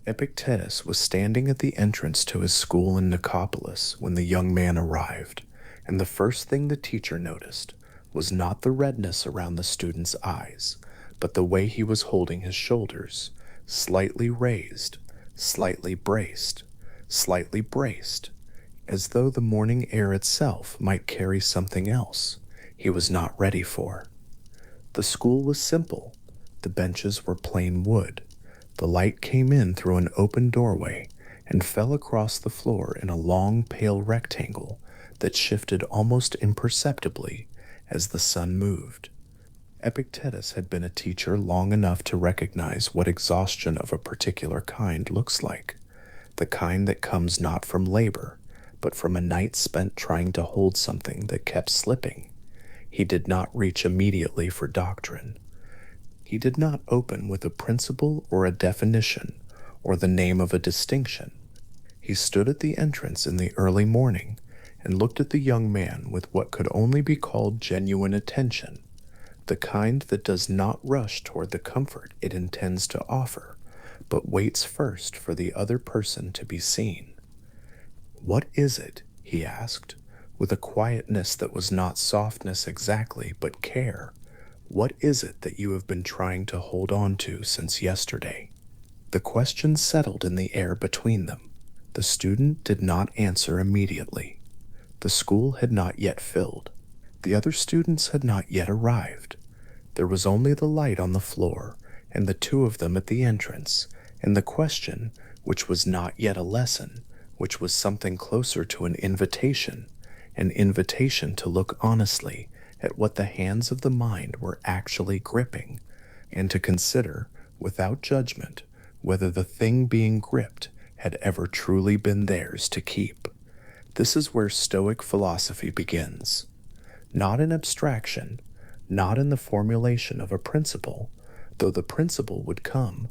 Epictetus was standing at the entrance to his school in Nicopolis when the young man arrived, and the first thing the teacher noticed was not the redness around the student's eyes, but the way he was holding his shoulders, slightly raised, slightly braced, as though the morning air itself might carry something else he was not ready for. The school was simple. The benches were plain wood. The light came in through an open doorway and fell across the floor in a long, pale rectangle that shifted almost imperceptibly as the sun moved. Epictetus had been a teacher long enough to recognize what exhaustion of a particular kind looks like, the kind that comes not from labor, but from a night spent trying to hold something that kept slipping. He did not reach immediately for doctrine. He did not open with a principle or a definition or the name of a distinction. He stood at the entrance in the early morning and looked at the young man with what could only be called genuine attention, the kind that does not rush toward the comfort it intends to offer, but waits first for the other person to be seen. "What is it?" he asked, with a quietness that was not softness exactly, but care. "What is it that you have been trying to hold on to since yesterday?" The question settled in the air between them. The student did not answer immediately. The school had not yet filled. The other students had not yet arrived. There was only the light on the floor, and the two of them at the entrance, and the question, which was not yet a lesson, which was something closer to an invitation to look honestly at what the hands of the mind were actually gripping, and to consider, without judgment, whether the thing being gripped had ever truly been theirs to keep. This is where Stoic philosophy begins. Not in abstraction, not in the formulation of a principle, though the principle would come.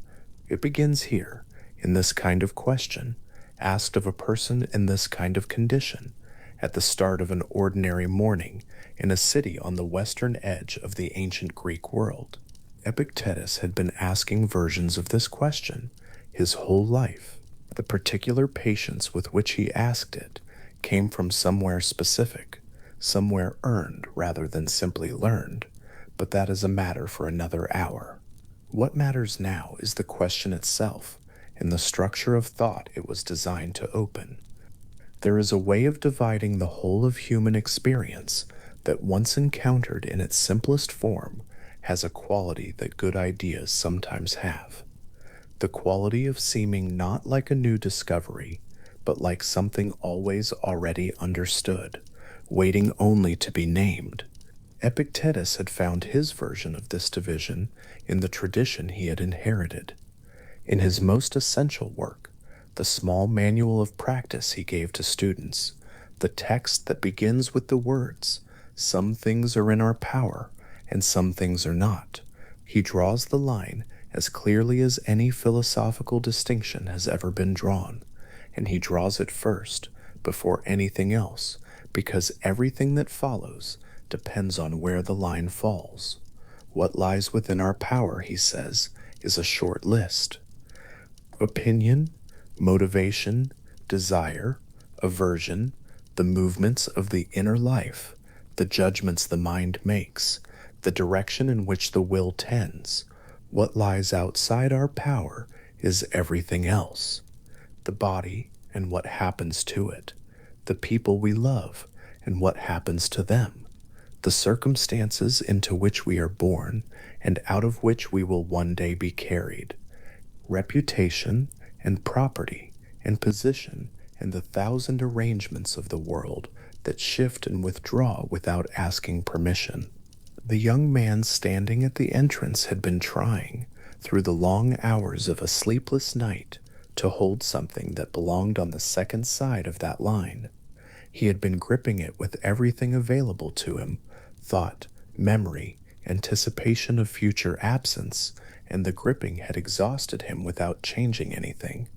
It begins here, in this kind of question, asked of a person in this kind of condition, at the start of an ordinary morning in a city on the western edge of the ancient Greek world. Epictetus had been asking versions of this question his whole life. The particular patience with which he asked it came from somewhere specific, somewhere earned rather than simply learned, but that is a matter for another hour. What matters now is the question itself, and the structure of thought it was designed to open. There is a way of dividing the whole of human experience that, once encountered in its simplest form, has a quality that good ideas sometimes have. The quality of seeming not like a new discovery, but like something always already understood, waiting only to be named. Epictetus had found his version of this division in the tradition he had inherited. In his most essential work, the small manual of practice he gave to students, the text that begins with the words, "Some things are in our power, and some things are not," he draws the line as clearly as any philosophical distinction has ever been drawn, and he draws it first, before anything else, because everything that follows depends on where the line falls. What lies within our power, he says, is a short list. Opinion, motivation, desire, aversion, the movements of the inner life, the judgments the mind makes, the direction in which the will tends. What lies outside our power is everything else. The body and what happens to it, the people we love and what happens to them, the circumstances into which we are born and out of which we will one day be carried, reputation and property and position and the thousand arrangements of the world that shift and withdraw without asking permission. The young man standing at the entrance had been trying, through the long hours of a sleepless night, to hold something that belonged on the second side of that line. He had been gripping it with everything available to him, thought, memory, anticipation of future absence, and the gripping had exhausted him without changing anything.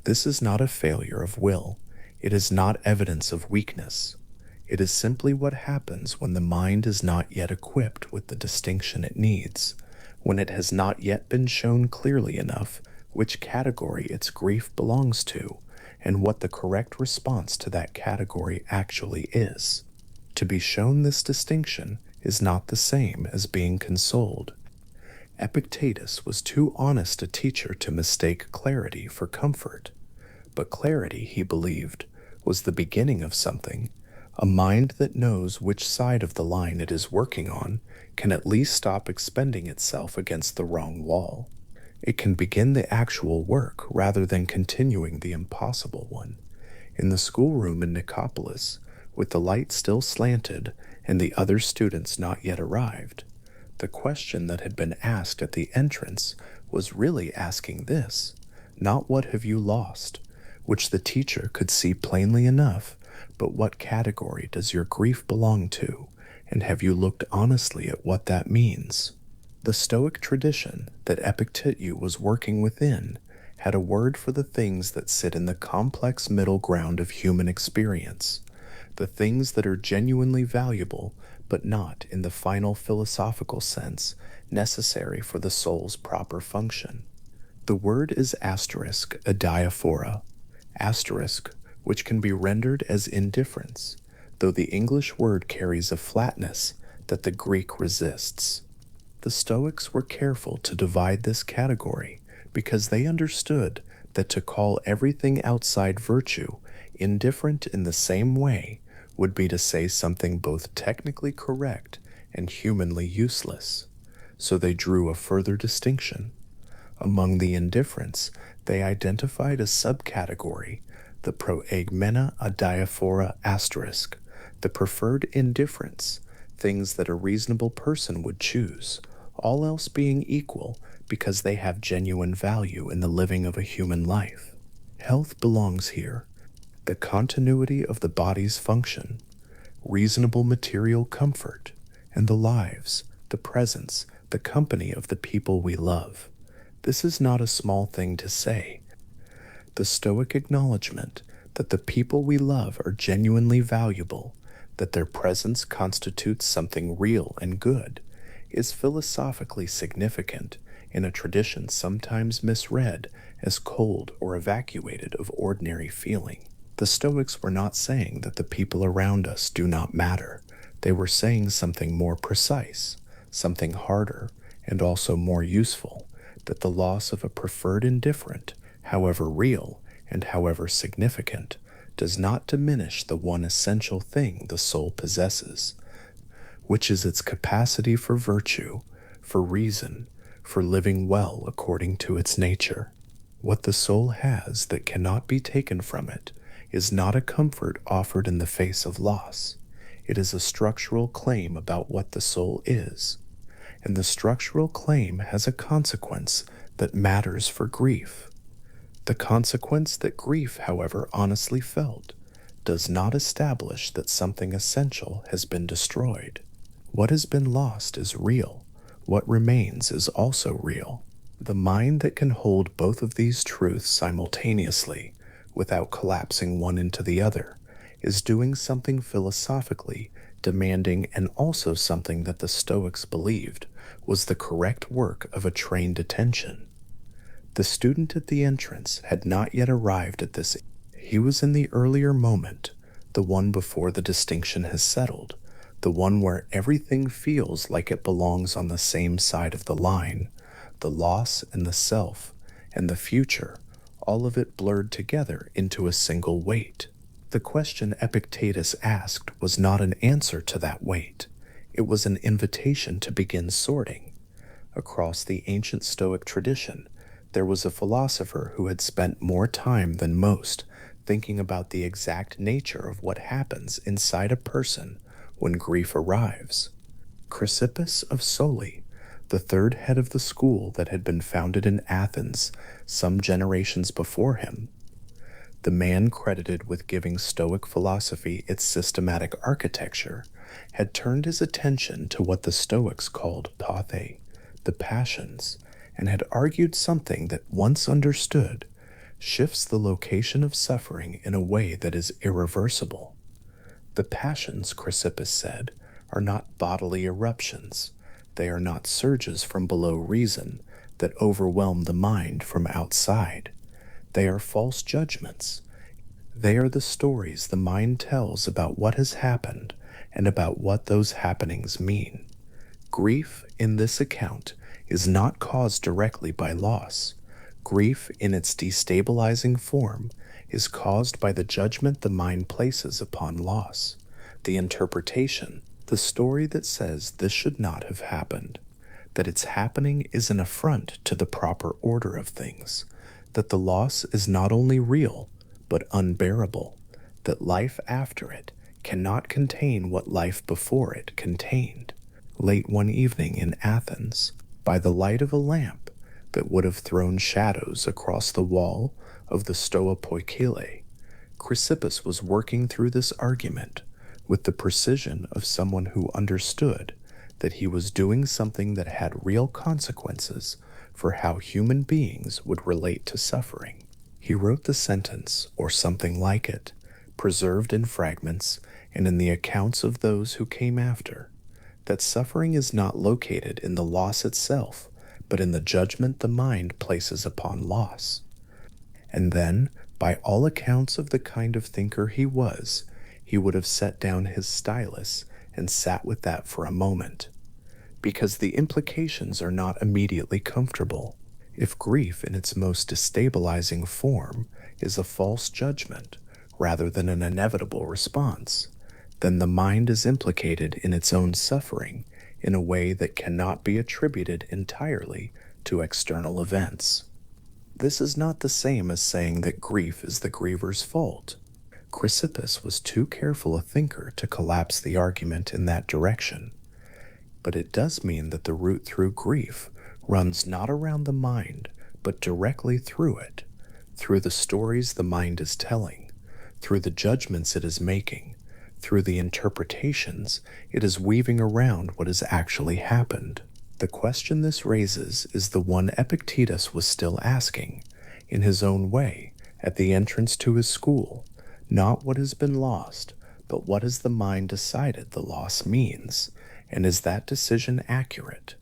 This is not a failure of will. It is not evidence of weakness. It is simply what happens when the mind is not yet equipped with the distinction it needs, when it has not yet been shown clearly enough which category its grief belongs to, and what the correct response to that category actually is. To be shown this distinction is not the same as being consoled. Epictetus was too honest a teacher to mistake clarity for comfort, but clarity, he believed, was the beginning of something. A mind that knows which side of the line it is working on can at least stop expending itself against the wrong wall. It can begin the actual work rather than continuing the impossible one. In the schoolroom in Nicopolis, with the light still slanted and the other students not yet arrived, the question that had been asked at the entrance was really asking this, not what have you lost, which the teacher could see plainly enough, but what category does your grief belong to, and have you looked honestly at what that means? The Stoic tradition that Epictetus was working within had a word for the things that sit in the complex middle ground of human experience, the things that are genuinely valuable, but not, in the final philosophical sense, necessary for the soul's proper function. The word is asterisk adiaphora, asterisk, which can be rendered as indifference, though the English word carries a flatness that the Greek resists. The Stoics were careful to divide this category because they understood that to call everything outside virtue indifferent in the same way would be to say something both technically correct and humanly useless. So they drew a further distinction. Among the indifferents, they identified a subcategory, the proegmena adiaphora asterisk, the preferred indifference, things that a reasonable person would choose, all else being equal because they have genuine value in the living of a human life. Health belongs here, the continuity of the body's function, reasonable material comfort, and the lives, the presence, the company of the people we love. This is not a small thing to say. The Stoic acknowledgement that the people we love are genuinely valuable, that their presence constitutes something real and good, is philosophically significant in a tradition sometimes misread as cold or evacuated of ordinary feeling. The Stoics were not saying that the people around us do not matter. They were saying something more precise, something harder, and also more useful, that the loss of a preferred indifferent, however real and however significant, does not diminish the one essential thing the soul possesses, which is its capacity for virtue, for reason, for living well according to its nature. What the soul has that cannot be taken from it is not a comfort offered in the face of loss. It is a structural claim about what the soul is, and the structural claim has a consequence that matters for grief. The consequence that grief, however honestly felt, does not establish that something essential has been destroyed. What has been lost is real. What remains is also real. The mind that can hold both of these truths simultaneously, without collapsing one into the other, is doing something philosophically demanding and also something that the Stoics believed was the correct work of a trained attention. The student at the entrance had not yet arrived at this. He was in the earlier moment, the one before the distinction has settled, the one where everything feels like it belongs on the same side of the line, the loss and the self and the future, all of it blurred together into a single weight. The question Epictetus asked was not an answer to that weight. It was an invitation to begin sorting. Across the ancient Stoic tradition, there was a philosopher who had spent more time than most thinking about the exact nature of what happens inside a person when grief arrives. Chrysippus of Soli, the third head of the school that had been founded in Athens some generations before him, the man credited with giving Stoic philosophy its systematic architecture, had turned his attention to what the Stoics called pathe, the passions, and had argued something that, once understood, shifts the location of suffering in a way that is irreversible. The passions, Chrysippus said, are not bodily eruptions. They are not surges from below reason. that overwhelm the mind from outside. They are false judgments. They are the stories the mind tells about what has happened and about what those happenings mean. Grief in this account is not caused directly by loss. Grief in its destabilizing form is caused by the judgment the mind places upon loss, the interpretation, the story that says this should not have happened, that its happening is an affront to the proper order of things, that the loss is not only real, but unbearable, that life after it cannot contain what life before it contained. Late one evening in Athens, by the light of a lamp that would have thrown shadows across the wall of the Stoa Poikile, Chrysippus was working through this argument with the precision of someone who understood that he was doing something that had real consequences for how human beings would relate to suffering. He wrote the sentence, or something like it, preserved in fragments and in the accounts of those who came after, that suffering is not located in the loss itself, but in the judgment the mind places upon loss. And then, by all accounts of the kind of thinker he was, he would have set down his stylus and sat with that for a moment, because the implications are not immediately comfortable. If grief in its most destabilizing form is a false judgment rather than an inevitable response, then the mind is implicated in its own suffering in a way that cannot be attributed entirely to external events. This is not the same as saying that grief is the griever's fault. Chrysippus was too careful a thinker to collapse the argument in that direction. But it does mean that the route through grief runs not around the mind, but directly through it, through the stories the mind is telling, through the judgments it is making, through the interpretations it is weaving around what has actually happened. The question this raises is the one Epictetus was still asking, in his own way, at the entrance to his school, not what has been lost, but what has the mind decided the loss means, and is that decision accurate?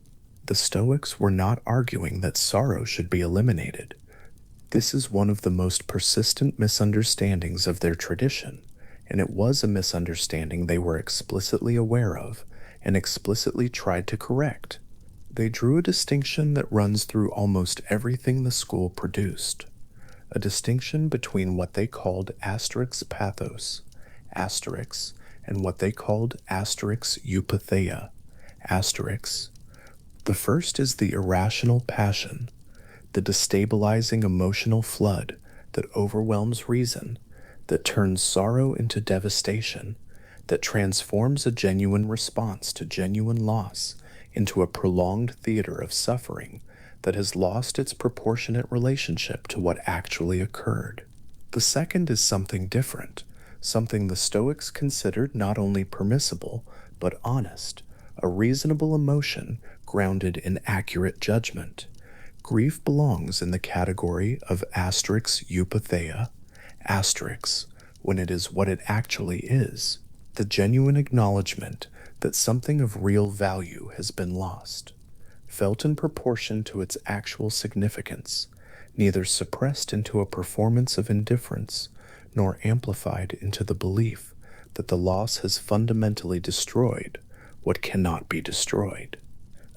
The Stoics were not arguing that sorrow should be eliminated. This is one of the most persistent misunderstandings of their tradition, and it was a misunderstanding they were explicitly aware of and explicitly tried to correct. They drew a distinction that runs through almost everything the school produced, a distinction between what they called asterix pathos, asterix, and what they called asterix eupatheia, asterix. The first is the irrational passion, the destabilizing emotional flood that overwhelms reason, that turns sorrow into devastation, that transforms a genuine response to genuine loss into a prolonged theater of suffering that has lost its proportionate relationship to what actually occurred. The second is something different, something the Stoics considered not only permissible, but honest, a reasonable emotion grounded in accurate judgment. Grief belongs in the category of asterix eupatheia, asterix, when it is what it actually is, the genuine acknowledgement that something of real value has been lost, felt in proportion to its actual significance, neither suppressed into a performance of indifference, nor amplified into the belief that the loss has fundamentally destroyed what cannot be destroyed.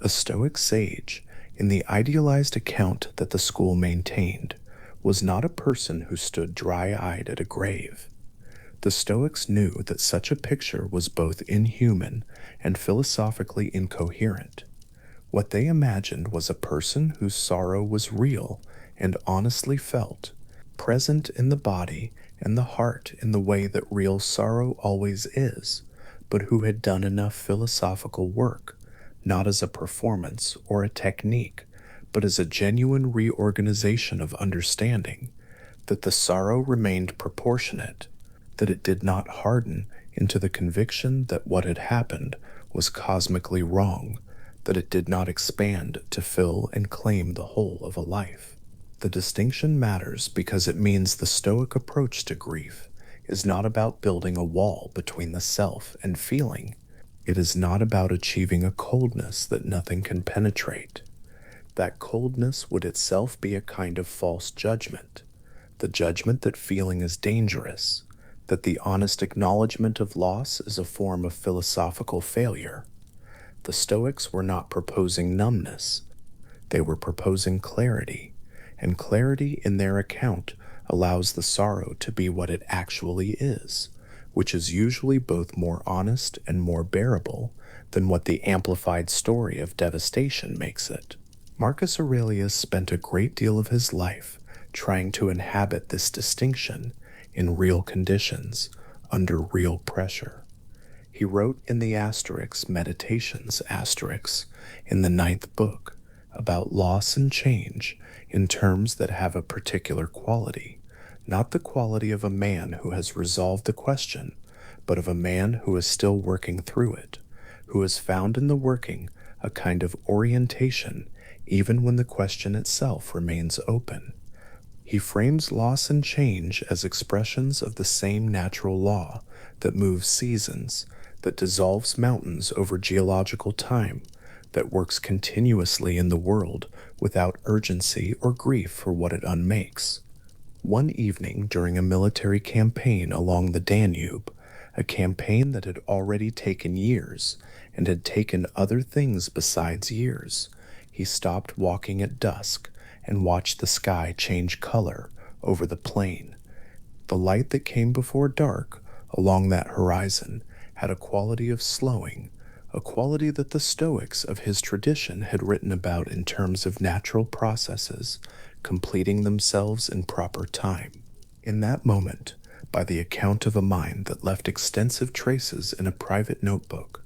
A Stoic sage, in the idealized account that the school maintained, was not a person who stood dry-eyed at a grave. The Stoics knew that such a picture was both inhuman and philosophically incoherent. What they imagined was a person whose sorrow was real and honestly felt, present in the body and the heart in the way that real sorrow always is, but who had done enough philosophical work, not as a performance or a technique, but as a genuine reorganization of understanding, that the sorrow remained proportionate, that it did not harden into the conviction that what had happened was cosmically wrong, that it did not expand to fill and claim the whole of a life. The distinction matters because it means the Stoic approach to grief is not about building a wall between the self and feeling. It is not about achieving a coldness that nothing can penetrate. That coldness would itself be a kind of false judgment, the judgment that feeling is dangerous, that the honest acknowledgement of loss is a form of philosophical failure. The Stoics were not proposing numbness, they were proposing clarity, and clarity in their account allows the sorrow to be what it actually is, which is usually both more honest and more bearable than what the amplified story of devastation makes it. Marcus Aurelius spent a great deal of his life trying to inhabit this distinction in real conditions, under real pressure. He wrote in the Meditations in the ninth book about loss and change in terms that have a particular quality, not the quality of a man who has resolved the question, but of a man who is still working through it, who has found in the working a kind of orientation even when the question itself remains open. He frames loss and change as expressions of the same natural law that moves seasons, that dissolves mountains over geological time, that works continuously in the world without urgency or grief for what it unmakes. One evening during a military campaign along the Danube, a campaign that had already taken years and had taken other things besides years, he stopped walking at dusk and watched the sky change color over the plain. The light that came before dark along that horizon had a quality of slowing, a quality that the Stoics of his tradition had written about in terms of natural processes completing themselves in proper time. In that moment, by the account of a mind that left extensive traces in a private notebook,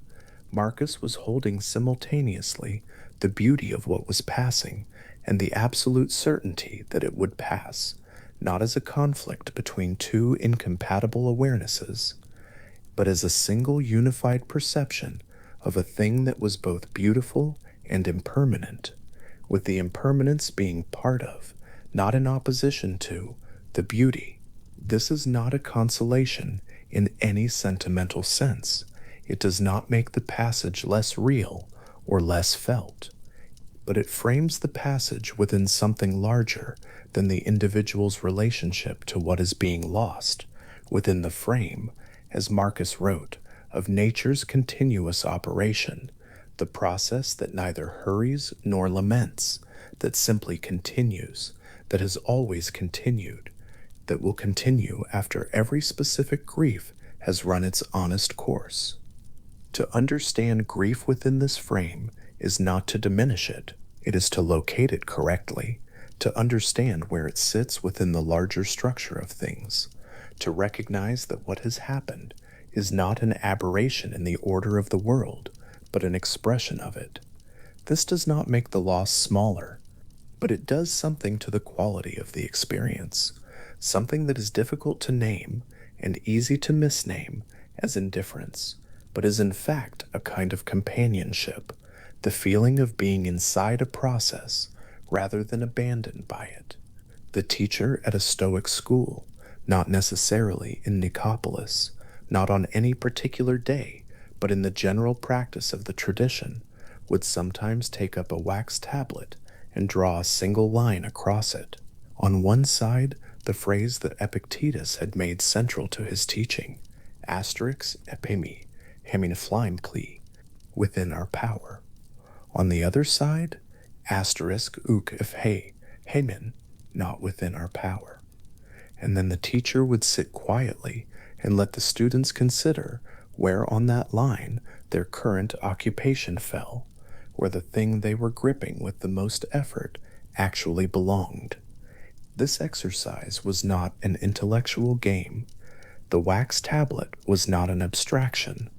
Marcus was holding simultaneously the beauty of what was passing and the absolute certainty that it would pass, not as a conflict between two incompatible awarenesses, but as a single unified perception of a thing that was both beautiful and impermanent, with the impermanence being part of, not in opposition to, the beauty. This is not a consolation in any sentimental sense. It does not make the passage less real or less felt, but it frames the passage within something larger than the individual's relationship to what is being lost, within the frame, as Marcus wrote, of nature's continuous operation, the process that neither hurries nor laments, that simply continues, that has always continued, that will continue after every specific grief has run its honest course. To understand grief within this frame is not to diminish it, it is to locate it correctly, to understand where it sits within the larger structure of things, to recognize that what has happened is not an aberration in the order of the world, but an expression of it. This does not make the loss smaller, but it does something to the quality of the experience, something that is difficult to name and easy to misname as indifference, but is in fact a kind of companionship, the feeling of being inside a process rather than abandoned by it. The teacher at a Stoic school, not necessarily in Nicopolis, not on any particular day, but in the general practice of the tradition, would sometimes take up a wax tablet and draw a single line across it. On one side, the phrase that Epictetus had made central to his teaching, asterisk epimi, heminflaimkli, within our power. On the other side, asterisk uk if he, hemin, not within our power. And then the teacher would sit quietly and let the students consider where on that line their current occupation fell, where the thing they were gripping with the most effort actually belonged. This exercise was not an intellectual game. The wax tablet was not an abstraction.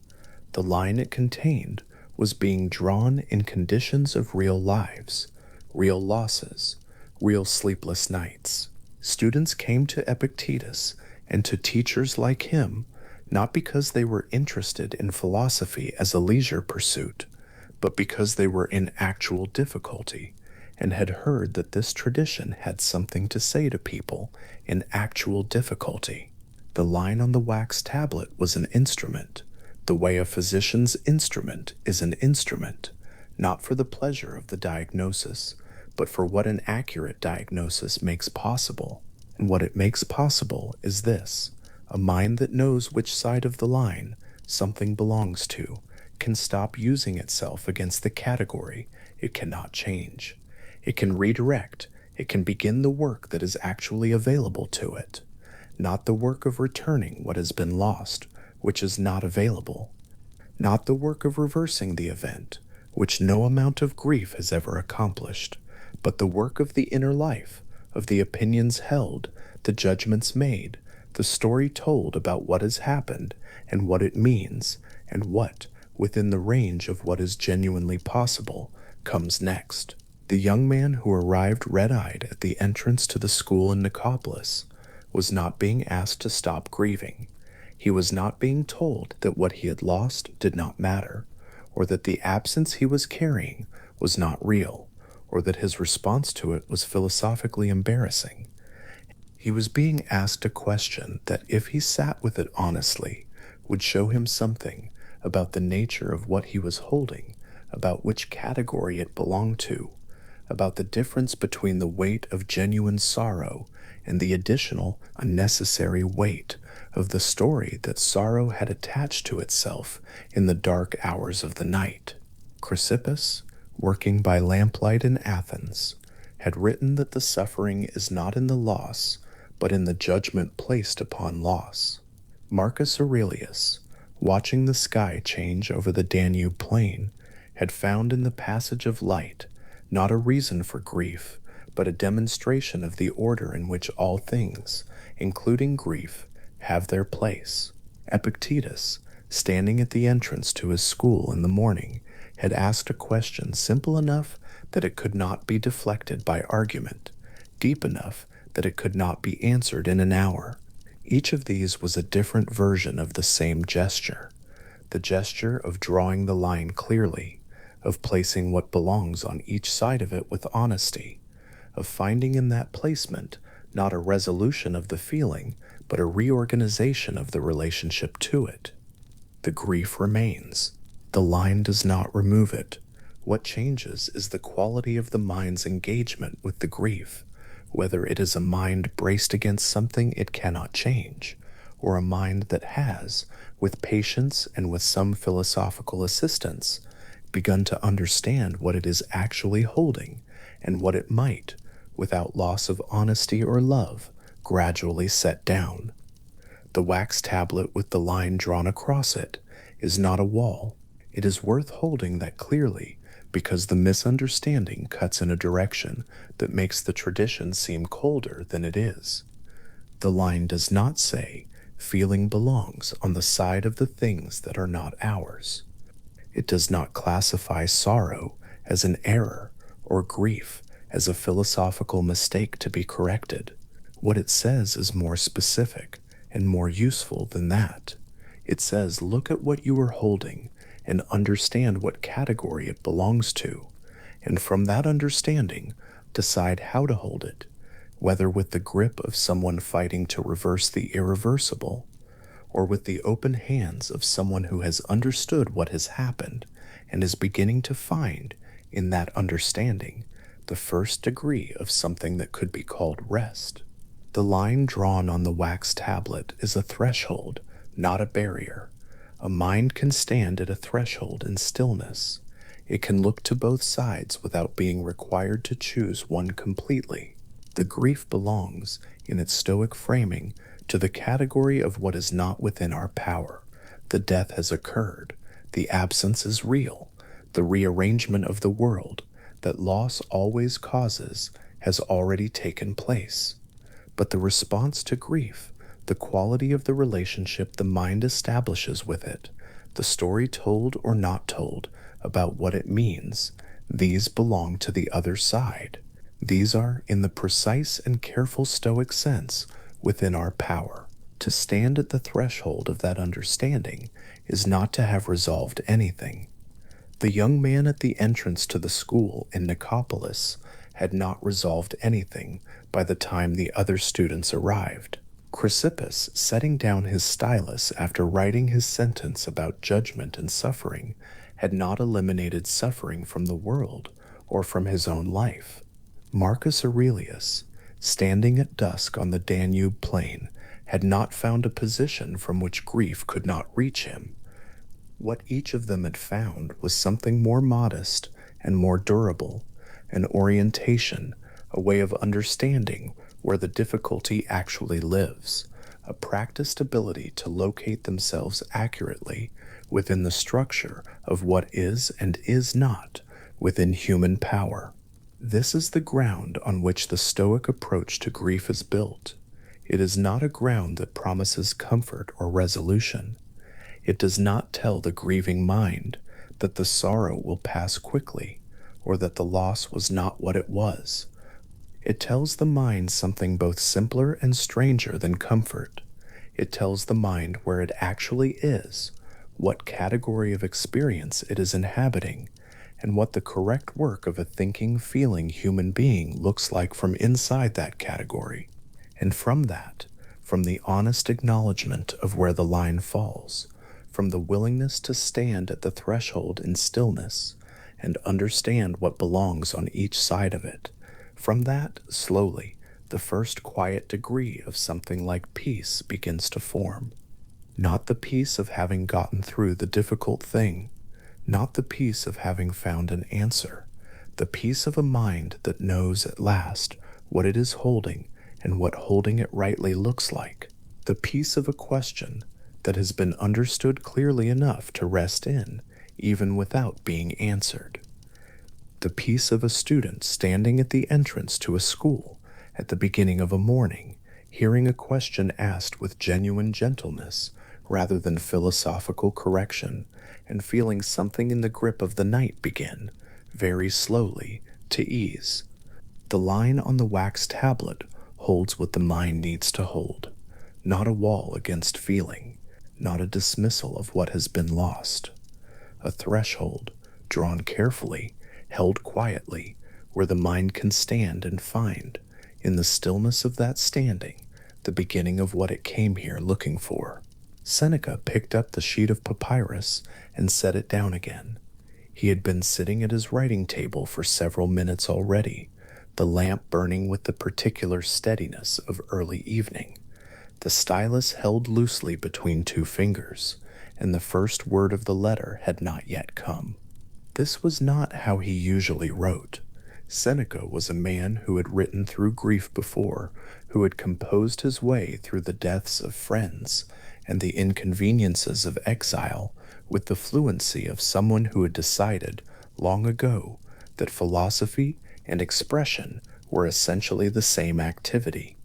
The line it contained was being drawn in conditions of real lives, real losses, real sleepless nights. Students came to Epictetus and to teachers like him not because they were interested in philosophy as a leisure pursuit, but because they were in actual difficulty and had heard that this tradition had something to say to people in actual difficulty. The line on the wax tablet was an instrument, the way a physician's instrument is an instrument, not for the pleasure of the diagnosis, but for what an accurate diagnosis makes possible. And what it makes possible is this: a mind that knows which side of the line something belongs to can stop using itself against the category it cannot change. It can redirect, it can begin the work that is actually available to it, not the work of returning what has been lost, which is not available, not the work of reversing the event, which no amount of grief has ever accomplished, but the work of the inner life, of the opinions held, the judgments made, the story told about what has happened and what it means, and what, within the range of what is genuinely possible, comes next. The young man who arrived red-eyed at the entrance to the school in Nicopolis was not being asked to stop grieving. He was not being told that what he had lost did not matter, or that the absence he was carrying was not real, or that his response to it was philosophically embarrassing. He was being asked a question that, if he sat with it honestly, would show him something about the nature of what he was holding, about which category it belonged to, about the difference between the weight of genuine sorrow and the additional, unnecessary weight of the story that sorrow had attached to itself in the dark hours of the night. Chrysippus, working by lamplight in Athens, had written that the suffering is not in the loss, but in the judgment placed upon loss. Marcus Aurelius, watching the sky change over the Danube plain, had found in the passage of light not a reason for grief, but a demonstration of the order in which all things, including grief, have their place. Epictetus, standing at the entrance to his school in the morning, had asked a question simple enough that it could not be deflected by argument, deep enough that it could not be answered in an hour. Each of these was a different version of the same gesture, the gesture of drawing the line clearly, of placing what belongs on each side of it with honesty, of finding in that placement not a resolution of the feeling, but a reorganization of the relationship to it. The grief remains. The line does not remove it. What changes is the quality of the mind's engagement with the grief, whether it is a mind braced against something it cannot change, or a mind that has, with patience and with some philosophical assistance, begun to understand what it is actually holding, and what it might, without loss of honesty or love, gradually set down. The wax tablet with the line drawn across it is not a wall. It is worth holding that clearly, because the misunderstanding cuts in a direction that makes the tradition seem colder than it is. The line does not say, "Feeling belongs on the side of the things that are not ours." It does not classify sorrow as an error or grief as a philosophical mistake to be corrected. What it says is more specific and more useful than that. It says, look at what you are holding and understand what category it belongs to, and from that understanding, decide how to hold it, whether with the grip of someone fighting to reverse the irreversible, or with the open hands of someone who has understood what has happened and is beginning to find, in that understanding, the first degree of something that could be called rest. The line drawn on the wax tablet is a threshold, not a barrier. A mind can stand at a threshold in stillness. It can look to both sides without being required to choose one completely. The grief belongs, in its Stoic framing, to the category of what is not within our power. The death has occurred. The absence is real. The rearrangement of the world that loss always causes has already taken place. But the response to grief, the quality of the relationship the mind establishes with it, the story told or not told about what it means, these belong to the other side. These are, in the precise and careful Stoic sense, within our power. To stand at the threshold of that understanding is not to have resolved anything. The young man at the entrance to the school in Nicopolis had not resolved anything by the time the other students arrived. Chrysippus, setting down his stylus after writing his sentence about judgment and suffering, had not eliminated suffering from the world or from his own life. Marcus Aurelius, standing at dusk on the Danube plain, had not found a position from which grief could not reach him. What each of them had found was something more modest and more durable, an orientation, a way of understanding where the difficulty actually lives, a practiced ability to locate themselves accurately within the structure of what is and is not within human power. This is the ground on which the Stoic approach to grief is built. It is not a ground that promises comfort or resolution. It does not tell the grieving mind that the sorrow will pass quickly or that the loss was not what it was. It tells the mind something both simpler and stranger than comfort. It tells the mind where it actually is, what category of experience it is inhabiting, and what the correct work of a thinking, feeling human being looks like from inside that category. And from that, from the honest acknowledgement of where the line falls, from the willingness to stand at the threshold in stillness and understand what belongs on each side of it, from that, slowly, the first quiet degree of something like peace begins to form. Not the peace of having gotten through the difficult thing, not the peace of having found an answer, the peace of a mind that knows at last what it is holding and what holding it rightly looks like, the peace of a question that has been understood clearly enough to rest in, even without being answered. The peace of a student standing at the entrance to a school at the beginning of a morning, hearing a question asked with genuine gentleness rather than philosophical correction, and feeling something in the grip of the night begin, very slowly, to ease. The line on the wax tablet holds what the mind needs to hold, not a wall against feeling, not a dismissal of what has been lost. A threshold, drawn carefully, held quietly, where the mind can stand and find, in the stillness of that standing, the beginning of what it came here looking for. Seneca picked up the sheet of papyrus and set it down again. He had been sitting at his writing table for several minutes already, the lamp burning with the particular steadiness of early evening, the stylus held loosely between two fingers, and the first word of the letter had not yet come. This was not how he usually wrote. Seneca was a man who had written through grief before, who had composed his way through the deaths of friends and the inconveniences of exile with the fluency of someone who had decided, long ago, that philosophy and expression were essentially the same activity.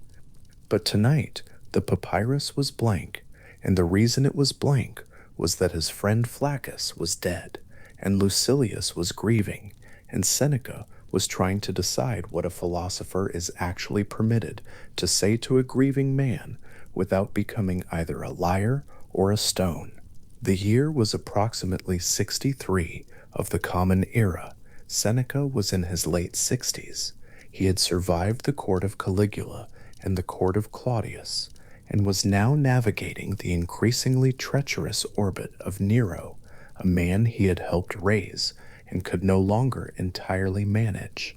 But tonight, the papyrus was blank, and the reason it was blank was that his friend Flaccus was dead, and Lucilius was grieving, and Seneca was trying to decide what a philosopher is actually permitted to say to a grieving man without becoming either a liar or a stone. The year was approximately 63 of the Common Era. Seneca was in his late 60s. He had survived the court of Caligula and the court of Claudius, and was now navigating the increasingly treacherous orbit of Nero, a man he had helped raise and could no longer entirely manage.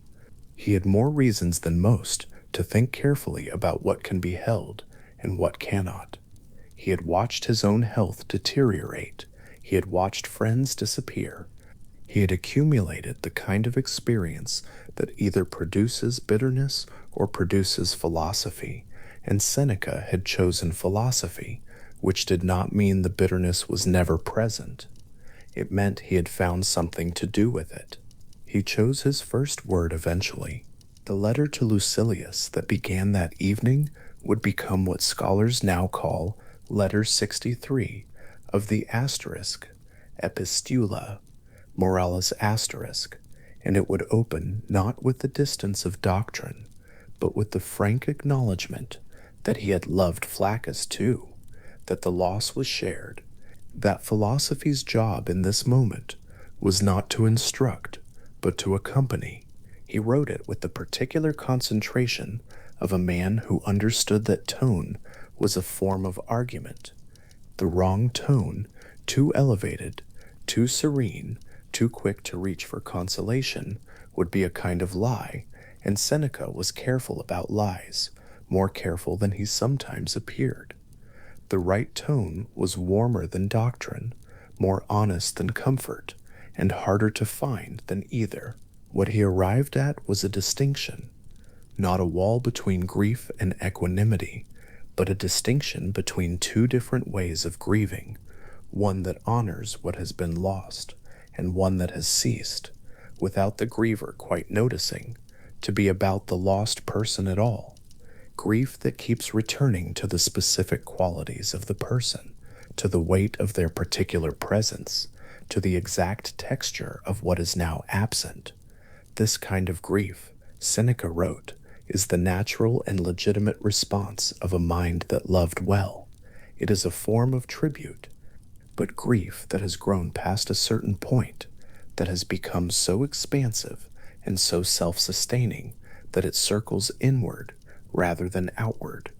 He had more reasons than most to think carefully about what can be held and what cannot. He had watched his own health deteriorate. He had watched friends disappear. He had accumulated the kind of experience that either produces bitterness or produces philosophy, and Seneca had chosen philosophy, which did not mean the bitterness was never present. It meant he had found something to do with it. He chose his first word eventually. The letter to Lucilius that began that evening would become what scholars now call Letter 63 of the asterisk, Epistula, Moralis asterisk, and it would open not with the distance of doctrine, but with the frank acknowledgement that he had loved Flaccus too, that the loss was shared, that philosophy's job in this moment was not to instruct, but to accompany. He wrote it with the particular concentration of a man who understood that tone was a form of argument. The wrong tone, too elevated, too serene, too quick to reach for consolation, would be a kind of lie, and Seneca was careful about lies, more careful than he sometimes appeared. The right tone was warmer than doctrine, more honest than comfort, and harder to find than either. What he arrived at was a distinction, not a wall between grief and equanimity, but a distinction between two different ways of grieving, one that honors what has been lost, and one that has ceased, without the griever quite noticing, to be about the lost person at all. Grief that keeps returning to the specific qualities of the person, to the weight of their particular presence, to the exact texture of what is now absent. This kind of grief, Seneca wrote, is the natural and legitimate response of a mind that loved well. It is a form of tribute, but grief that has grown past a certain point, that has become so expansive and so self-sustaining that it circles inward rather than outward,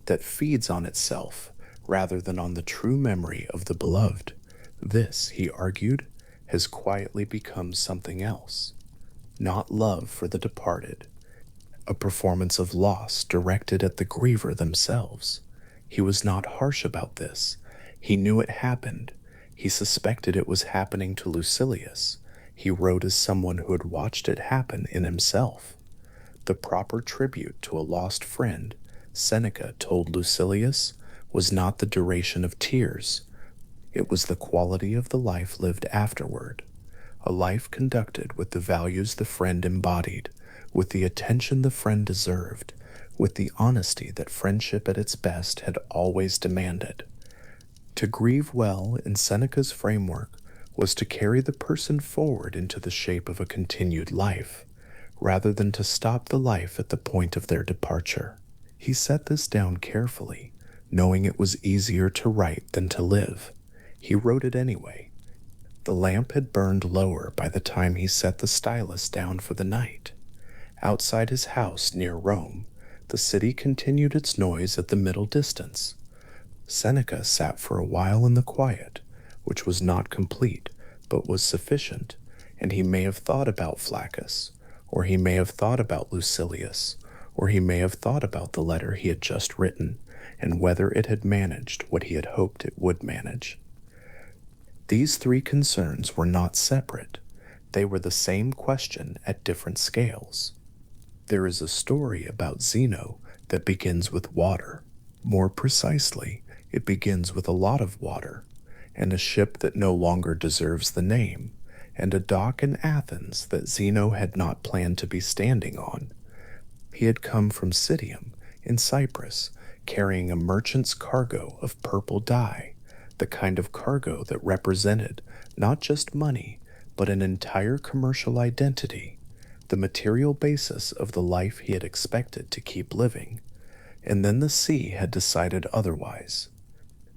that feeds on itself rather than on the true memory of the beloved. This, he argued, has quietly become something else. Not love for the departed, a performance of loss directed at the griever themselves. He was not harsh about this. He knew it happened. He suspected it was happening to Lucilius. He wrote as someone who had watched it happen in himself. The proper tribute to a lost friend, Seneca told Lucilius, was not the duration of tears. It was the quality of the life lived afterward, a life conducted with the values the friend embodied, with the attention the friend deserved, with the honesty that friendship at its best had always demanded. To grieve well in Seneca's framework was to carry the person forward into the shape of a continued life, rather than to stop the life at the point of their departure. He set this down carefully, knowing it was easier to write than to live. He wrote it anyway. The lamp had burned lower by the time he set the stylus down for the night. Outside his house near Rome, the city continued its noise at the middle distance. Seneca sat for a while in the quiet, which was not complete, but was sufficient, and he may have thought about Flaccus, or he may have thought about Lucilius, or he may have thought about the letter he had just written, and whether it had managed what he had hoped it would manage. These three concerns were not separate. They were the same question at different scales. There is a story about Zeno that begins with water. More precisely, it begins with a lot of water, and a ship that no longer deserves the name, and a dock in Athens that Zeno had not planned to be standing on. He had come from Citium, in Cyprus, carrying a merchant's cargo of purple dye, the kind of cargo that represented not just money, but an entire commercial identity, the material basis of the life he had expected to keep living. And then the sea had decided otherwise.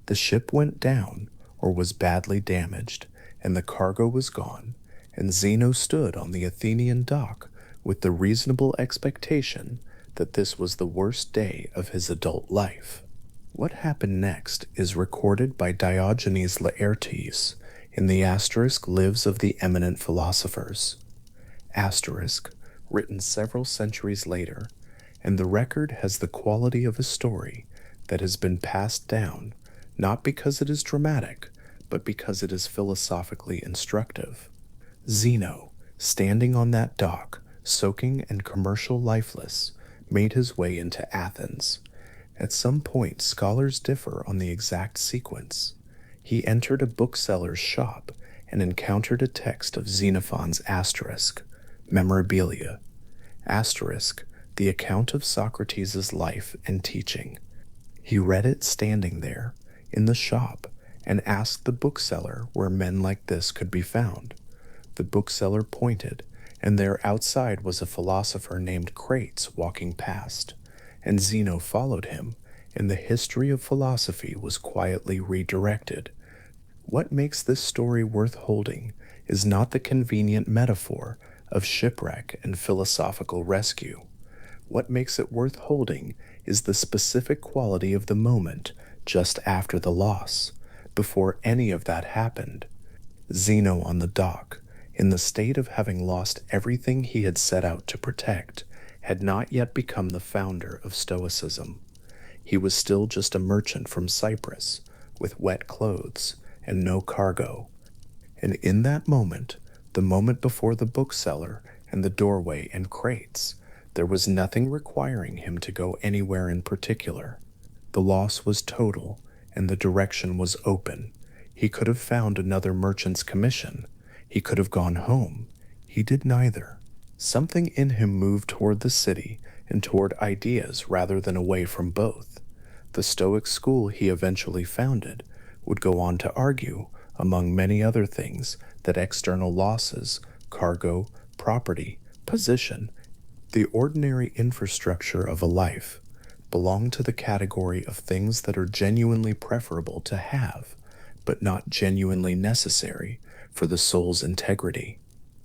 The ship went down, or was badly damaged, and the cargo was gone, and Zeno stood on the Athenian dock with the reasonable expectation that this was the worst day of his adult life. What happened next is recorded by Diogenes Laertes in the Lives of the Eminent Philosophers, written several centuries later, and the record has the quality of a story that has been passed down, not because it is dramatic, but because it is philosophically instructive. Zeno, standing on that dock, soaking and commercial lifeless, made his way into Athens. At some point, scholars differ on the exact sequence. He entered a bookseller's shop and encountered a text of Xenophon's Memorabilia, the account of Socrates' life and teaching. He read it standing there, in the shop, and asked the bookseller where men like this could be found. The bookseller pointed, and there outside was a philosopher named Crates walking past, and Zeno followed him, and the history of philosophy was quietly redirected. What makes this story worth holding is not the convenient metaphor of shipwreck and philosophical rescue. What makes it worth holding is the specific quality of the moment just after the loss, before any of that happened. Zeno on the dock, in the state of having lost everything he had set out to protect, had not yet become the founder of Stoicism. He was still just a merchant from Cyprus, with wet clothes and no cargo. And in that moment, the moment before the bookseller and the doorway and crates, there was nothing requiring him to go anywhere in particular. The loss was total, and the direction was open. He could have found another merchant's commission. He could have gone home. He did neither. Something in him moved toward the city and toward ideas rather than away from both. The Stoic school he eventually founded would go on to argue, among many other things, that external losses, cargo, property, position, the ordinary infrastructure of a life, belong to the category of things that are genuinely preferable to have, but not genuinely necessary for the soul's integrity.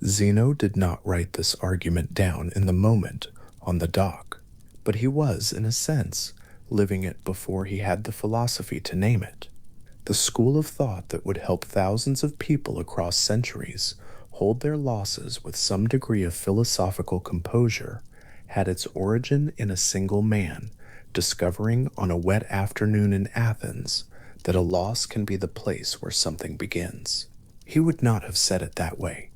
Zeno did not write this argument down in the moment on the dock, but he was, in a sense, living it before he had the philosophy to name it. The school of thought that would help thousands of people across centuries hold their losses with some degree of philosophical composure had its origin in a single man discovering on a wet afternoon in Athens that a loss can be the place where something begins. He would not have said it that way.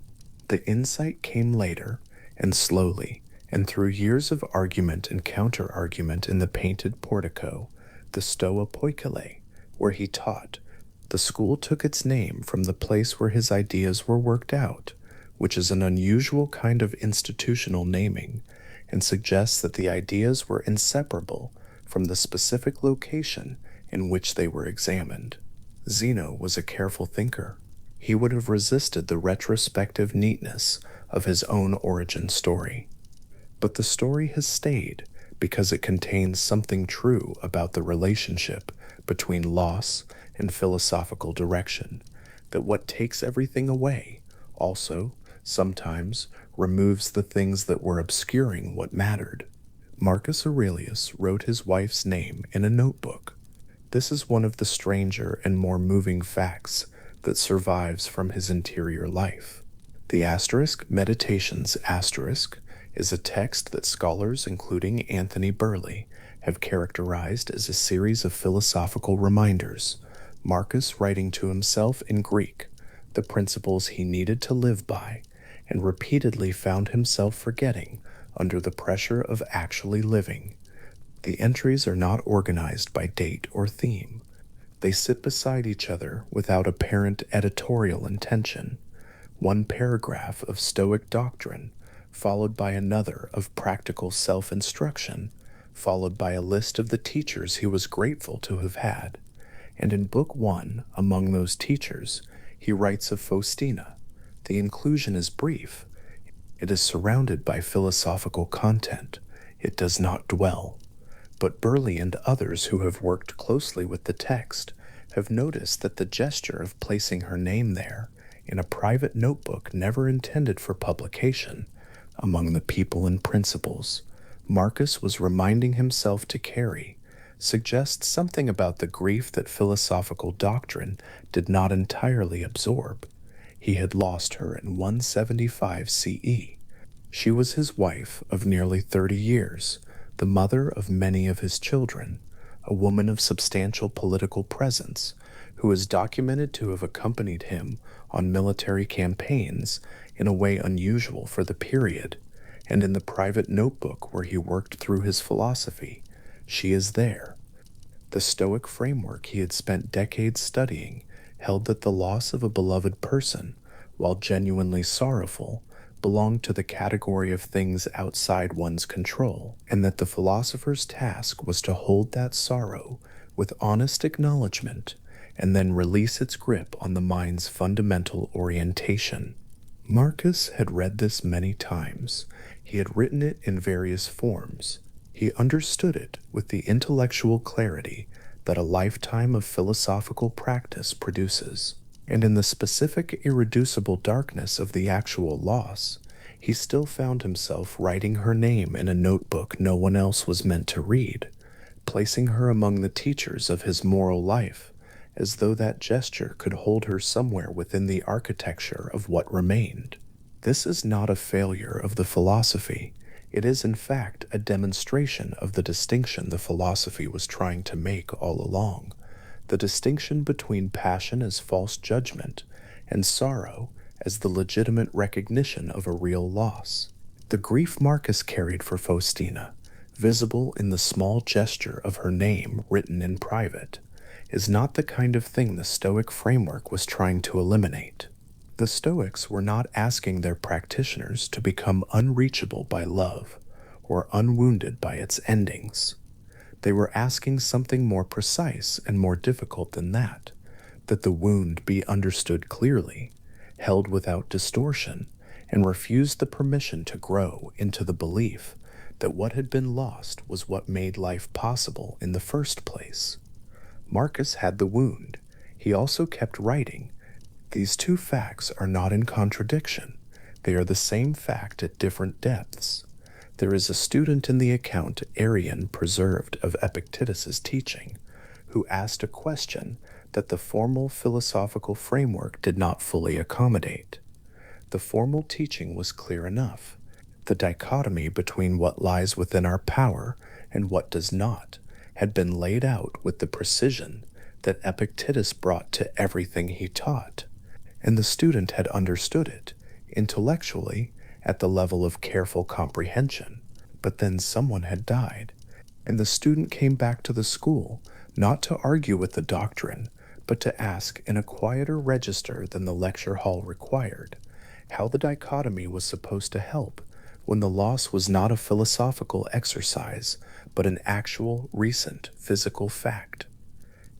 The insight came later, and slowly, and through years of argument and counter-argument in the painted portico, the Stoa Poikile, where he taught. The school took its name from the place where his ideas were worked out, which is an unusual kind of institutional naming, and suggests that the ideas were inseparable from the specific location in which they were examined. Zeno was a careful thinker. He would have resisted the retrospective neatness of his own origin story. But the story has stayed because it contains something true about the relationship between loss and philosophical direction, that what takes everything away also, sometimes, removes the things that were obscuring what mattered. Marcus Aurelius wrote his wife's name in a notebook. This is one of the stranger and more moving facts that survives from his interior life. The asterisk Meditations asterisk is a text that scholars, including Anthony Burley, have characterized as a series of philosophical reminders, Marcus writing to himself in Greek the principles he needed to live by, and repeatedly found himself forgetting under the pressure of actually living. The entries are not organized by date or theme. They sit beside each other without apparent editorial intention. One paragraph of Stoic doctrine, followed by another of practical self-instruction, followed by a list of the teachers he was grateful to have had. And in Book 1, among those teachers, he writes of Faustina. The inclusion is brief. It is surrounded by philosophical content. It does not dwell. But Burley and others who have worked closely with the text have noticed that the gesture of placing her name there, in a private notebook never intended for publication, among the people and principles Marcus was reminding himself to carry, suggests something about the grief that philosophical doctrine did not entirely absorb. He had lost her in 175 CE. She was his wife of nearly 30 years, the mother of many of his children, a woman of substantial political presence, who is documented to have accompanied him on military campaigns in a way unusual for the period, and in the private notebook where he worked through his philosophy, she is there. The Stoic framework he had spent decades studying held that the loss of a beloved person, while genuinely sorrowful, belonged to the category of things outside one's control, and that the philosopher's task was to hold that sorrow with honest acknowledgement and then release its grip on the mind's fundamental orientation. Marcus had read this many times. He had written it in various forms. He understood it with the intellectual clarity that a lifetime of philosophical practice produces. And in the specific irreducible darkness of the actual loss, he still found himself writing her name in a notebook no one else was meant to read, placing her among the teachers of his moral life, as though that gesture could hold her somewhere within the architecture of what remained. This is not a failure of the philosophy. It is, in fact, a demonstration of the distinction the philosophy was trying to make all along, the distinction between passion as false judgment and sorrow as the legitimate recognition of a real loss. The grief Marcus carried for Faustina, visible in the small gesture of her name written in private, is not the kind of thing the Stoic framework was trying to eliminate. The Stoics were not asking their practitioners to become unreachable by love or unwounded by its endings. They were asking something more precise and more difficult than that the wound be understood clearly, held without distortion, and refused the permission to grow into the belief that what had been lost was what made life possible in the first place. Marcus had the wound. He also kept writing. These two facts are not in contradiction. They are the same fact at different depths. There is a student in the account Arrian preserved of Epictetus's teaching who asked a question that the formal philosophical framework did not fully accommodate. The formal teaching was clear enough. The dichotomy between what lies within our power and what does not had been laid out with the precision that Epictetus brought to everything he taught, and the student had understood it, intellectually, at the level of careful comprehension. But then someone had died, and the student came back to the school not to argue with the doctrine, but to ask in a quieter register than the lecture hall required how the dichotomy was supposed to help when the loss was not a philosophical exercise, but an actual, recent, physical fact.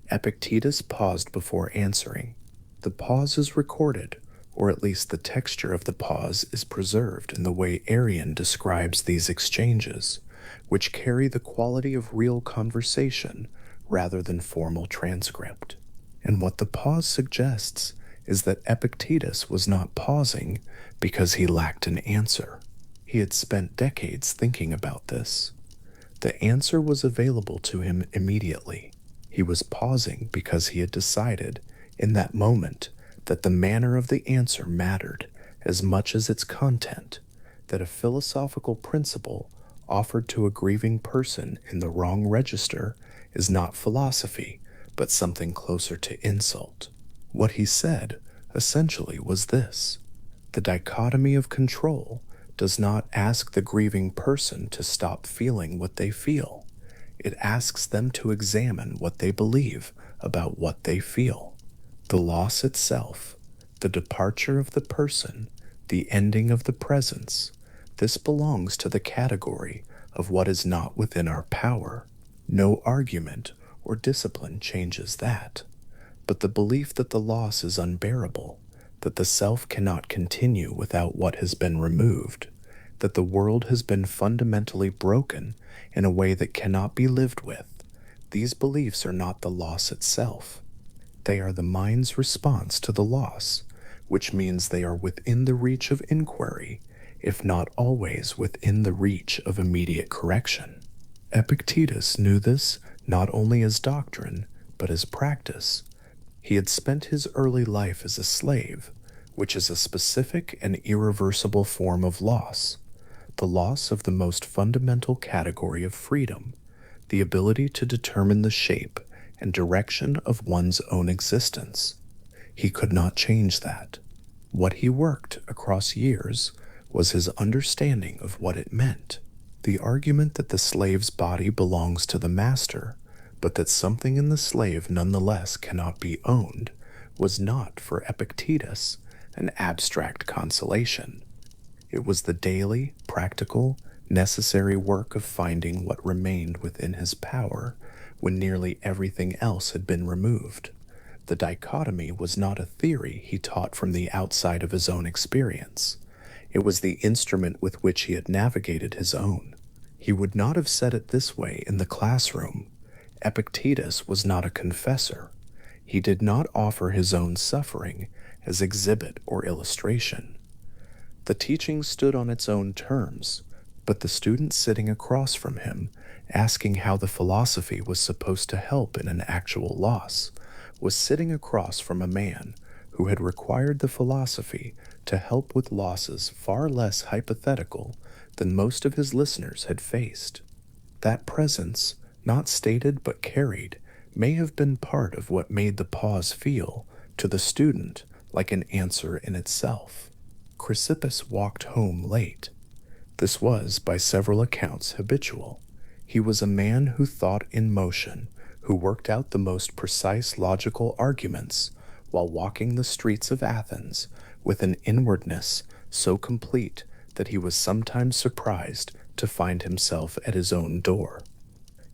Epictetus paused before answering. The pause is recorded, or at least the texture of the pause is preserved in the way Arrian describes these exchanges, which carry the quality of real conversation rather than formal transcript. And what the pause suggests is that Epictetus was not pausing because he lacked an answer. He had spent decades thinking about this. The answer was available to him immediately. He was pausing because he had decided, in that moment, that the manner of the answer mattered as much as its content, that a philosophical principle offered to a grieving person in the wrong register is not philosophy, but something closer to insult. What he said, essentially, was this: the dichotomy of control does not ask the grieving person to stop feeling what they feel. It asks them to examine what they believe about what they feel. The loss itself, the departure of the person, the ending of the presence, this belongs to the category of what is not within our power. No argument or discipline changes that. But the belief that the loss is unbearable, that the self cannot continue without what has been removed, that the world has been fundamentally broken in a way that cannot be lived with, these beliefs are not the loss itself. They are the mind's response to the loss, which means they are within the reach of inquiry, if not always within the reach of immediate correction. Epictetus knew this not only as doctrine, but as practice. He had spent his early life as a slave, which is a specific and irreversible form of loss, the loss of the most fundamental category of freedom, the ability to determine the shape and direction of one's own existence. He could not change that. What he worked across years was his understanding of what it meant. The argument that the slave's body belongs to the master, but that something in the slave nonetheless cannot be owned, was not for Epictetus an abstract consolation. It was the daily, practical, necessary work of finding what remained within his power when nearly everything else had been removed. The dichotomy was not a theory he taught from the outside of his own experience. It was the instrument with which he had navigated his own. He would not have said it this way in the classroom. Epictetus was not a confessor. He did not offer his own suffering as exhibit or illustration. The teaching stood on its own terms, but the student sitting across from him, asking how the philosophy was supposed to help in an actual loss, was sitting across from a man who had required the philosophy to help with losses far less hypothetical than most of his listeners had faced. That presence, not stated but carried, may have been part of what made the pause feel, to the student, like an answer in itself. Chrysippus walked home late. This was, by several accounts, habitual. He was a man who thought in motion, who worked out the most precise logical arguments while walking the streets of Athens with an inwardness so complete that he was sometimes surprised to find himself at his own door.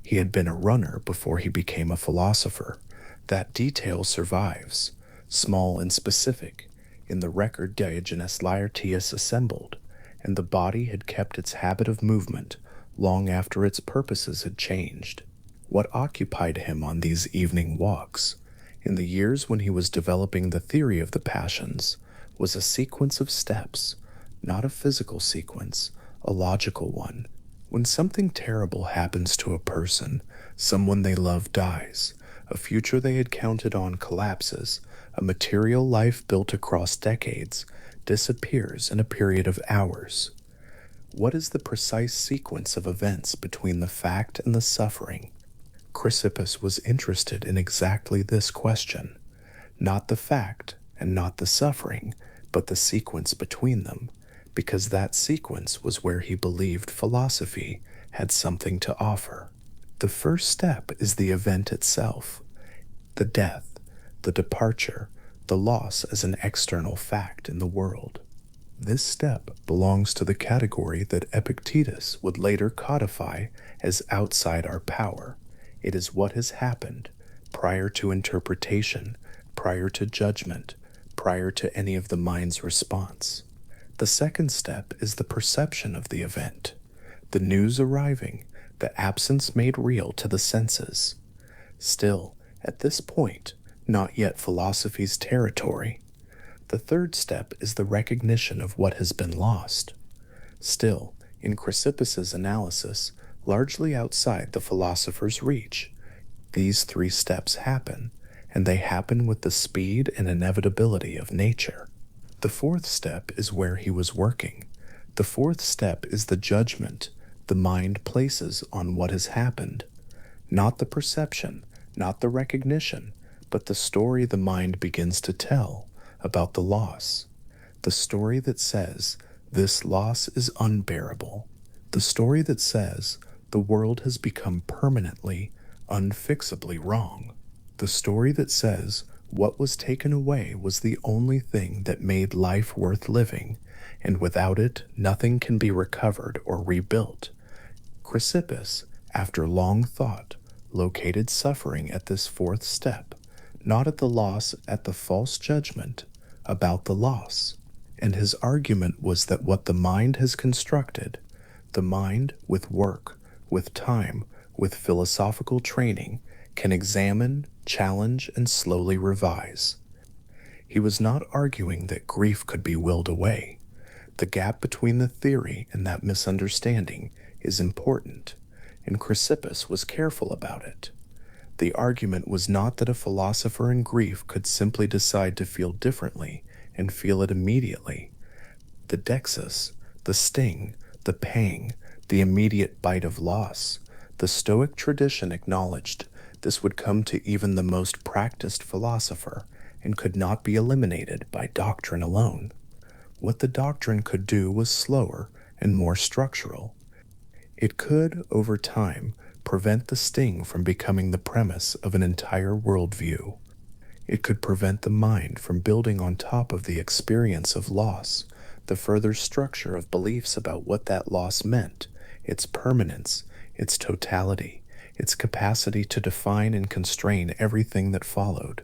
He had been a runner before he became a philosopher. That detail survives, small and specific, in the record Diogenes Laertius assembled, and the body had kept its habit of movement long after its purposes had changed. What occupied him on these evening walks, in the years when he was developing the theory of the passions, was a sequence of steps, not a physical sequence, a logical one. When something terrible happens to a person, someone they love dies, a future they had counted on collapses, a material life built across decades disappears in a period of hours. What is the precise sequence of events between the fact and the suffering? Chrysippus was interested in exactly this question. Not the fact and not the suffering, but the sequence between them, because that sequence was where he believed philosophy had something to offer. The first step is the event itself, the death, the departure, the loss as an external fact in the world. This step belongs to the category that Epictetus would later codify as outside our power. It is what has happened prior to interpretation, prior to judgment, prior to any of the mind's response. The second step is the perception of the event, the news arriving, the absence made real to the senses. Still, at this point, not yet philosophy's territory. The third step is the recognition of what has been lost. Still, in Chrysippus's analysis, largely outside the philosopher's reach, these three steps happen, and they happen with the speed and inevitability of nature. The fourth step is where he was working. The fourth step is the judgment the mind places on what has happened. Not the perception, not the recognition, but the story the mind begins to tell about the loss. The story that says, this loss is unbearable. The story that says, the world has become permanently, unfixably wrong. The story that says, what was taken away was the only thing that made life worth living, and without it, nothing can be recovered or rebuilt. Chrysippus, after long thought, located suffering at this fourth step, not at the loss, at the false judgment about the loss. And his argument was that what the mind has constructed, the mind with work, with time, with philosophical training, can examine, challenge, and slowly revise. He was not arguing that grief could be willed away. The gap between the theory and that misunderstanding is important, and Chrysippus was careful about it. The argument was not that a philosopher in grief could simply decide to feel differently and feel it immediately. The dexus, the sting, the pang, the immediate bite of loss, the Stoic tradition acknowledged this would come to even the most practiced philosopher and could not be eliminated by doctrine alone. What the doctrine could do was slower and more structural. It could, over time, prevent the sting from becoming the premise of an entire worldview. It could prevent the mind from building on top of the experience of loss, the further structure of beliefs about what that loss meant, its permanence, its totality, its capacity to define and constrain everything that followed.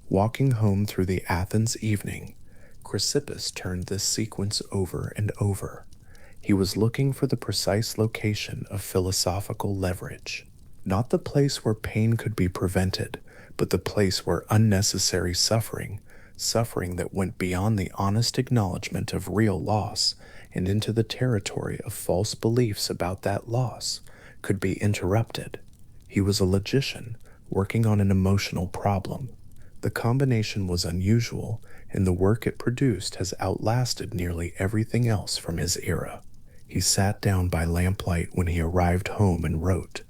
Walking home through the Athens evening, Chrysippus turned this sequence over and over. He was looking for the precise location of philosophical leverage, not the place where pain could be prevented, but the place where unnecessary suffering, suffering that went beyond the honest acknowledgement of real loss and into the territory of false beliefs about that loss, could be interrupted. He was a logician working on an emotional problem. The combination was unusual, and the work it produced has outlasted nearly everything else from his era. He sat down by lamplight when he arrived home and wrote.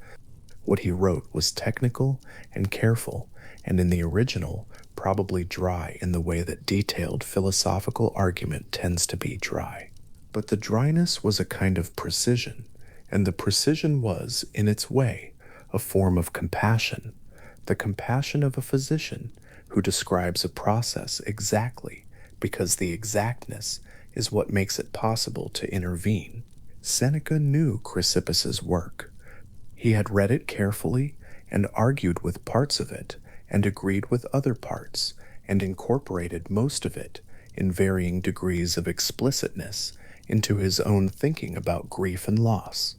What he wrote was technical and careful, and in the original, probably dry in the way that detailed philosophical argument tends to be dry. But the dryness was a kind of precision, and the precision was, in its way, a form of compassion, the compassion of a physician who describes a process exactly because the exactness is what makes it possible to intervene. Seneca knew Chrysippus's work. He had read it carefully and argued with parts of it and agreed with other parts and incorporated most of it in varying degrees of explicitness into his own thinking about grief and loss.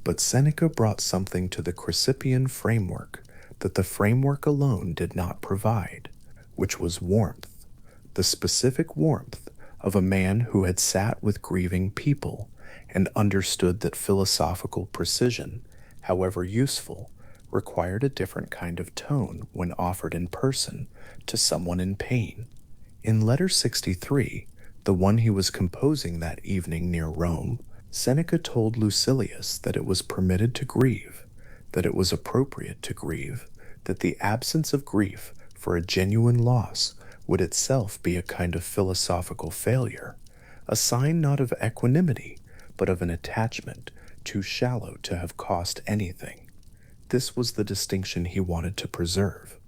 But Seneca brought something to the Chrysipian framework that the framework alone did not provide, which was warmth, the specific warmth of a man who had sat with grieving people and understood that philosophical precision, however useful, required a different kind of tone when offered in person to someone in pain. In Letter 63, the one he was composing that evening near Rome, Seneca told Lucilius that it was permitted to grieve, that it was appropriate to grieve, that the absence of grief for a genuine loss would itself be a kind of philosophical failure, a sign not of equanimity, but of an attachment too shallow to have cost anything. This was the distinction he wanted to preserve,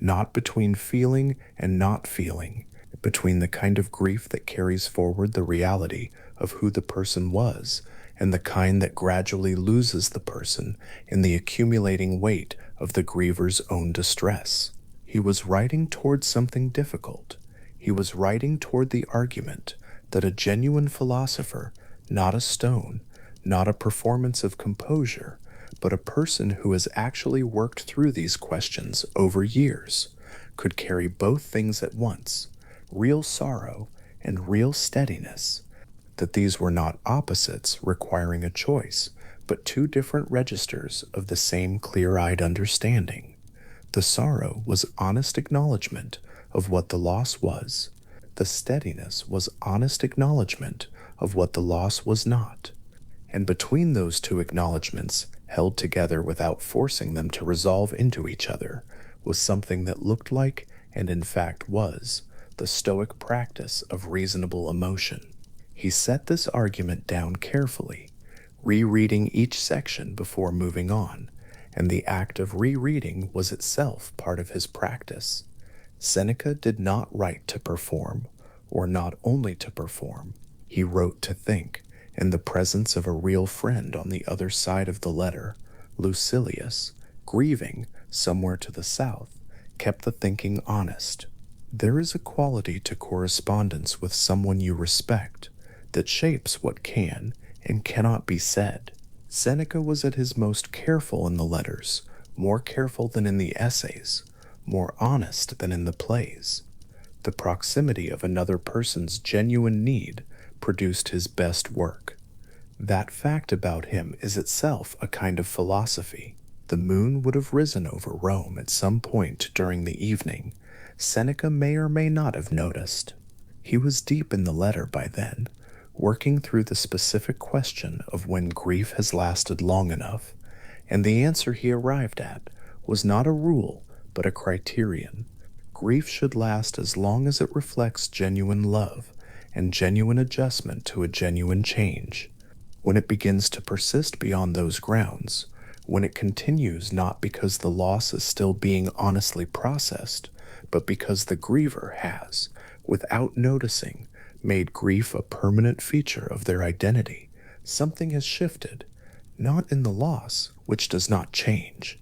not between feeling and not feeling, between the kind of grief that carries forward the reality of who the person was and the kind that gradually loses the person in the accumulating weight of the griever's own distress. He was writing toward something difficult. He was writing toward the argument that a genuine philosopher, not a stone, not a performance of composure, but a person who has actually worked through these questions over years, could carry both things at once, real sorrow and real steadiness, that these were not opposites requiring a choice, but two different registers of the same clear-eyed understanding. The sorrow was honest acknowledgment of what the loss was. The steadiness was honest acknowledgment of what the loss was not. And between those two acknowledgments, held together without forcing them to resolve into each other, was something that looked like, and in fact was, the Stoic practice of reasonable emotion. He set this argument down carefully, rereading each section before moving on, and the act of rereading was itself part of his practice. Seneca did not write to perform, or not only to perform. He wrote to think, in the presence of a real friend on the other side of the letter. Lucilius, grieving somewhere to the south, kept the thinking honest. There is a quality to correspondence with someone you respect that shapes what can and cannot be said. Seneca was at his most careful in the letters, more careful than in the essays, more honest than in the plays. The proximity of another person's genuine need produced his best work. That fact about him is itself a kind of philosophy. The moon would have risen over Rome at some point during the evening. Seneca may or may not have noticed. He was deep in the letter by then, working through the specific question of when grief has lasted long enough, and the answer he arrived at was not a rule, but a criterion. Grief should last as long as it reflects genuine love and genuine adjustment to a genuine change. When it begins to persist beyond those grounds, when it continues not because the loss is still being honestly processed, but because the griever has, without noticing, made grief a permanent feature of their identity, something has shifted, not in the loss, which does not change,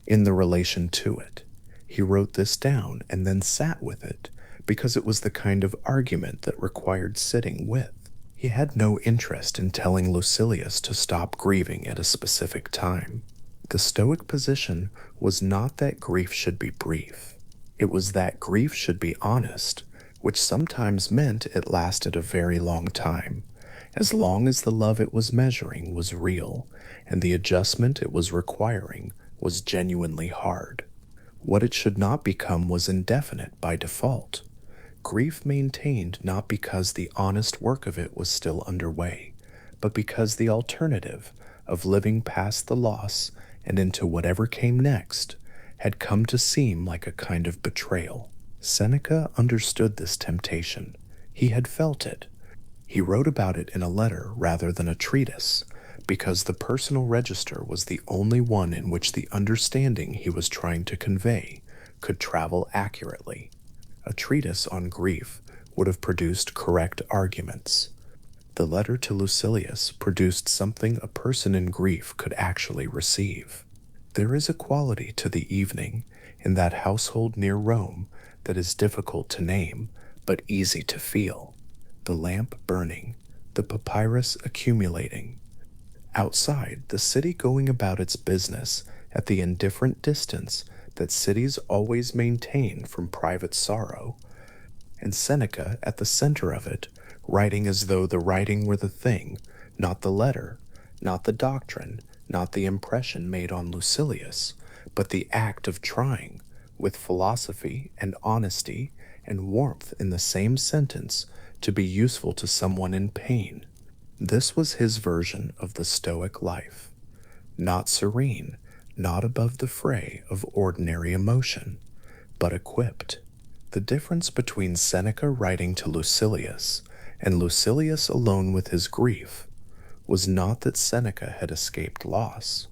in the relation to it. He wrote this down and then sat with it, because it was the kind of argument that required sitting with. He had no interest in telling Lucilius to stop grieving at a specific time. The Stoic position was not that grief should be brief. It was that grief should be honest, which sometimes meant it lasted a very long time, as long as the love it was measuring was real, and the adjustment it was requiring was genuinely hard. What it should not become was indefinite by default. Grief maintained not because the honest work of it was still underway, but because the alternative of living past the loss and into whatever came next had come to seem like a kind of betrayal. Seneca understood this temptation. He had felt it. He wrote about it in a letter rather than a treatise, because the personal register was the only one in which the understanding he was trying to convey could travel accurately. A treatise on grief would have produced correct arguments. The letter to Lucilius produced something a person in grief could actually receive. There is a quality to the evening in that household near Rome that is difficult to name, but easy to feel. The lamp burning, the papyrus accumulating. Outside, the city going about its business at the indifferent distance that cities always maintain from private sorrow, and Seneca at the center of it, writing as though the writing were the thing, not the letter, not the doctrine, not the impression made on Lucilius, but the act of trying, with philosophy and honesty and warmth in the same sentence, to be useful to someone in pain. This was his version of the Stoic life. Not serene, not above the fray of ordinary emotion, but equipped. The difference between Seneca writing to Lucilius and Lucilius alone with his grief was not that Seneca had escaped loss.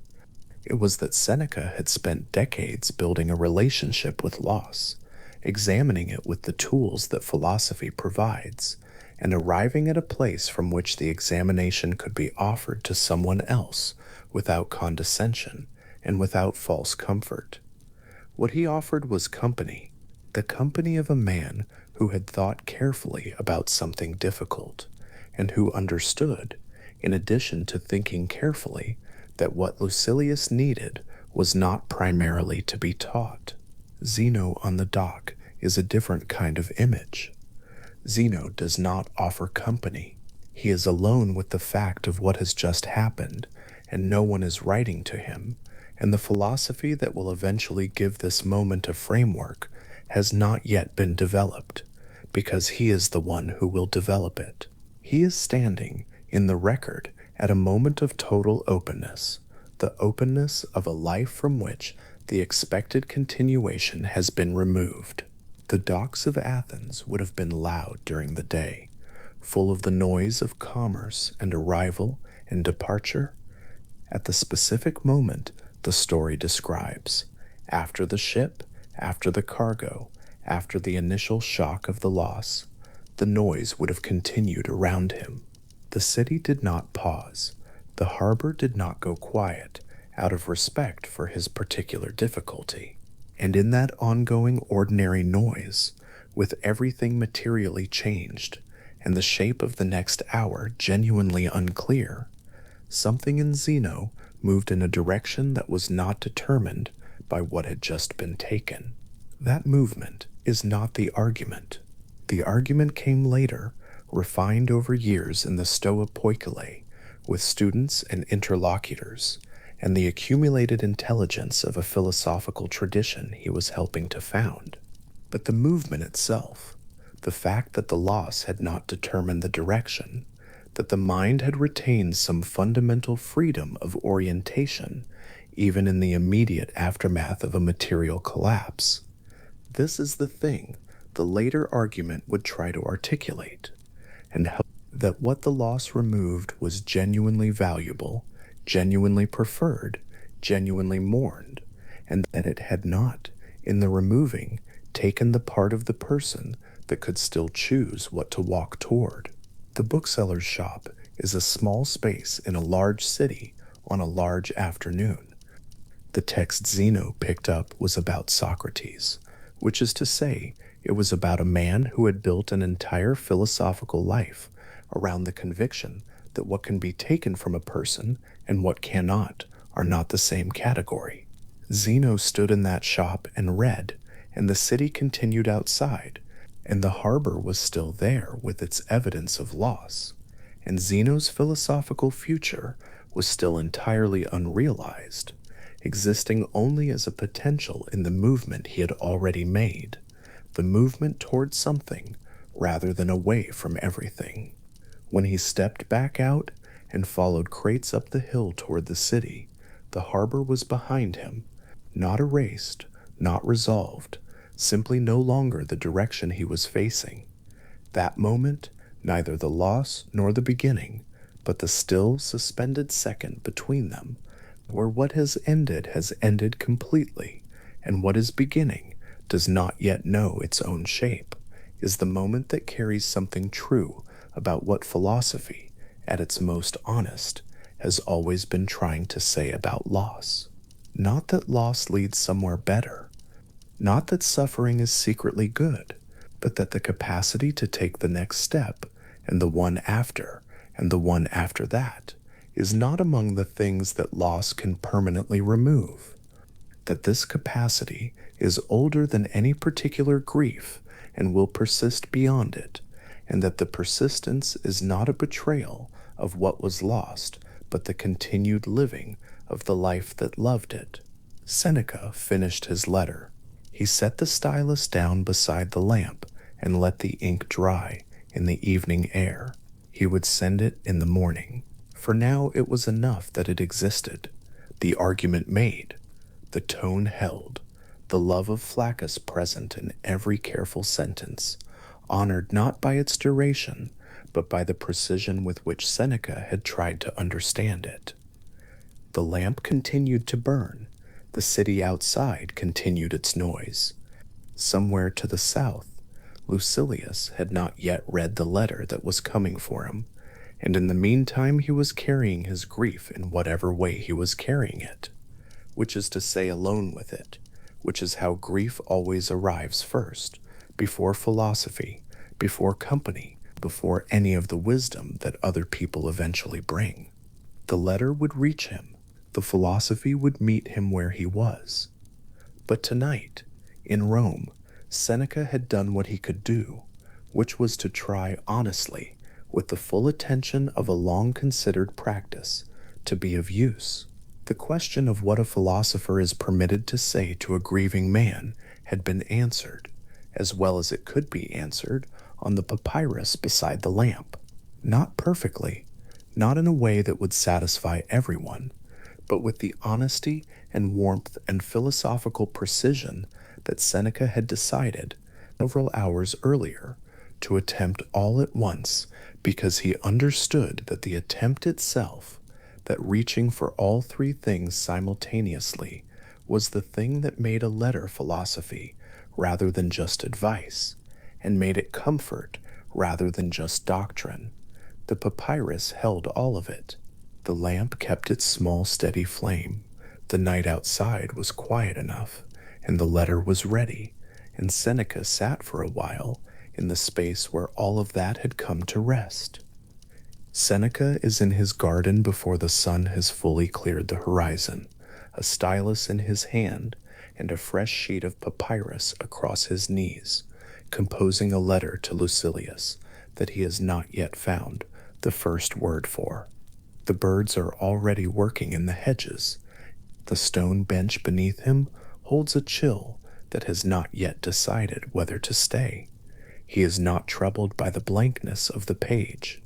It was that Seneca had spent decades building a relationship with loss, examining it with the tools that philosophy provides, and arriving at a place from which the examination could be offered to someone else without condescension and without false comfort. What he offered was company, the company of a man who had thought carefully about something difficult, and who understood, in addition to thinking carefully, that what Lucilius needed was not primarily to be taught. Zeno on the dock is a different kind of image. Zeno does not offer company. He is alone with the fact of what has just happened, and no one is writing to him, and the philosophy that will eventually give this moment a framework has not yet been developed, because he is the one who will develop it. He is standing in the record at a moment of total openness, the openness of a life from which the expected continuation has been removed. The docks of Athens would have been loud during the day, full of the noise of commerce and arrival and departure. At the specific moment the story describes, after the ship, after the cargo, after the initial shock of the loss, the noise would have continued around him. The city did not pause. The harbor did not go quiet out of respect for his particular difficulty. And in that ongoing ordinary noise, with everything materially changed and the shape of the next hour genuinely unclear, something in Zeno moved in a direction that was not determined by what had just been taken. That movement is not the argument. The argument came later, refined over years in the Stoa Poikile, with students and interlocutors, and the accumulated intelligence of a philosophical tradition he was helping to found. But the movement itself, the fact that the loss had not determined the direction, that the mind had retained some fundamental freedom of orientation, even in the immediate aftermath of a material collapse, this is the thing the later argument would try to articulate, and how that what the loss removed was genuinely valuable, genuinely preferred, genuinely mourned, and that it had not, in the removing, taken the part of the person that could still choose what to walk toward. The bookseller's shop is a small space in a large city on a large afternoon. The text Zeno picked up was about Socrates, which is to say, it was about a man who had built an entire philosophical life around the conviction that what can be taken from a person and what cannot are not the same category. Zeno stood in that shop and read, and the city continued outside, and the harbor was still there with its evidence of loss, and Zeno's philosophical future was still entirely unrealized, existing only as a potential in the movement he had already made, the movement toward something rather than away from everything. When he stepped back out and followed crates up the hill toward the city. The harbor was behind him, not erased, not resolved, simply no longer the direction he was facing. That moment, neither the loss nor the beginning, but the still suspended second between them, where what has ended completely, and what is beginning does not yet know its own shape, is the moment that carries something true about what philosophy, at its most honest, has always been trying to say about loss. Not that loss leads somewhere better, not that suffering is secretly good, but that the capacity to take the next step, and the one after, and the one after that, is not among the things that loss can permanently remove. That this capacity is older than any particular grief and will persist beyond it, and that the persistence is not a betrayal of what was lost, but the continued living of the life that loved it. Seneca finished his letter. He set the stylus down beside the lamp and let the ink dry in the evening air. He would send it in the morning. For now it was enough that it existed, the argument made, the tone held, the love of Flaccus present in every careful sentence, honored not by its duration, but by the precision with which Seneca had tried to understand it. The lamp continued to burn. The city outside continued its noise. Somewhere to the south, Lucilius had not yet read the letter that was coming for him, and in the meantime he was carrying his grief in whatever way he was carrying it, which is to say alone with it, which is how grief always arrives first, before philosophy, before company, before any of the wisdom that other people eventually bring. The letter would reach him, the philosophy would meet him where he was. But tonight, in Rome, Seneca had done what he could do, which was to try honestly, with the full attention of a long-considered practice, to be of use. The question of what a philosopher is permitted to say to a grieving man had been answered, as well as it could be answered, on the papyrus beside the lamp. Not perfectly, not in a way that would satisfy everyone, but with the honesty and warmth and philosophical precision that Seneca had decided, several hours earlier, to attempt all at once, because he understood that the attempt itself, that reaching for all three things simultaneously, was the thing that made a letter philosophy rather than just advice, and made it comfort rather than just doctrine. The papyrus held all of it. The lamp kept its small, steady flame. The night outside was quiet enough, and the letter was ready, and Seneca sat for a while in the space where all of that had come to rest. Seneca is in his garden before the sun has fully cleared the horizon, a stylus in his hand and a fresh sheet of papyrus across his knees, composing a letter to Lucilius that he has not yet found the first word for. The birds are already working in the hedges. The stone bench beneath him holds a chill that has not yet decided whether to stay. He is not troubled by the blankness of the page.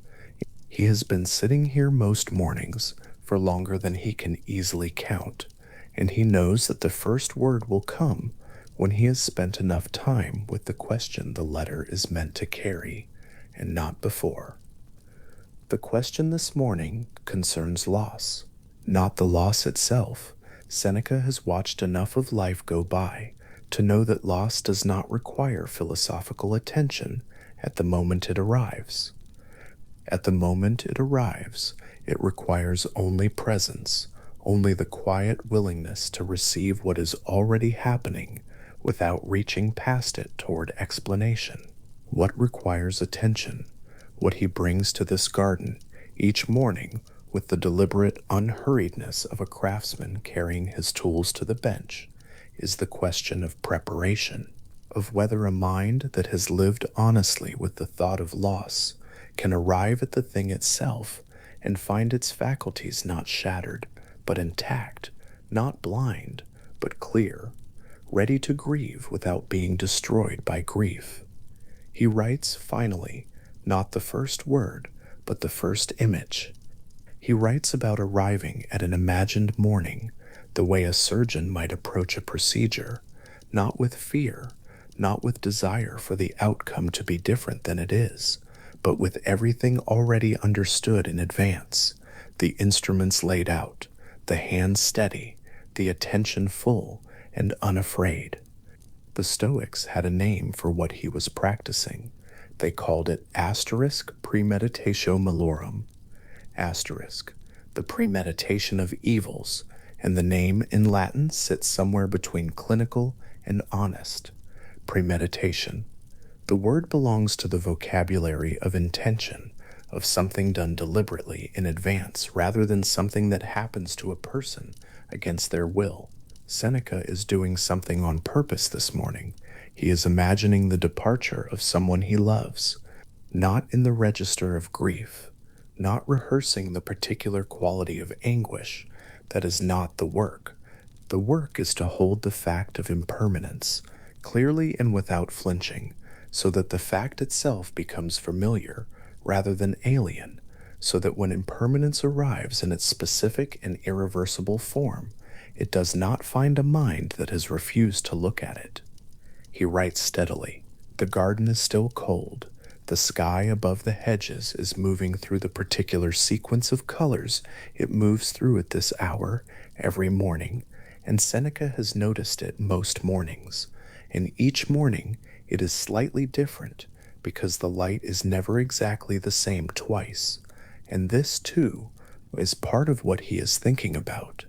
He has been sitting here most mornings for longer than he can easily count, and he knows that the first word will come when he has spent enough time with the question the letter is meant to carry, and not before. The question this morning concerns loss, not the loss itself. Seneca has watched enough of life go by to know that loss does not require philosophical attention at the moment it arrives. At the moment it arrives, it requires only presence, only the quiet willingness to receive what is already happening without reaching past it toward explanation. What requires attention, what he brings to this garden each morning with the deliberate unhurriedness of a craftsman carrying his tools to the bench, is the question of preparation, of whether a mind that has lived honestly with the thought of loss can arrive at the thing itself and find its faculties not shattered, but intact, not blind, but clear, ready to grieve without being destroyed by grief. He writes, finally, not the first word, but the first image. He writes about arriving at an imagined morning the way a surgeon might approach a procedure, not with fear, not with desire for the outcome to be different than it is, but with everything already understood in advance, the instruments laid out, the hands steady, the attention full and unafraid. The Stoics had a name for what he was practicing. They called it premeditatio malorum, the premeditation of evils, and the name in Latin sits somewhere between clinical and honest. Premeditation. The word belongs to the vocabulary of intention, of something done deliberately in advance rather than something that happens to a person against their will. Seneca is doing something on purpose this morning. He is imagining the departure of someone he loves, not in the register of grief, not rehearsing the particular quality of anguish. That is not the work. The work is to hold the fact of impermanence clearly and without flinching, so that the fact itself becomes familiar rather than alien, so that when impermanence arrives in its specific and irreversible form, it does not find a mind that has refused to look at it. He writes steadily. The garden is still cold. The sky above the hedges is moving through the particular sequence of colors it moves through at this hour every morning, and Seneca has noticed it most mornings. And each morning it is slightly different because the light is never exactly the same twice. And this, too, is part of what he is thinking about.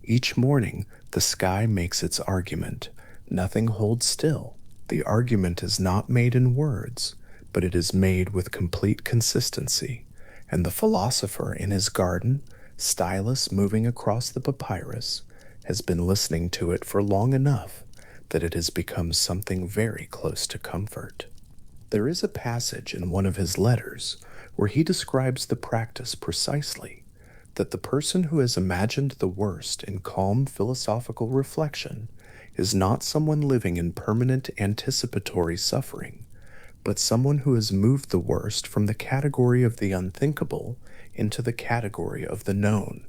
Each morning the sky makes its argument. Nothing holds still. The argument is not made in words, but it is made with complete consistency. And the philosopher in his garden, stylus moving across the papyrus, has been listening to it for long enough that it has become something very close to comfort. There is a passage in one of his letters where he describes the practice precisely, that the person who has imagined the worst in calm philosophical reflection is not someone living in permanent anticipatory suffering, but someone who has moved the worst from the category of the unthinkable into the category of the known.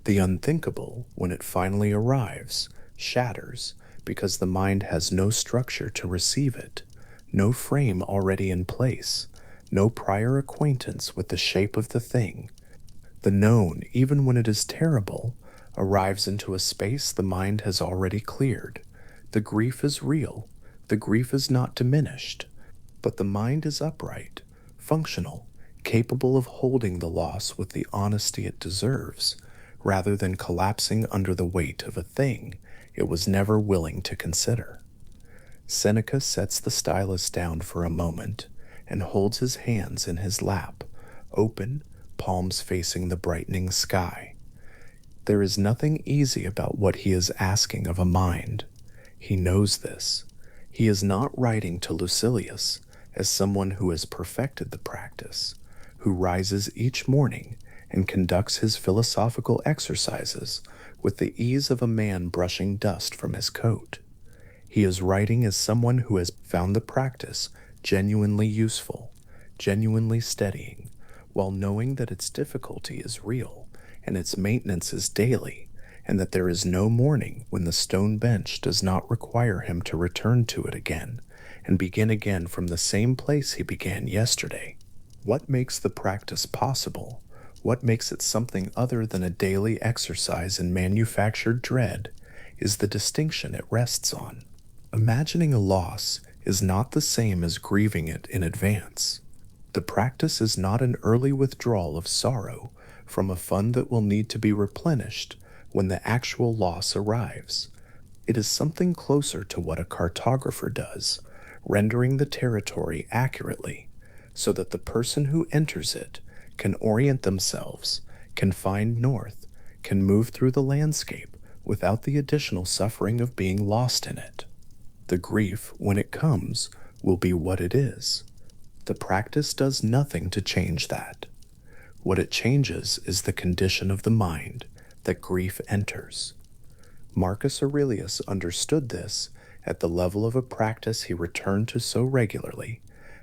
The unthinkable, when it finally arrives, shatters because the mind has no structure to receive it, no frame already in place, no prior acquaintance with the shape of the thing. The known, even when it is terrible, arrives into a space the mind has already cleared. The grief is real. The grief is not diminished. But the mind is upright, functional, capable of holding the loss with the honesty it deserves, rather than collapsing under the weight of a thing it was never willing to consider. Seneca sets the stylus down for a moment and holds his hands in his lap, open, palms facing the brightening sky. There is nothing easy about what he is asking of a mind. He knows this. He is not writing to Lucilius as someone who has perfected the practice, who rises each morning and conducts his philosophical exercises with the ease of a man brushing dust from his coat. He is writing as someone who has found the practice genuinely useful, genuinely steadying, while knowing that its difficulty is real and its maintenance is daily, and that there is no morning when the stone bench does not require him to return to it again and begin again from the same place he began yesterday. What makes the practice possible? What makes it something other than a daily exercise in manufactured dread is the distinction it rests on. Imagining a loss is not the same as grieving it in advance. The practice is not an early withdrawal of sorrow from a fund that will need to be replenished when the actual loss arrives. It is something closer to what a cartographer does, rendering the territory accurately, so that the person who enters it can orient themselves, can find north, can move through the landscape without the additional suffering of being lost in it. The grief, when it comes, will be what it is. The practice does nothing to change that. What it changes is the condition of the mind that grief enters. Marcus Aurelius understood this at the level of a practice he returned to so regularly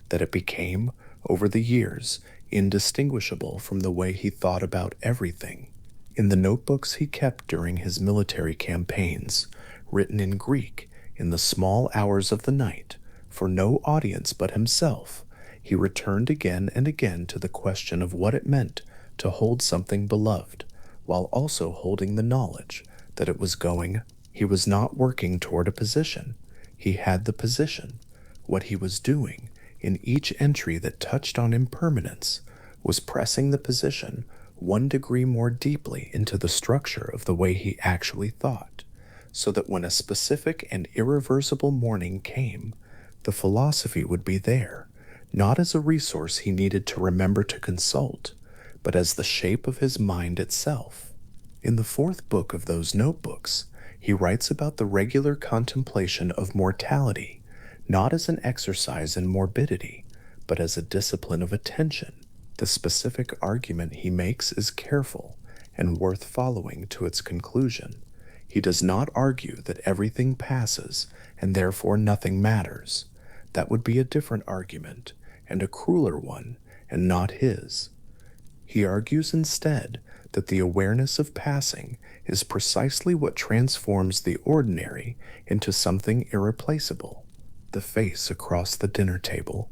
that it became, over the years, indistinguishable from the way he thought about everything. In the notebooks he kept during his military campaigns, written in Greek in the small hours of the night, for no audience but himself, he returned again and again to the question of what it meant to hold something beloved, while also holding the knowledge that it was going. He was not working toward a position. He had the position. What he was doing in each entry that touched on impermanence was pressing the position 1 degree more deeply into the structure of the way he actually thought, so that when a specific and irreversible morning came, the philosophy would be there, not as a resource he needed to remember to consult, but as the shape of his mind itself. In the fourth book of those notebooks, he writes about the regular contemplation of mortality, not as an exercise in morbidity, but as a discipline of attention. The specific argument he makes is careful and worth following to its conclusion. He does not argue that everything passes and therefore nothing matters. That would be a different argument, and a crueler one, and not his. He argues instead that the awareness of passing is precisely what transforms the ordinary into something irreplaceable. The face across the dinner table,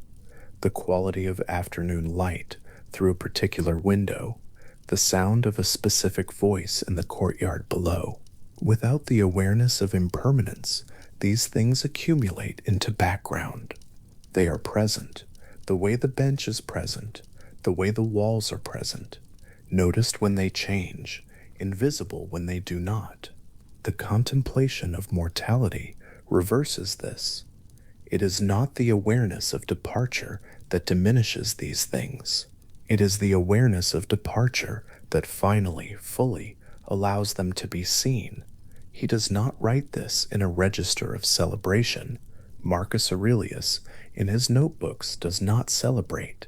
the quality of afternoon light through a particular window, the sound of a specific voice in the courtyard below. Without the awareness of impermanence, these things accumulate into background. They are present, the way the bench is present, the way the walls are present, noticed when they change, invisible when they do not. The contemplation of mortality reverses this. It is not the awareness of departure that diminishes these things. It is the awareness of departure that finally, fully, allows them to be seen. He does not write this in a register of celebration. Marcus Aurelius, in his notebooks, does not celebrate.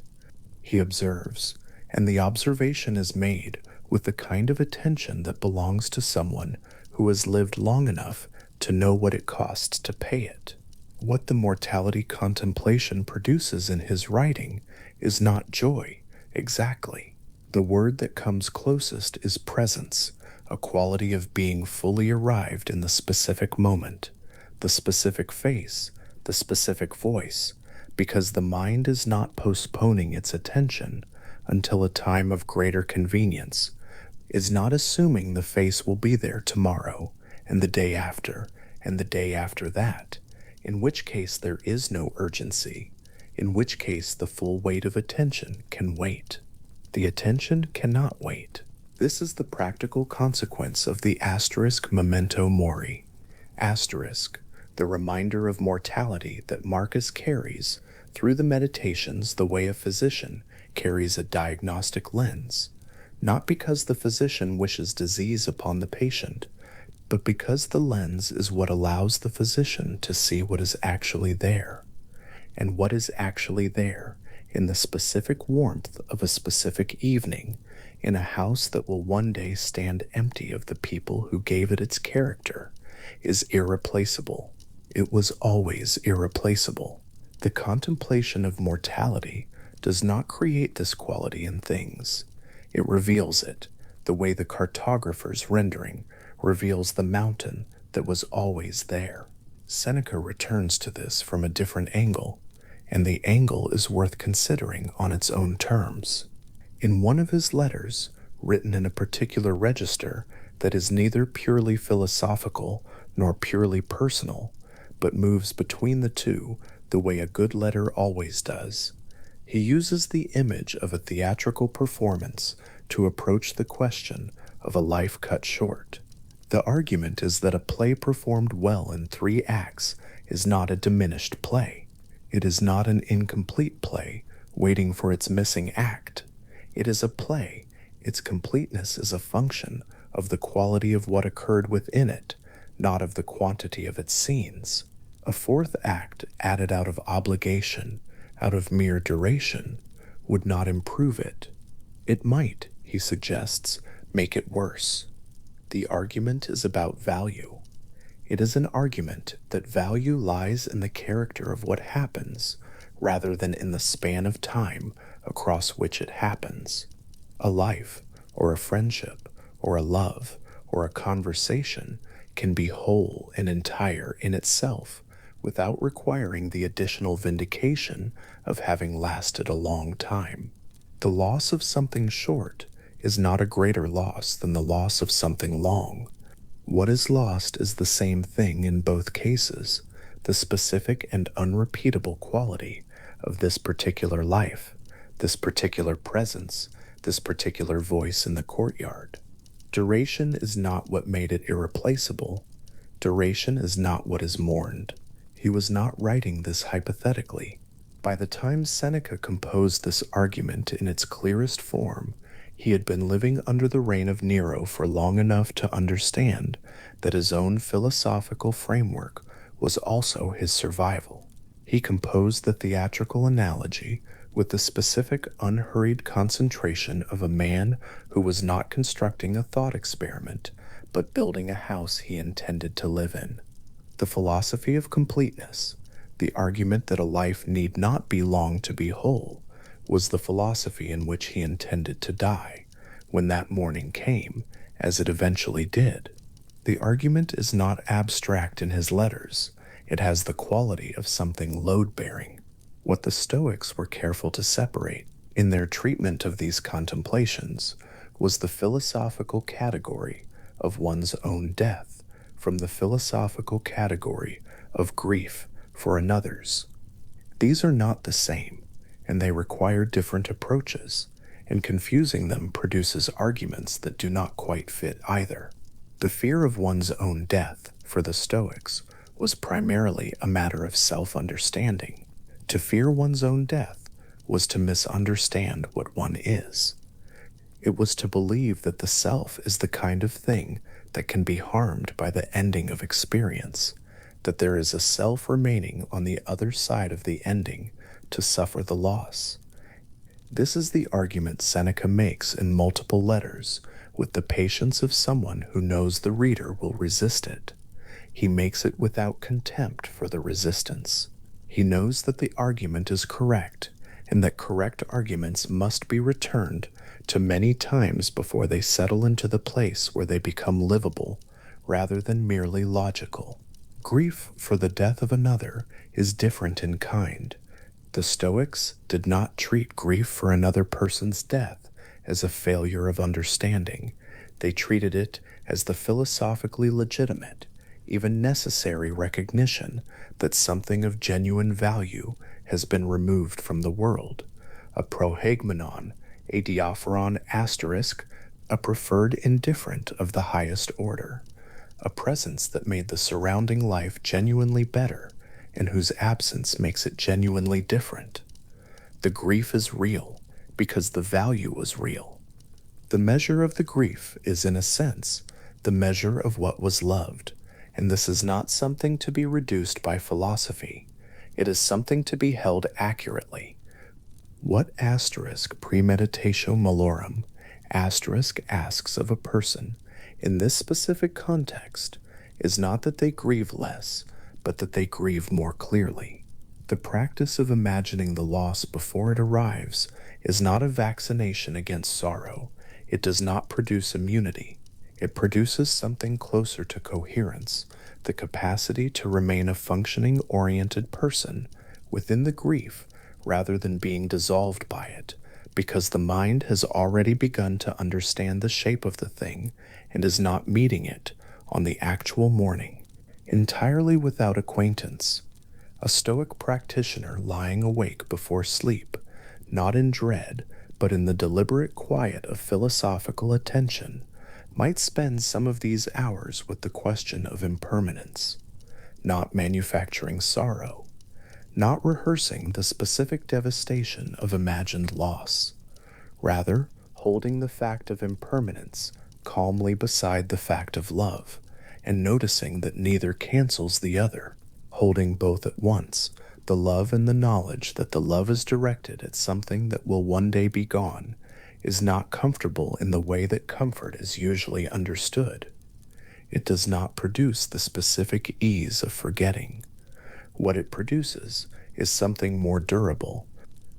He observes, and the observation is made with the kind of attention that belongs to someone who has lived long enough to know what it costs to pay it. What the mortality contemplation produces in his writing is not joy, exactly. The word that comes closest is presence, a quality of being fully arrived in the specific moment, the specific face, the specific voice, because the mind is not postponing its attention until a time of greater convenience, is not assuming the face will be there tomorrow, and the day after, and the day after that, in which case there is no urgency, in which case the full weight of attention can wait. The attention cannot wait. This is the practical consequence of the asterisk memento mori. Asterisk, the reminder of mortality that Marcus carries through the meditations the way a physician carries a diagnostic lens, not because the physician wishes disease upon the patient, but because the lens is what allows the physician to see what is actually there, and what is actually there in the specific warmth of a specific evening in a house that will one day stand empty of the people who gave it its character is irreplaceable. It was always irreplaceable. The contemplation of mortality does not create this quality in things. It reveals it, the way the cartographer's rendering reveals the mountain that was always there. Seneca returns to this from a different angle, and the angle is worth considering on its own terms. In one of his letters, written in a particular register that is neither purely philosophical nor purely personal, but moves between the two the way a good letter always does, he uses the image of a theatrical performance to approach the question of a life cut short. The argument is that a play performed well in 3 acts is not a diminished play. It is not an incomplete play waiting for its missing act. It is a play. Its completeness is a function of the quality of what occurred within it, not of the quantity of its scenes. A 4th act added out of obligation, out of mere duration, would not improve it. It might, he suggests, make it worse. The argument is about value. It is an argument that value lies in the character of what happens, rather than in the span of time across which it happens. A life, or a friendship, or a love, or a conversation can be whole and entire in itself without requiring the additional vindication of having lasted a long time. The loss of something short is not a greater loss than the loss of something long. What is lost is the same thing in both cases, the specific and unrepeatable quality of this particular life, this particular presence, this particular voice in the courtyard. Duration is not what made it irreplaceable. Duration is not what is mourned. He was not writing this hypothetically. By the time Seneca composed this argument in its clearest form, he had been living under the reign of Nero for long enough to understand that his own philosophical framework was also his survival. He composed the theatrical analogy with the specific, unhurried concentration of a man who was not constructing a thought experiment, but building a house he intended to live in. The philosophy of completeness, the argument that a life need not be long to be whole, was the philosophy in which he intended to die, when that morning came, as it eventually did. The argument is not abstract in his letters. It has the quality of something load-bearing. What the Stoics were careful to separate in their treatment of these contemplations was the philosophical category of one's own death from the philosophical category of grief for another's. These are not the same, and they require different approaches, and confusing them produces arguments that do not quite fit either. The fear of one's own death, for the Stoics, was primarily a matter of self-understanding. To fear one's own death was to misunderstand what one is. It was to believe that the self is the kind of thing that can be harmed by the ending of experience, that there is a self remaining on the other side of the ending to suffer the loss. This is the argument Seneca makes in multiple letters with the patience of someone who knows the reader will resist it. He makes it without contempt for the resistance. He knows that the argument is correct, and that correct arguments must be returned to many times before they settle into the place where they become livable, rather than merely logical. Grief for the death of another is different in kind. The Stoics did not treat grief for another person's death as a failure of understanding. They treated it as the philosophically legitimate, even necessary recognition that something of genuine value has been removed from the world, a prohagmenon, a diaphoron asterisk, a preferred indifferent of the highest order, a presence that made the surrounding life genuinely better and whose absence makes it genuinely different. The grief is real because the value was real. The measure of the grief is, in a sense, the measure of what was loved, and this is not something to be reduced by philosophy. It is something to be held accurately. What asterisk premeditatio malorum asterisk asks of a person in this specific context is not that they grieve less, but that they grieve more clearly. The practice of imagining the loss before it arrives is not a vaccination against sorrow. It does not produce immunity. It produces something closer to coherence, the capacity to remain a functioning, oriented person within the grief rather than being dissolved by it, because the mind has already begun to understand the shape of the thing and is not meeting it on the actual morning, entirely without acquaintance. A Stoic practitioner lying awake before sleep, not in dread, but in the deliberate quiet of philosophical attention, might spend some of these hours with the question of impermanence, not manufacturing sorrow, not rehearsing the specific devastation of imagined loss, rather holding the fact of impermanence calmly beside the fact of love, and noticing that neither cancels the other, holding both at once, the love and the knowledge that the love is directed at something that will one day be gone, is not comfortable in the way that comfort is usually understood. It does not produce the specific ease of forgetting. What it produces is something more durable,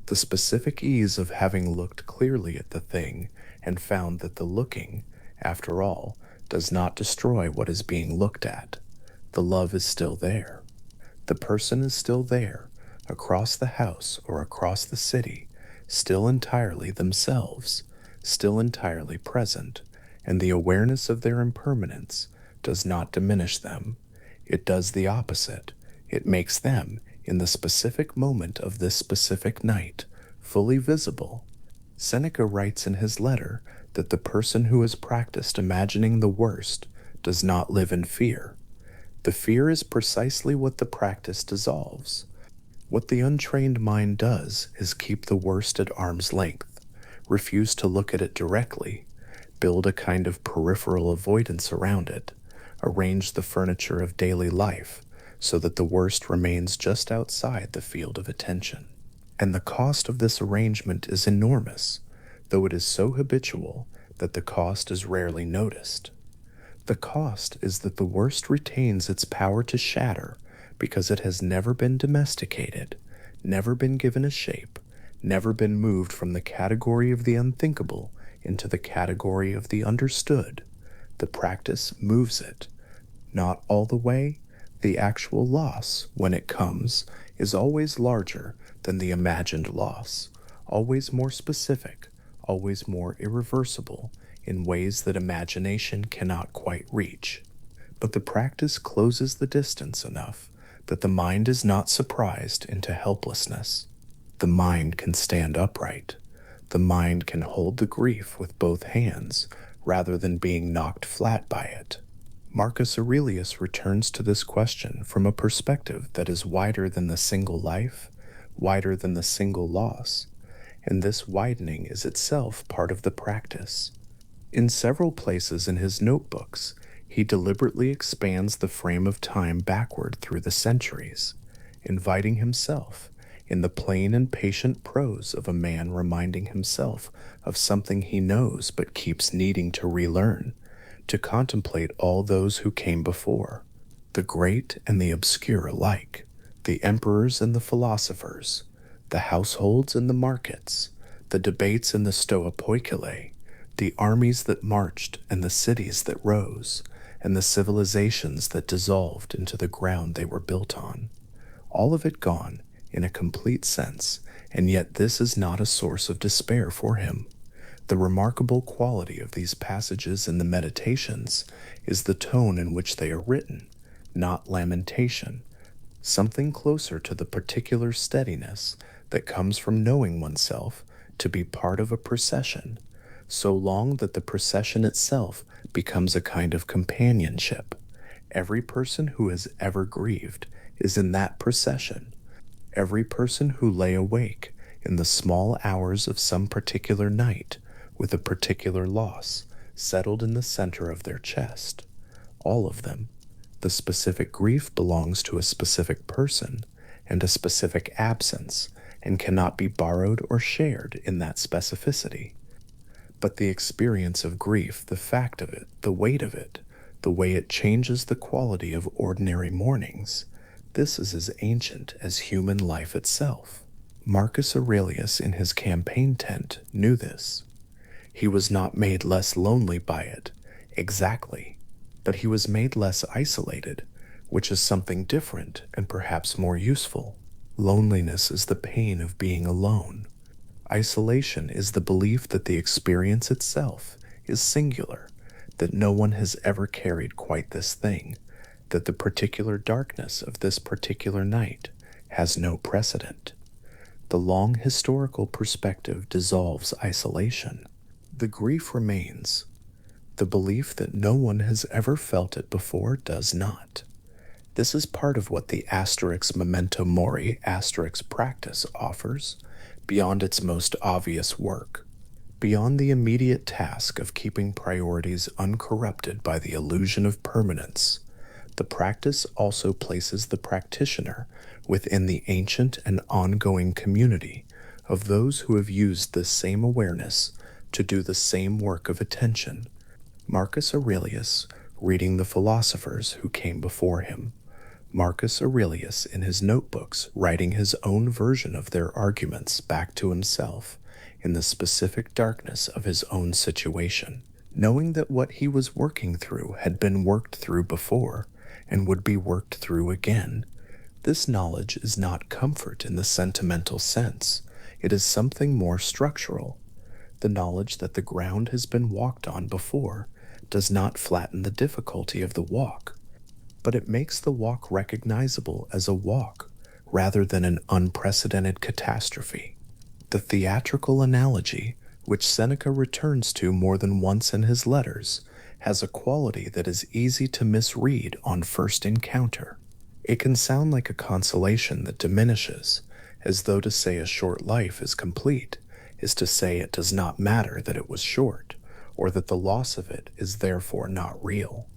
the specific ease of having looked clearly at the thing and found that the looking, after all, does not destroy what is being looked at. The love is still there. The person is still there, across the house or across the city, still entirely themselves, still entirely present, and the awareness of their impermanence does not diminish them. It does the opposite. It makes them, in the specific moment of this specific night, fully visible. Seneca writes in his letter that the person who has practiced imagining the worst does not live in fear. The fear is precisely what the practice dissolves. What the untrained mind does is keep the worst at arm's length, refuse to look at it directly, build a kind of peripheral avoidance around it, arrange the furniture of daily life so that the worst remains just outside the field of attention. And the cost of this arrangement is enormous, though it is so habitual that the cost is rarely noticed. The cost is that the worst retains its power to shatter because it has never been domesticated, never been given a shape, never been moved from the category of the unthinkable into the category of the understood. The practice moves it. Not all the way, the actual loss, when it comes, is always larger than the imagined loss, always more specific, always more irreversible, in ways that imagination cannot quite reach. But the practice closes the distance enough that the mind is not surprised into helplessness. The mind can stand upright. The mind can hold the grief with both hands rather than being knocked flat by it. Marcus Aurelius returns to this question from a perspective that is wider than the single life, wider than the single loss, and this widening is itself part of the practice. In several places in his notebooks, he deliberately expands the frame of time backward through the centuries, inviting himself, in the plain and patient prose of a man reminding himself of something he knows but keeps needing to relearn, to contemplate all those who came before, the great and the obscure alike, the emperors and the philosophers, the households and the markets, the debates and the stoipoikile, the armies that marched and the cities that rose, and the civilizations that dissolved into the ground they were built on. All of it gone, in a complete sense, and yet this is not a source of despair for him. The remarkable quality of these passages in the Meditations is the tone in which they are written, not lamentation, something closer to the particular steadiness that comes from knowing oneself to be part of a procession, so long that the procession itself becomes a kind of companionship. Every person who has ever grieved is in that procession. Every person who lay awake in the small hours of some particular night with a particular loss settled in the center of their chest. All of them. The specific grief belongs to a specific person and a specific absence and cannot be borrowed or shared in that specificity. But the experience of grief, the fact of it, the weight of it, the way it changes the quality of ordinary mornings, this is as ancient as human life itself. Marcus Aurelius in his campaign tent knew this. He was not made less lonely by it, exactly, but he was made less isolated, which is something different and perhaps more useful. Loneliness is the pain of being alone. Isolation is the belief that the experience itself is singular, that no one has ever carried quite this thing, that the particular darkness of this particular night has no precedent. The long historical perspective dissolves isolation. The grief remains. The belief that no one has ever felt it before does not. This is part of what the asterisk memento mori asterisk practice offers, beyond its most obvious work, beyond the immediate task of keeping priorities uncorrupted by the illusion of permanence. The practice also places the practitioner within the ancient and ongoing community of those who have used this same awareness to do the same work of attention. Marcus Aurelius, reading the philosophers who came before him. Marcus Aurelius in his notebooks writing his own version of their arguments back to himself in the specific darkness of his own situation, knowing that what he was working through had been worked through before and would be worked through again. This knowledge is not comfort in the sentimental sense. It is something more structural. The knowledge that the ground has been walked on before does not flatten the difficulty of the walk, but it makes the walk recognizable as a walk rather than an unprecedented catastrophe. The theatrical analogy, which Seneca returns to more than once in his letters, has a quality that is easy to misread on first encounter. It can sound like a consolation that diminishes, as though to say a short life is complete is to say it does not matter that it was short, or that the loss of it is therefore not real.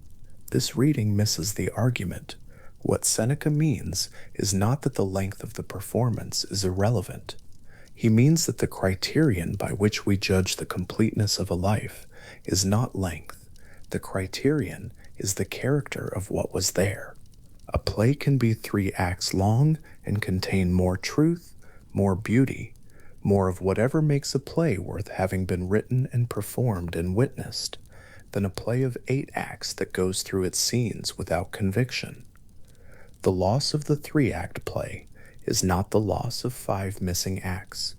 This reading misses the argument. What Seneca means is not that the length of the performance is irrelevant. He means that the criterion by which we judge the completeness of a life is not length. The criterion is the character of what was there. A play can be 3 acts long and contain more truth, more beauty, more of whatever makes a play worth having been written and performed and witnessed, than a play of 8 acts that goes through its scenes without conviction. The loss of the 3-act play is not the loss of 5 missing acts.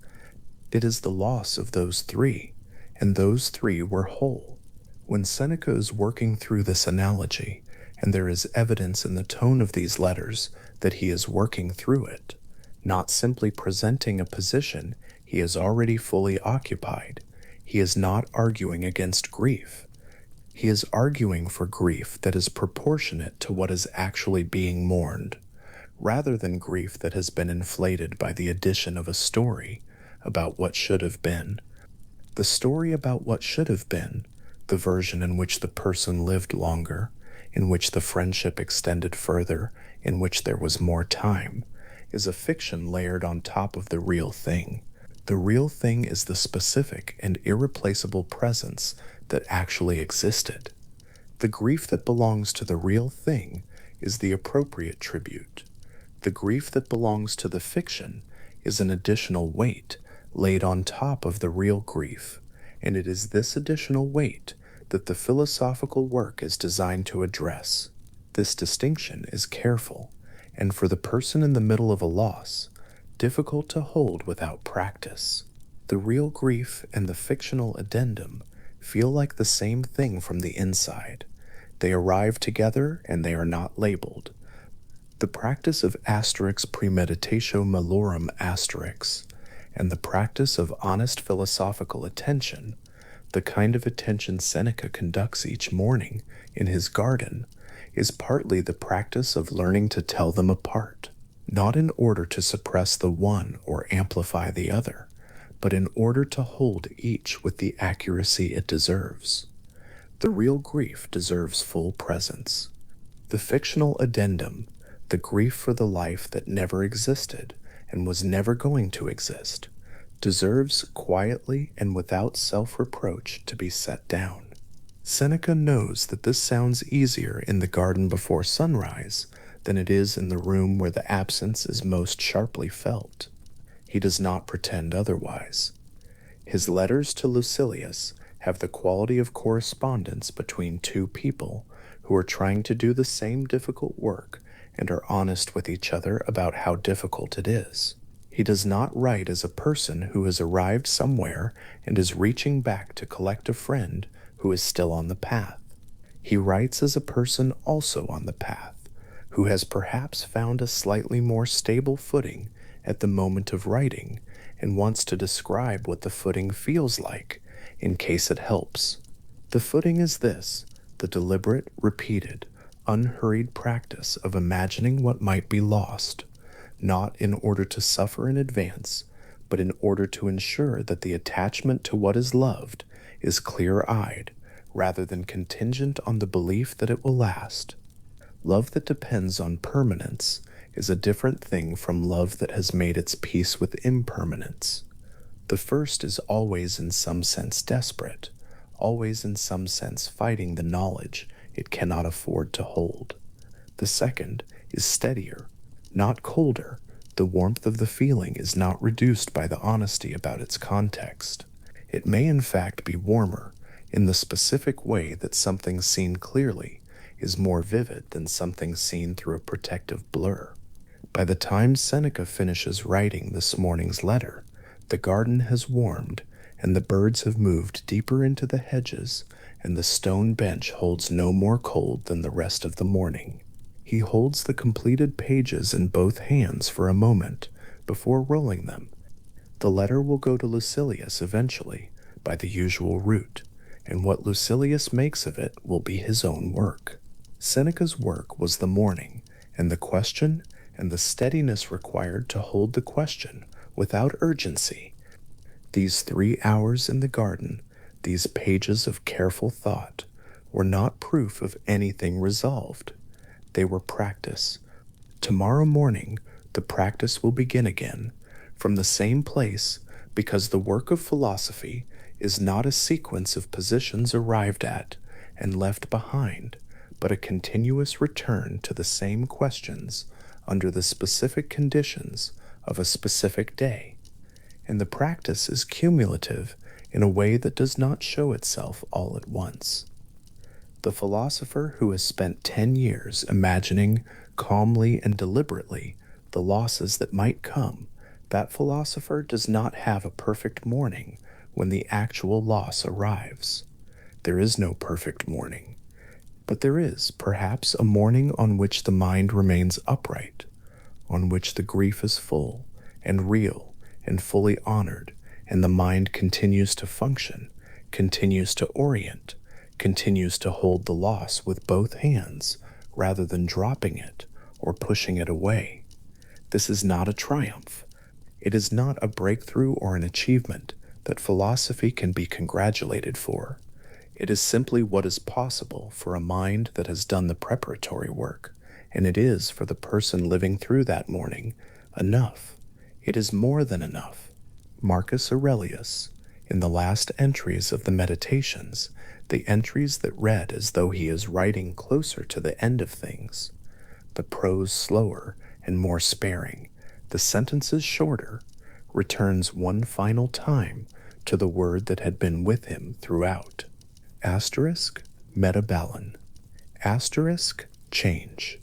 It is the loss of those 3, and those 3 were whole. When Seneca is working through this analogy, and there is evidence in the tone of these letters that he is working through it, not simply presenting a position he has already fully occupied. He is not arguing against grief. He is arguing for grief that is proportionate to what is actually being mourned, rather than grief that has been inflated by the addition of a story about what should have been. The story about what should have been, the version in which the person lived longer, in which the friendship extended further, in which there was more time, is a fiction layered on top of the real thing. The real thing is the specific and irreplaceable presence that actually existed. The grief that belongs to the real thing is the appropriate tribute. The grief that belongs to the fiction is an additional weight laid on top of the real grief, and it is this additional weight that the philosophical work is designed to address. This distinction is careful, and for the person in the middle of a loss, difficult to hold without practice. The real grief and the fictional addendum feel like the same thing from the inside. They arrive together and they are not labeled. The practice of asterix premeditatio malorum asterix and the practice of honest philosophical attention, the kind of attention Seneca conducts each morning in his garden, is partly the practice of learning to tell them apart, not in order to suppress the one or amplify the other, but in order to hold each with the accuracy it deserves. The real grief deserves full presence. The fictional addendum, the grief for the life that never existed and was never going to exist, deserves quietly and without self-reproach to be set down. Seneca knows that this sounds easier in the garden before sunrise than it is in the room where the absence is most sharply felt. He does not pretend otherwise. His letters to Lucilius have the quality of correspondence between 2 people who are trying to do the same difficult work and are honest with each other about how difficult it is. He does not write as a person who has arrived somewhere and is reaching back to collect a friend who is still on the path. He writes as a person also on the path, who has perhaps found a slightly more stable footing at the moment of writing and wants to describe what the footing feels like in case it helps. The footing is this: the deliberate, repeated, unhurried practice of imagining what might be lost, not in order to suffer in advance, but in order to ensure that the attachment to what is loved is clear-eyed, rather than contingent on the belief that it will last. Love that depends on permanence is a different thing from love that has made its peace with impermanence. The first is always in some sense desperate, always in some sense fighting the knowledge it cannot afford to hold. The second is steadier, not colder. The warmth of the feeling is not reduced by the honesty about its context. It may in fact be warmer, in the specific way that something seen clearly is more vivid than something seen through a protective blur. By the time Seneca finishes writing this morning's letter, the garden has warmed, and the birds have moved deeper into the hedges, and the stone bench holds no more cold than the rest of the morning. He holds the completed pages in both hands for a moment before rolling them. The letter will go to Lucilius eventually by the usual route, and what Lucilius makes of it will be his own work. Seneca's work was the morning, and the question, and the steadiness required to hold the question without urgency. These 3 hours in the garden, these pages of careful thought, were not proof of anything resolved. They were practice. Tomorrow morning, the practice will begin again, from the same place, because the work of philosophy is not a sequence of positions arrived at and left behind, but a continuous return to the same questions under the specific conditions of a specific day. And the practice is cumulative in a way that does not show itself all at once. The philosopher who has spent 10 years imagining calmly and deliberately the losses that might come, that philosopher does not have a perfect morning when the actual loss arrives. There is no perfect morning, but there is perhaps a morning on which the mind remains upright, on which the grief is full and real and fully honored, and the mind continues to function, continues to orient, continues to hold the loss with both hands rather than dropping it or pushing it away. This is not a triumph. It is not a breakthrough or an achievement that philosophy can be congratulated for. It is simply what is possible for a mind that has done the preparatory work, and it is, for the person living through that morning, enough. It is more than enough. Marcus Aurelius, in the last entries of the Meditations, the entries that read as though he is writing closer to the end of things, the prose slower and more sparing, the sentences shorter, returns one final time to the word that had been with him throughout. Asterisk, metabalon. Asterisk, change.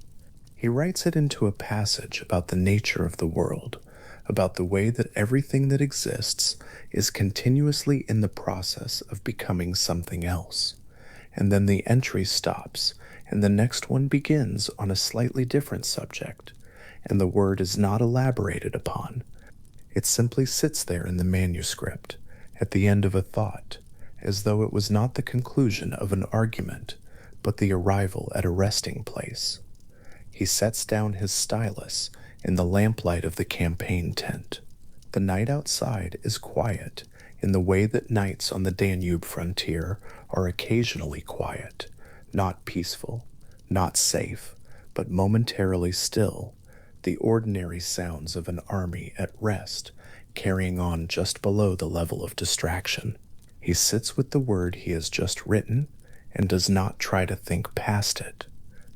He writes it into a passage about the nature of the world, about the way that everything that exists is continuously in the process of becoming something else. And then the entry stops, and the next one begins on a slightly different subject, and the word is not elaborated upon. It simply sits there in the manuscript, at the end of a thought, as though it was not the conclusion of an argument, but the arrival at a resting place. He sets down his stylus in the lamplight of the campaign tent. The night outside is quiet in the way that nights on the Danube frontier are occasionally quiet, not peaceful, not safe, but momentarily still, the ordinary sounds of an army at rest, carrying on just below the level of distraction. He sits with the word he has just written and does not try to think past it.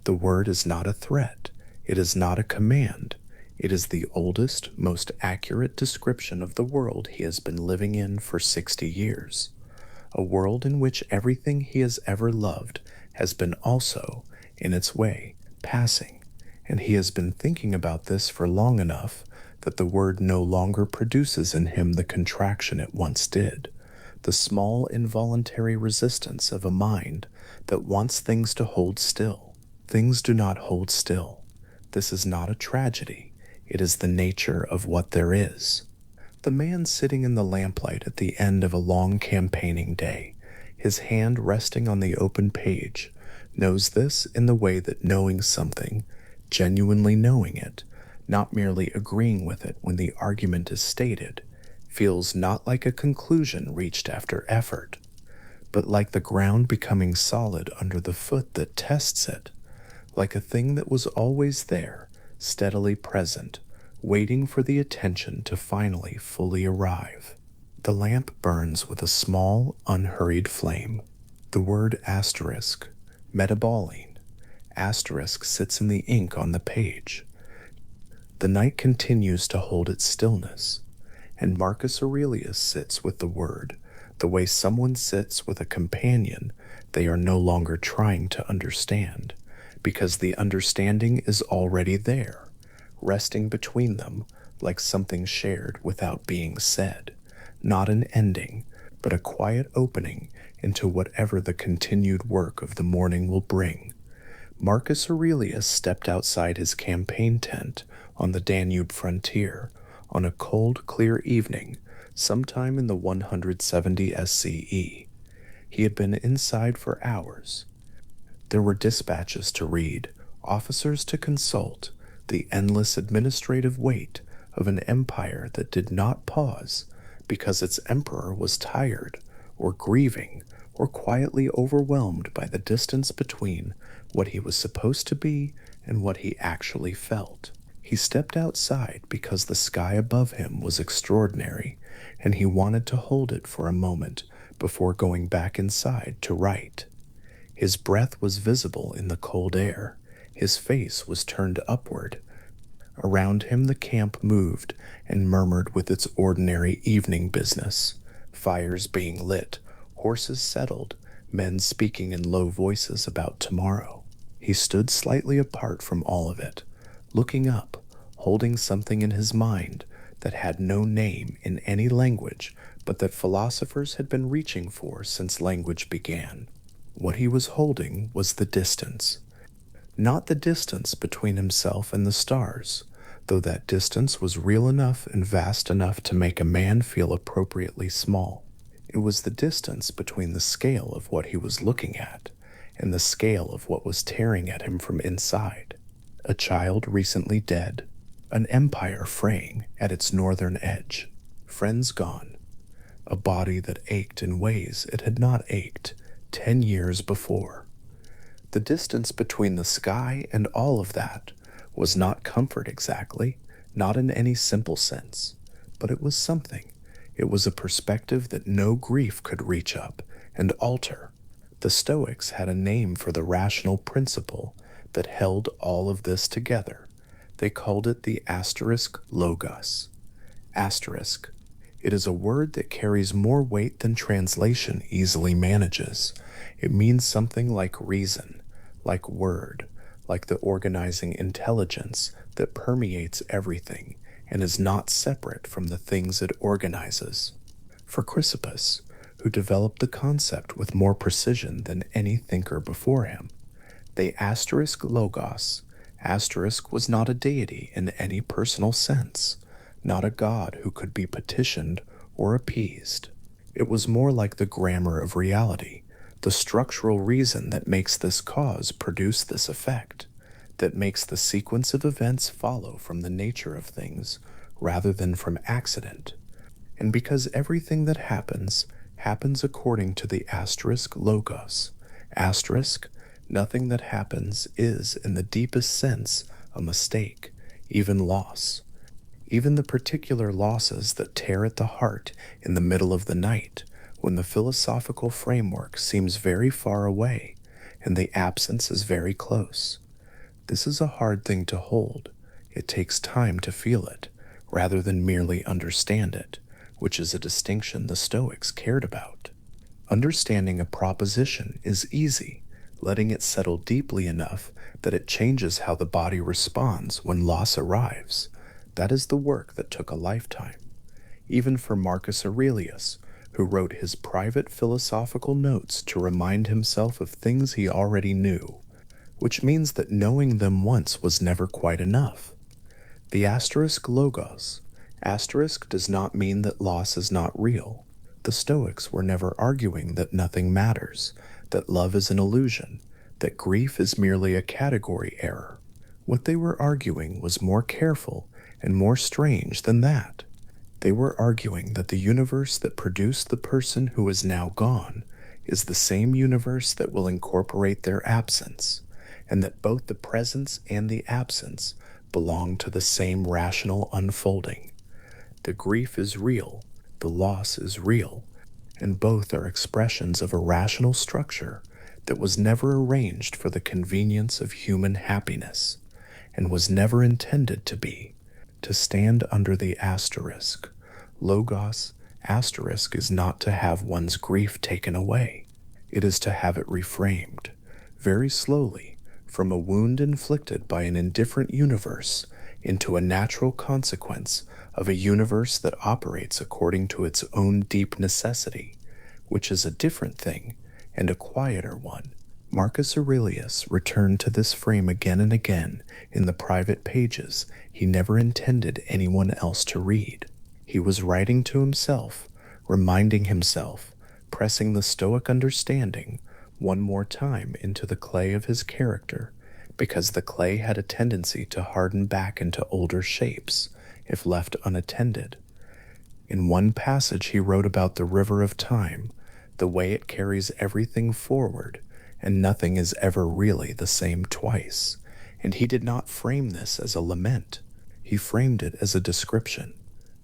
The word is not a threat. It is not a command. It is the oldest, most accurate description of the world he has been living in for 60 years. A world in which everything he has ever loved has been also, in its way, passing, and he has been thinking about this for long enough that the word no longer produces in him the contraction it once did, the small involuntary resistance of a mind that wants things to hold still. Things do not hold still. This is not a tragedy. It is the nature of what there is. The man sitting in the lamplight at the end of a long campaigning day, his hand resting on the open page, knows this in the way that knowing something, genuinely knowing it, not merely agreeing with it when the argument is stated, feels not like a conclusion reached after effort, but like the ground becoming solid under the foot that tests it, like a thing that was always there, steadily present, waiting for the attention to finally fully arrive. The lamp burns with a small, unhurried flame. The word asterisk, metabalene, Asterisk sits in the ink on the page. The night continues to hold its stillness, and Marcus Aurelius sits with the word, the way someone sits with a companion they are no longer trying to understand, because the understanding is already there, resting between them like something shared without being said, not an ending, but a quiet opening into whatever the continued work of the morning will bring. Marcus Aurelius stepped outside his campaign tent on the Danube frontier on a cold, clear evening sometime in the 170 SCE. He had been inside for hours. There were dispatches to read, officers to consult, the endless administrative weight of an empire that did not pause because its emperor was tired or grieving or quietly overwhelmed by the distance between what he was supposed to be and what he actually felt. He stepped outside because the sky above him was extraordinary, and he wanted to hold it for a moment before going back inside to write. His breath was visible in the cold air. His face was turned upward. Around him the camp moved and murmured with its ordinary evening business. Fires being lit, horses settled, men speaking in low voices about tomorrow. He stood slightly apart from all of it, looking up, holding something in his mind that had no name in any language, but that philosophers had been reaching for since language began. What he was holding was the distance. Not the distance between himself and the stars, though that distance was real enough and vast enough to make a man feel appropriately small. It was the distance between the scale of what he was looking at and the scale of what was tearing at him from inside. A child recently dead, an empire fraying at its northern edge, friends gone, a body that ached in ways it had not ached 10 years before. The distance between the sky and all of that was not comfort exactly, not in any simple sense, but it was something. It was a perspective that no grief could reach up and alter. The Stoics had a name for the rational principle that held all of this together. They called it the asterisk logos. Asterisk. It is a word that carries more weight than translation easily manages. It means something like reason, like word, like the organizing intelligence that permeates everything and is not separate from the things it organizes. For Chrysippus, who developed the concept with more precision than any thinker before him, the asterisk logos, asterisk was not a deity in any personal sense, not a god who could be petitioned or appeased. It was more like the grammar of reality, the structural reason that makes this cause produce this effect, that makes the sequence of events follow from the nature of things rather than from accident. And because everything that happens according to the asterisk logos, asterisk, nothing that happens is, in the deepest sense, a mistake, even loss. Even the particular losses that tear at the heart in the middle of the night, when the philosophical framework seems very far away and the absence is very close. This is a hard thing to hold. It takes time to feel it, rather than merely understand it, which is a distinction the Stoics cared about. Understanding a proposition is easy, letting it settle deeply enough that it changes how the body responds when loss arrives. That is the work that took a lifetime. Even for Marcus Aurelius, who wrote his private philosophical notes to remind himself of things he already knew, which means that knowing them once was never quite enough. The asterisk logos, asterisk does not mean that loss is not real. The Stoics were never arguing that nothing matters, that love is an illusion, that grief is merely a category error. What they were arguing was more careful and more strange than that. They were arguing that the universe that produced the person who is now gone is the same universe that will incorporate their absence, and that both the presence and the absence belong to the same rational unfolding. The grief is real, the loss is real, and both are expressions of a rational structure that was never arranged for the convenience of human happiness, and was never intended to be, to stand under the asterisk. Logos asterisk is not to have one's grief taken away. It is to have it reframed, very slowly, from a wound inflicted by an indifferent universe into a natural consequence of a universe that operates according to its own deep necessity, which is a different thing and a quieter one. Marcus Aurelius returned to this frame again and again in the private pages he never intended anyone else to read. He was writing to himself, reminding himself, pressing the Stoic understanding one more time into the clay of his character, because the clay had a tendency to harden back into older shapes if left unattended. In one passage he wrote about the river of time, the way it carries everything forward, and nothing is ever really the same twice. And he did not frame this as a lament. He framed it as a description.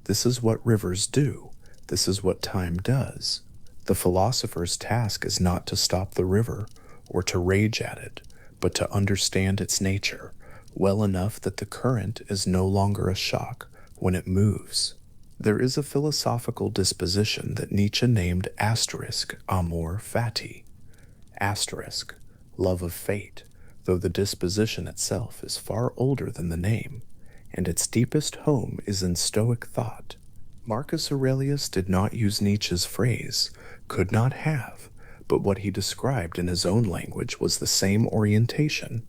This is what rivers do. This is what time does. The philosopher's task is not to stop the river or to rage at it, but to understand its nature well enough that the current is no longer a shock when it moves. There is a philosophical disposition that Nietzsche named asterisk amor fati, asterisk, love of fate, though the disposition itself is far older than the name, and its deepest home is in Stoic thought. Marcus Aurelius did not use Nietzsche's phrase, could not have, but what he described in his own language was the same orientation.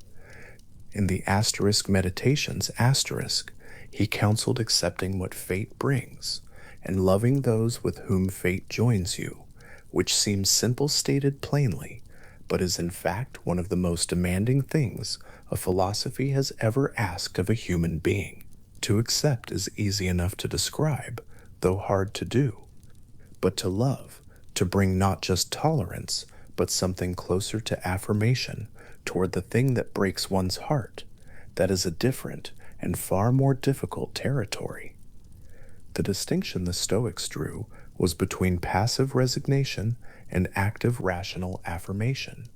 In the asterisk meditations asterisk, he counseled accepting what fate brings, and loving those with whom fate joins you, which seems simple stated plainly, but is in fact one of the most demanding things a philosophy has ever asked of a human being. To accept is easy enough to describe, though hard to do. But to love, to bring not just tolerance, but something closer to affirmation toward the thing that breaks one's heart, that is a different and far more difficult territory. The distinction the Stoics drew was between passive resignation and active rational affirmation.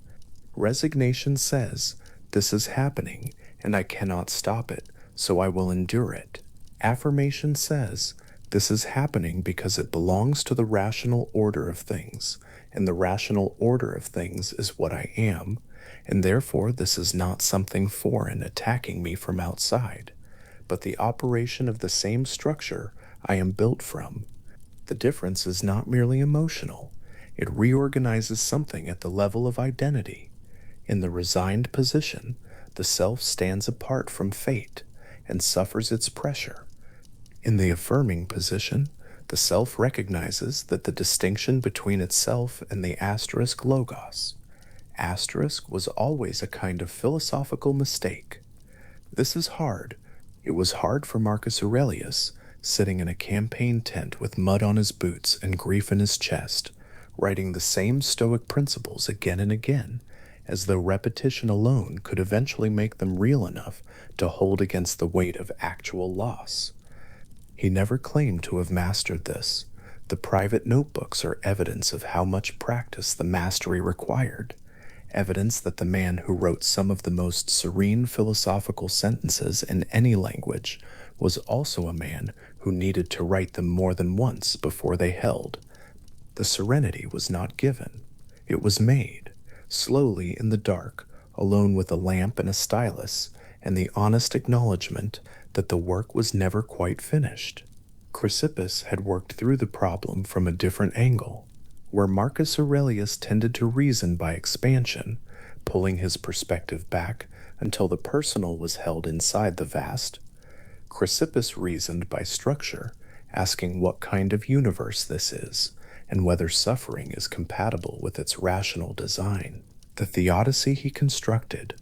Resignation says, "This is happening, and I cannot stop it, so I will endure it." Affirmation says, "This is happening because it belongs to the rational order of things, and the rational order of things is what I am, and therefore this is not something foreign attacking me from outside, but the operation of the same structure I am built from." The difference is not merely emotional. It reorganizes something at the level of identity. In the resigned position, the self stands apart from fate and suffers its pressure. In the affirming position, the self recognizes that the distinction between itself and the asterisk logos, asterisk, was always a kind of philosophical mistake. This is hard. It was hard for Marcus Aurelius, sitting in a campaign tent with mud on his boots and grief in his chest, writing the same Stoic principles again and again, as though repetition alone could eventually make them real enough to hold against the weight of actual loss. He never claimed to have mastered this. The private notebooks are evidence of how much practice the mastery required, evidence that the man who wrote some of the most serene philosophical sentences in any language was also a man who needed to write them more than once before they held. The serenity was not given. It was made, slowly in the dark, alone with a lamp and a stylus, and the honest acknowledgement that the work was never quite finished. Chrysippus had worked through the problem from a different angle. Where Marcus Aurelius tended to reason by expansion, pulling his perspective back until the personal was held inside the vast, Chrysippus reasoned by structure, asking what kind of universe this is, and whether suffering is compatible with its rational design. The theodicy he constructed,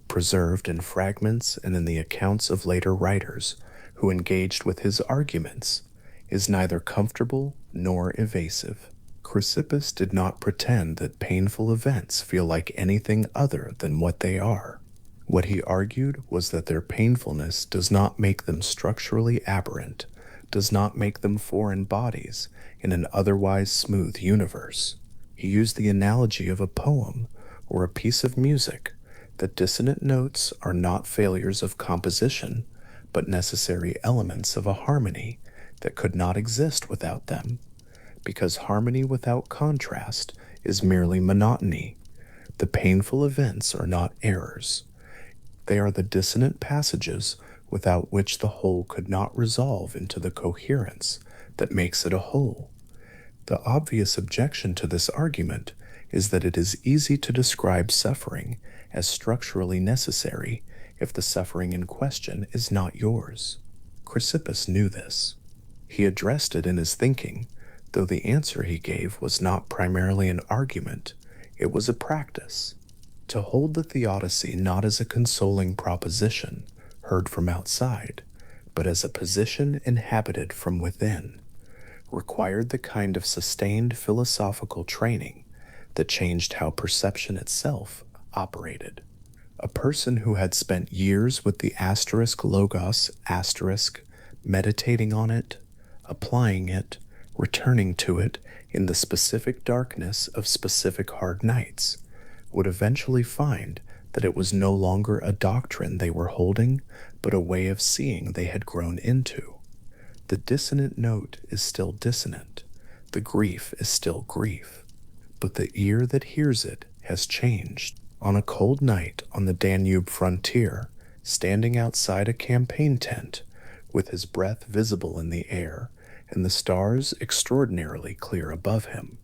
preserved in fragments and in the accounts of later writers who engaged with his arguments, is neither comfortable nor evasive. Chrysippus did not pretend that painful events feel like anything other than what they are. What he argued was that their painfulness does not make them structurally aberrant, does not make them foreign bodies in an otherwise smooth universe. He used the analogy of a poem or a piece of music, that dissonant notes are not failures of composition, but necessary elements of a harmony that could not exist without them, because harmony without contrast is merely monotony. The painful events are not errors. They are the dissonant passages without which the whole could not resolve into the coherence that makes it a whole. The obvious objection to this argument is that it is easy to describe suffering as structurally necessary if the suffering in question is not yours. Chrysippus knew this. He addressed it in his thinking, though the answer he gave was not primarily an argument, it was a practice. To hold the theodicy not as a consoling proposition heard from outside, but as a position inhabited from within, required the kind of sustained philosophical training that changed how perception itself operated. A person who had spent years with the asterisk logos asterisk, meditating on it, applying it, returning to it in the specific darkness of specific hard nights, would eventually find that it was no longer a doctrine they were holding, but a way of seeing they had grown into. The dissonant note is still dissonant, the grief is still grief, but the ear that hears it has changed. On a cold night on the Danube frontier, standing outside a campaign tent, with his breath visible in the air and the stars extraordinarily clear above him,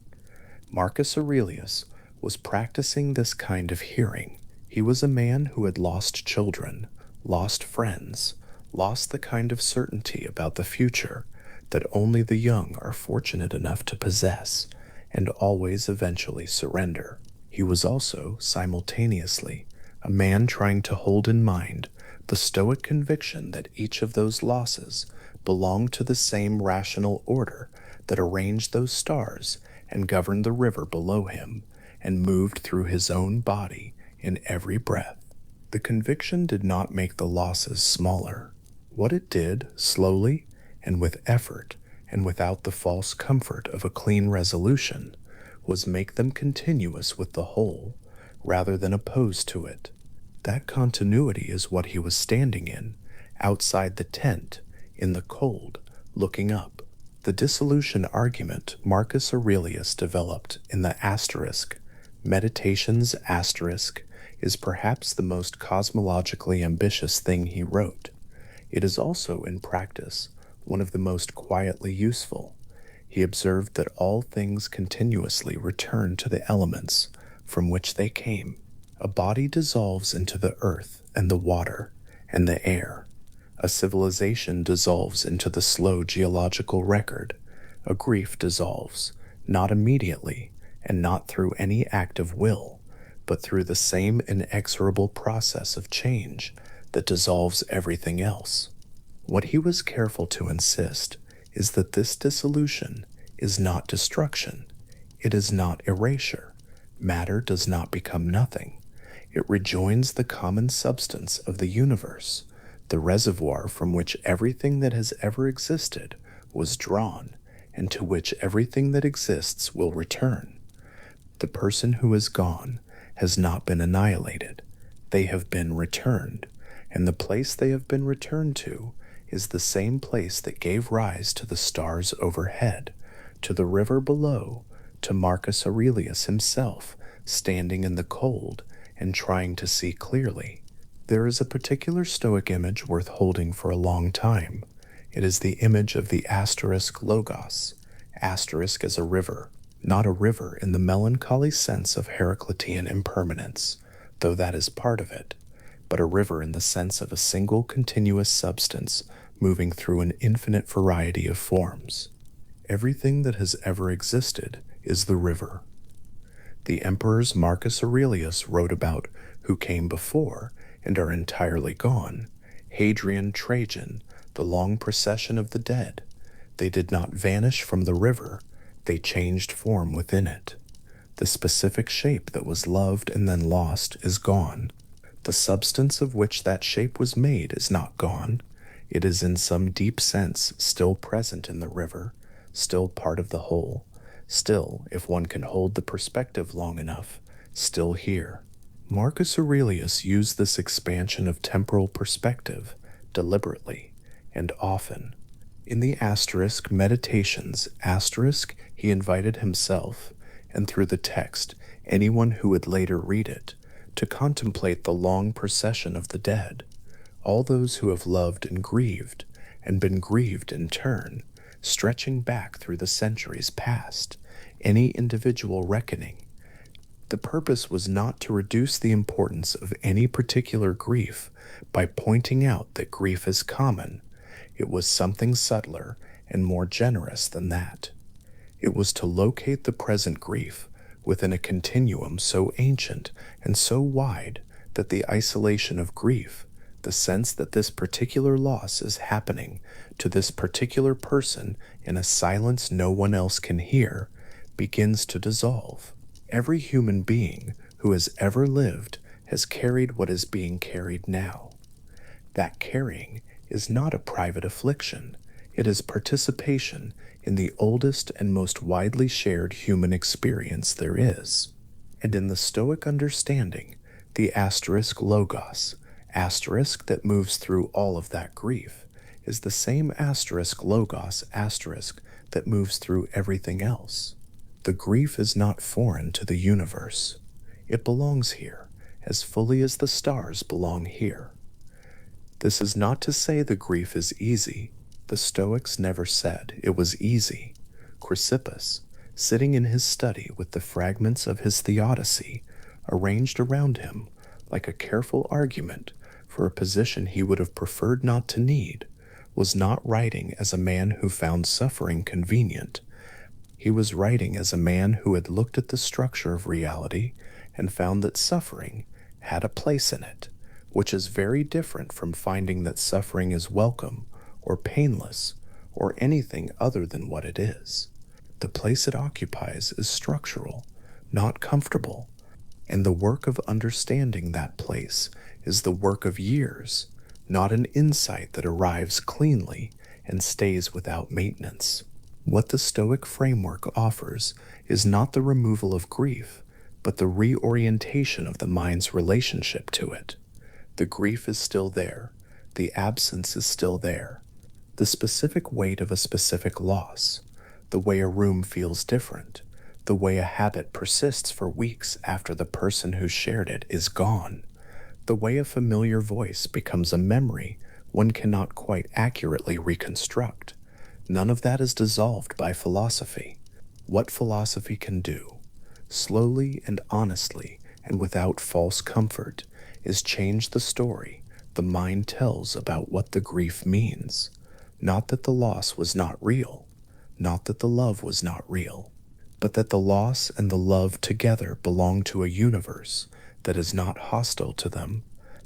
Marcus Aurelius was practicing this kind of hearing. He was a man who had lost children, lost friends, lost the kind of certainty about the future that only the young are fortunate enough to possess and always eventually surrender. He was also, simultaneously, a man trying to hold in mind the Stoic conviction that each of those losses belonged to the same rational order that arranged those stars and governed the river below him and moved through his own body in every breath. The conviction did not make the losses smaller. What it did, slowly and with effort and without the false comfort of a clean resolution, was make them continuous with the whole, rather than opposed to it. That continuity is what he was standing in, outside the tent, in the cold, looking up. The dissolution argument Marcus Aurelius developed in the asterisk, Meditations asterisk, is perhaps the most cosmologically ambitious thing he wrote. It is also, in practice, one of the most quietly useful. He observed that all things continuously return to the elements from which they came. A body dissolves into the earth and the water and the air. A civilization dissolves into the slow geological record. A grief dissolves, not immediately and not through any act of will, but through the same inexorable process of change that dissolves everything else. What he was careful to insist is that this dissolution is not destruction. It is not erasure. Matter does not become nothing. It rejoins the common substance of the universe, the reservoir from which everything that has ever existed was drawn, and to which everything that exists will return. The person who is gone has not been annihilated. They have been returned, and the place they have been returned to is the same place that gave rise to the stars overhead, to the river below, to Marcus Aurelius himself, standing in the cold and trying to see clearly. There is a particular Stoic image worth holding for a long time. It is the image of the asterisk logos, asterisk as a river, not a river in the melancholy sense of Heraclitean impermanence, though that is part of it, but a river in the sense of a single continuous substance moving through an infinite variety of forms. Everything that has ever existed is the river. The emperors Marcus Aurelius wrote about who came before and are entirely gone, Hadrian, Trajan, the long procession of the dead. They did not vanish from the river, they changed form within it. The specific shape that was loved and then lost is gone. The substance of which that shape was made is not gone. It is in some deep sense still present in the river, still part of the whole, still, if one can hold the perspective long enough, still here. Marcus Aurelius used this expansion of temporal perspective deliberately and often. In the asterisk meditations asterisk, he invited himself, and through the text, anyone who would later read it, to contemplate the long procession of the dead, all those who have loved and been grieved in turn, stretching back through the centuries past, any individual reckoning. The purpose was not to reduce the importance of any particular grief by pointing out that grief is common. It was something subtler and more generous than that. It was to locate the present grief within a continuum so ancient and so wide that the isolation of grief, the sense that this particular loss is happening to this particular person in a silence no one else can hear, begins to dissolve. Every human being who has ever lived has carried what is being carried now. That carrying is not a private affliction. It is participation in the oldest and most widely shared human experience there is. And in the Stoic understanding, the asterisk logos, asterisk that moves through all of that grief, is the same asterisk logos asterisk that moves through everything else. The grief is not foreign to the universe. It belongs here, as fully as the stars belong here. This is not to say the grief is easy. The Stoics never said it was easy. Chrysippus, sitting in his study with the fragments of his Theodicy arranged around him like a careful argument for a position he would have preferred not to need, was not writing as a man who found suffering convenient. He was writing as a man who had looked at the structure of reality and found that suffering had a place in it, which is very different from finding that suffering is welcome or painless or anything other than what it is. The place it occupies is structural, not comfortable, and the work of understanding that place is the work of years, not an insight that arrives cleanly and stays without maintenance. What the Stoic framework offers is not the removal of grief, but the reorientation of the mind's relationship to it. The grief is still there. The absence is still there. The specific weight of a specific loss, the way a room feels different, the way a habit persists for weeks after the person who shared it is gone, the way a familiar voice becomes a memory one cannot quite accurately reconstruct. None of that is dissolved by philosophy. What philosophy can do, slowly and honestly and without false comfort, is change the story the mind tells about what the grief means. Not that the loss was not real, not that the love was not real, but that the loss and the love together belong to a universe that is not hostile to them,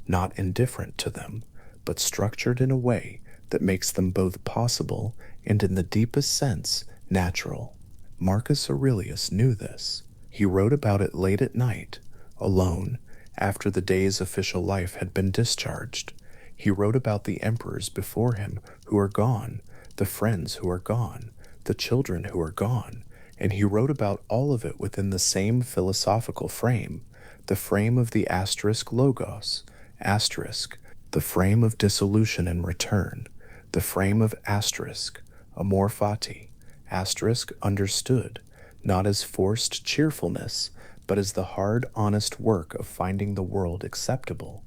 not indifferent to them, but structured in a way that makes them both possible and, in the deepest sense, natural. Marcus Aurelius knew this. He wrote about it late at night, alone, after the day's official life had been discharged. He wrote about the emperors before him who are gone, the friends who are gone, the children who are gone, and he wrote about all of it within the same philosophical frame, the frame of the asterisk logos, asterisk, the frame of dissolution and return, the frame of asterisk, amor fati, asterisk understood, not as forced cheerfulness, but as the hard, honest work of finding the world acceptable,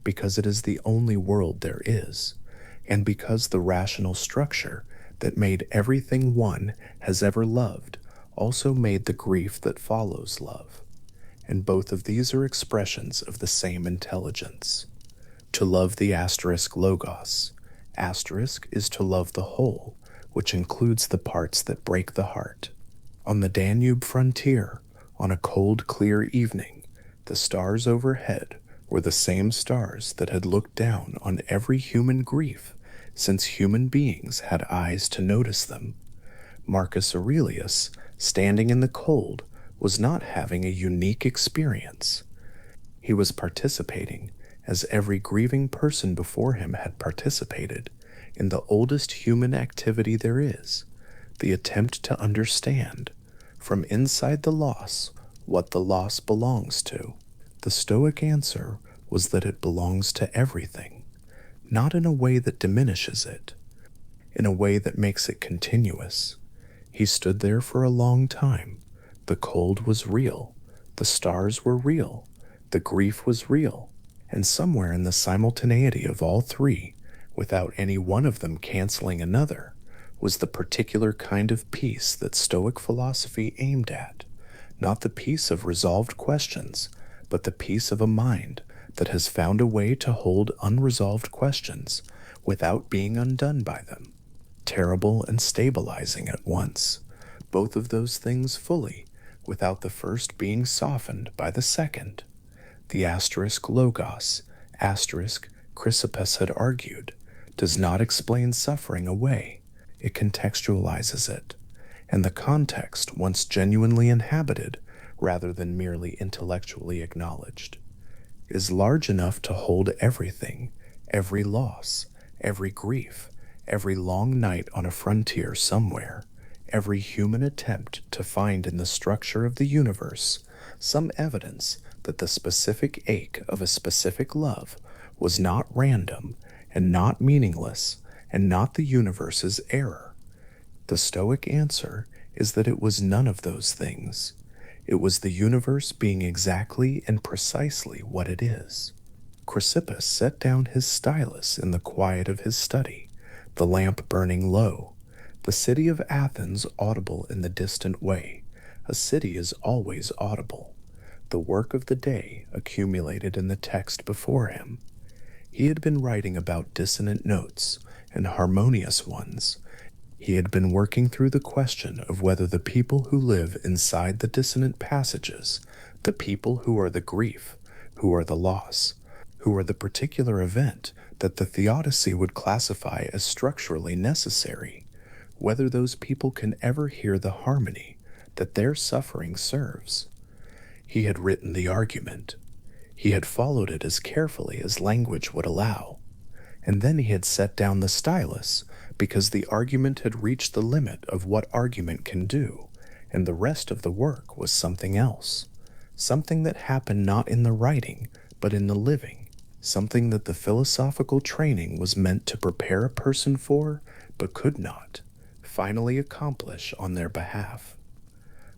because it is the only world there is, and because the rational structure that made everything one has ever loved also made the grief that follows love. And both of these are expressions of the same intelligence. To love the asterisk logos, asterisk is to love the whole, which includes the parts that break the heart. On the Danube frontier, on a cold, clear evening, the stars overhead were the same stars that had looked down on every human grief since human beings had eyes to notice them. Marcus Aurelius, standing in the cold, was not having a unique experience. He was participating, as every grieving person before him had participated, in the oldest human activity there is, the attempt to understand, from inside the loss, what the loss belongs to. The Stoic answer was that it belongs to everything, not in a way that diminishes it, in a way that makes it continuous. He stood there for a long time. The cold was real, the stars were real, the grief was real, and somewhere in the simultaneity of all three, without any one of them canceling another, was the particular kind of peace that Stoic philosophy aimed at, not the peace of resolved questions, but the peace of a mind that has found a way to hold unresolved questions without being undone by them, terrible and stabilizing at once, both of those things fully, without the first being softened by the second. The asterisk logos, asterisk Chrysippus had argued, does not explain suffering away, it contextualizes it, and the context once genuinely inhabited, rather than merely intellectually acknowledged, is large enough to hold everything, every loss, every grief, every long night on a frontier somewhere, every human attempt to find in the structure of the universe some evidence that the specific ache of a specific love was not random and not meaningless and not the universe's error. The Stoic answer is that it was none of those things. It was the universe being exactly and precisely what it is. Chrysippus set down his stylus in the quiet of his study, the lamp burning low, the city of Athens audible in the distant way. A city is always audible. The work of the day accumulated in the text before him. He had been writing about dissonant notes and harmonious ones. He had been working through the question of whether the people who live inside the dissonant passages, the people who are the grief, who are the loss, who are the particular event that the theodicy would classify as structurally necessary, whether those people can ever hear the harmony that their suffering serves. He had written the argument. He had followed it as carefully as language would allow, and then he had set down the stylus because the argument had reached the limit of what argument can do, and the rest of the work was something else, something that happened not in the writing, but in the living, something that the philosophical training was meant to prepare a person for, but could not, finally accomplish on their behalf.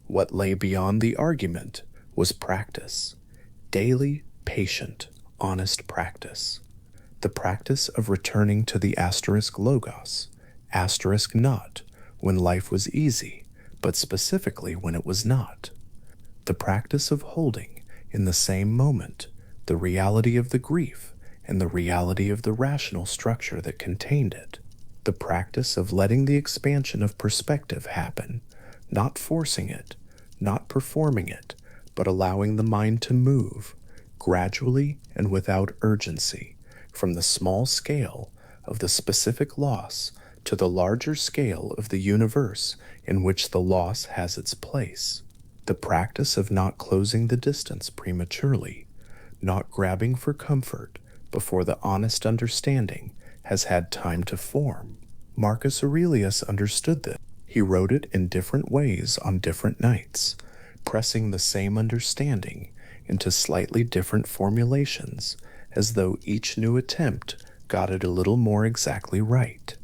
What lay beyond the argument was practice, daily, patient, honest practice. The practice of returning to the asterisk logos, asterisk not, when life was easy, but specifically when it was not. The practice of holding, in the same moment, the reality of the grief and the reality of the rational structure that contained it. The practice of letting the expansion of perspective happen, not forcing it, not performing it, but allowing the mind to move, gradually and without urgency, from the small scale of the specific loss to the larger scale of the universe in which the loss has its place. The practice of not closing the distance prematurely, not grabbing for comfort before the honest understanding has had time to form. Marcus Aurelius understood this. He wrote it in different ways on different nights, pressing the same understanding into slightly different formulations, as though each new attempt got it a little more exactly right.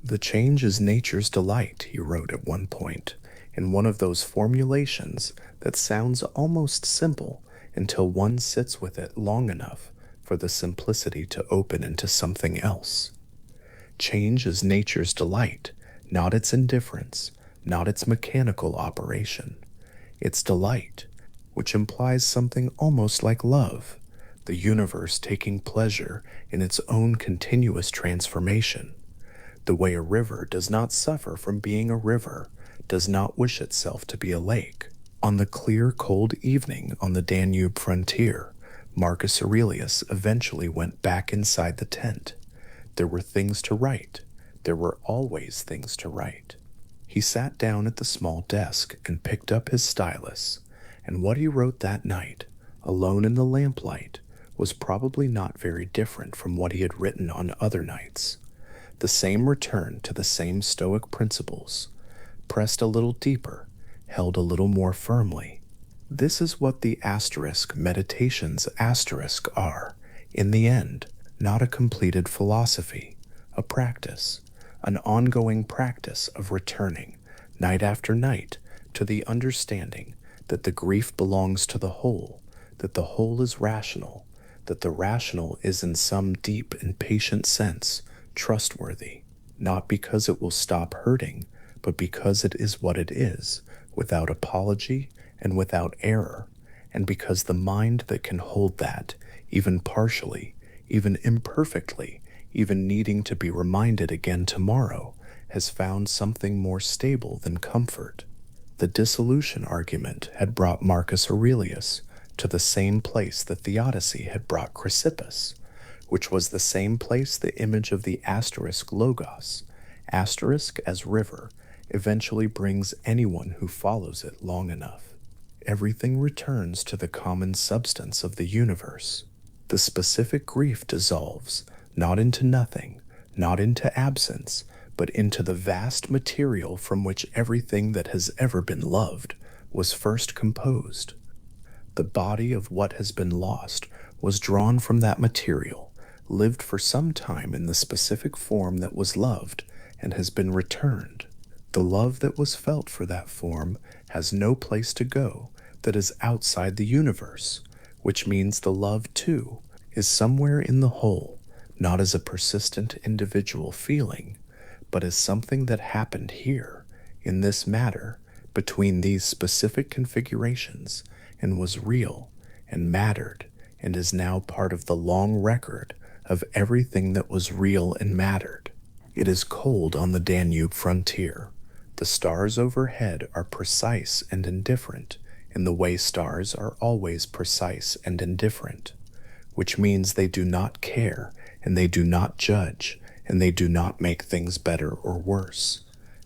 The change is nature's delight, he wrote at one point, in one of those formulations that sounds almost simple until one sits with it long enough for the simplicity to open into something else. Change is nature's delight, not its indifference, not its mechanical operation. Its delight, which implies something almost like love, the universe taking pleasure in its own continuous transformation. The way a river does not suffer from being a river, does not wish itself to be a lake. On the clear, cold evening on the Danube frontier, Marcus Aurelius eventually went back inside the tent. There were things to write. There were always things to write. He sat down at the small desk and picked up his stylus, and what he wrote that night, alone in the lamplight, was probably not very different from what he had written on other nights. The same return to the same Stoic principles, pressed a little deeper, held a little more firmly. This is what the meditations are, in the end, not a completed philosophy, a practice, an ongoing practice of returning, night after night, to the understanding that the grief belongs to the whole, that the whole is rational, that the rational is in some deep and patient sense trustworthy, not because it will stop hurting, but because it is what it is, without apology and without error, and because the mind that can hold that, even partially, even imperfectly, even needing to be reminded again tomorrow, has found something more stable than comfort. The dissolution argument had brought Marcus Aurelius to the same place the theodicy had brought Chrysippus, which was the same place the image of the asterisk logos, asterisk as river, eventually brings anyone who follows it long enough. Everything returns to the common substance of the universe. The specific grief dissolves, not into nothing, not into absence, but into the vast material from which everything that has ever been loved was first composed. The body of what has been lost was drawn from that material, lived for some time in the specific form that was loved, and has been returned. The love that was felt for that form has no place to go that is outside the universe, which means the love, too, is somewhere in the whole, not as a persistent individual feeling, but as something that happened here, in this matter, between these specific configurations, and was real, and mattered, and is now part of the long record of everything that was real and mattered. It is cold on the Danube frontier. The stars overhead are precise and indifferent, in the way stars are always precise and indifferent, which means they do not care, and they do not judge, and they do not make things better or worse.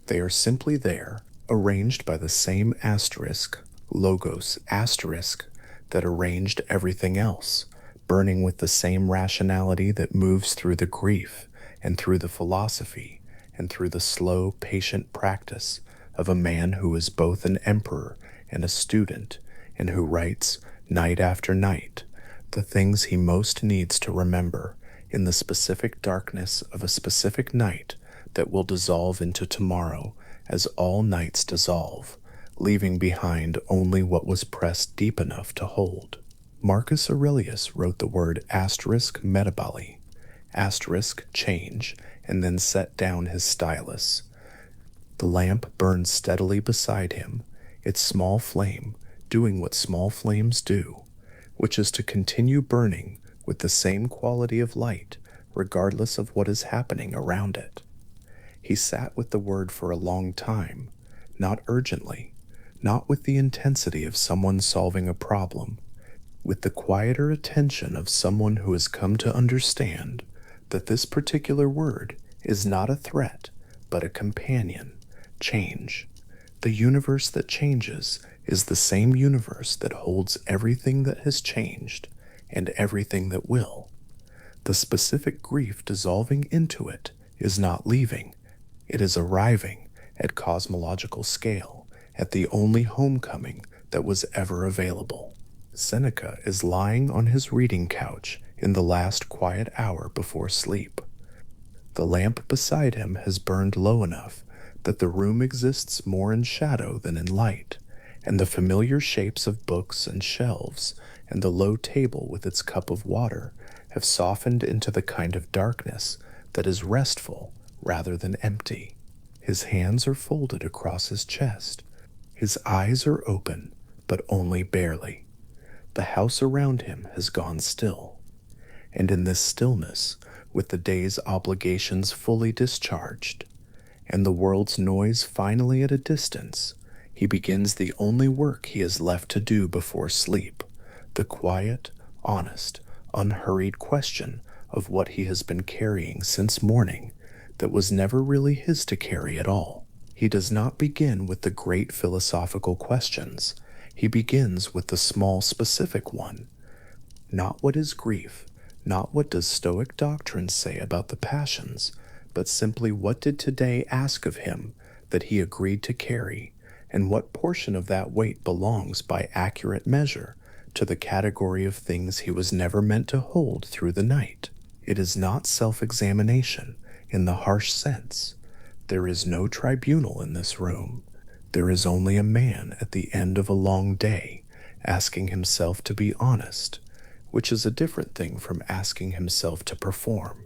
They are simply there, arranged by the same asterisk, logos asterisk, that arranged everything else, burning with the same rationality that moves through the grief, and through the philosophy, and through the slow, patient practice of a man who is both an emperor and a student, and who writes, night after night, the things he most needs to remember in the specific darkness of a specific night that will dissolve into tomorrow as all nights dissolve, leaving behind only what was pressed deep enough to hold. Marcus Aurelius wrote the word asterisk metabole, asterisk change, and then set down his stylus. The lamp burned steadily beside him, its small flame doing what small flames do, which is to continue burning with the same quality of light, regardless of what is happening around it. He sat with the word for a long time, not urgently, not with the intensity of someone solving a problem, with the quieter attention of someone who has come to understand that this particular word is not a threat, but a companion, change. The universe that changes is the same universe that holds everything that has changed and everything that will. The specific grief dissolving into it is not leaving, it is arriving at cosmological scale, at the only homecoming that was ever available. Seneca is lying on his reading couch in the last quiet hour before sleep. The lamp beside him has burned low enough that the room exists more in shadow than in light, and the familiar shapes of books and shelves and the low table with its cup of water have softened into the kind of darkness that is restful rather than empty. His hands are folded across his chest. His eyes are open, but only barely. The house around him has gone still. And in this stillness, with the day's obligations fully discharged, and the world's noise finally at a distance, he begins the only work he has left to do before sleep, the quiet, honest, unhurried question of what he has been carrying since morning that was never really his to carry at all. He does not begin with the great philosophical questions. He begins with the small specific one. Not what is grief, not what does Stoic doctrine say about the passions, but simply what did today ask of him that he agreed to carry, and what portion of that weight belongs by accurate measure to the category of things he was never meant to hold through the night. It is not self-examination in the harsh sense. There is no tribunal in this room. There is only a man at the end of a long day asking himself to be honest, which is a different thing from asking himself to perform.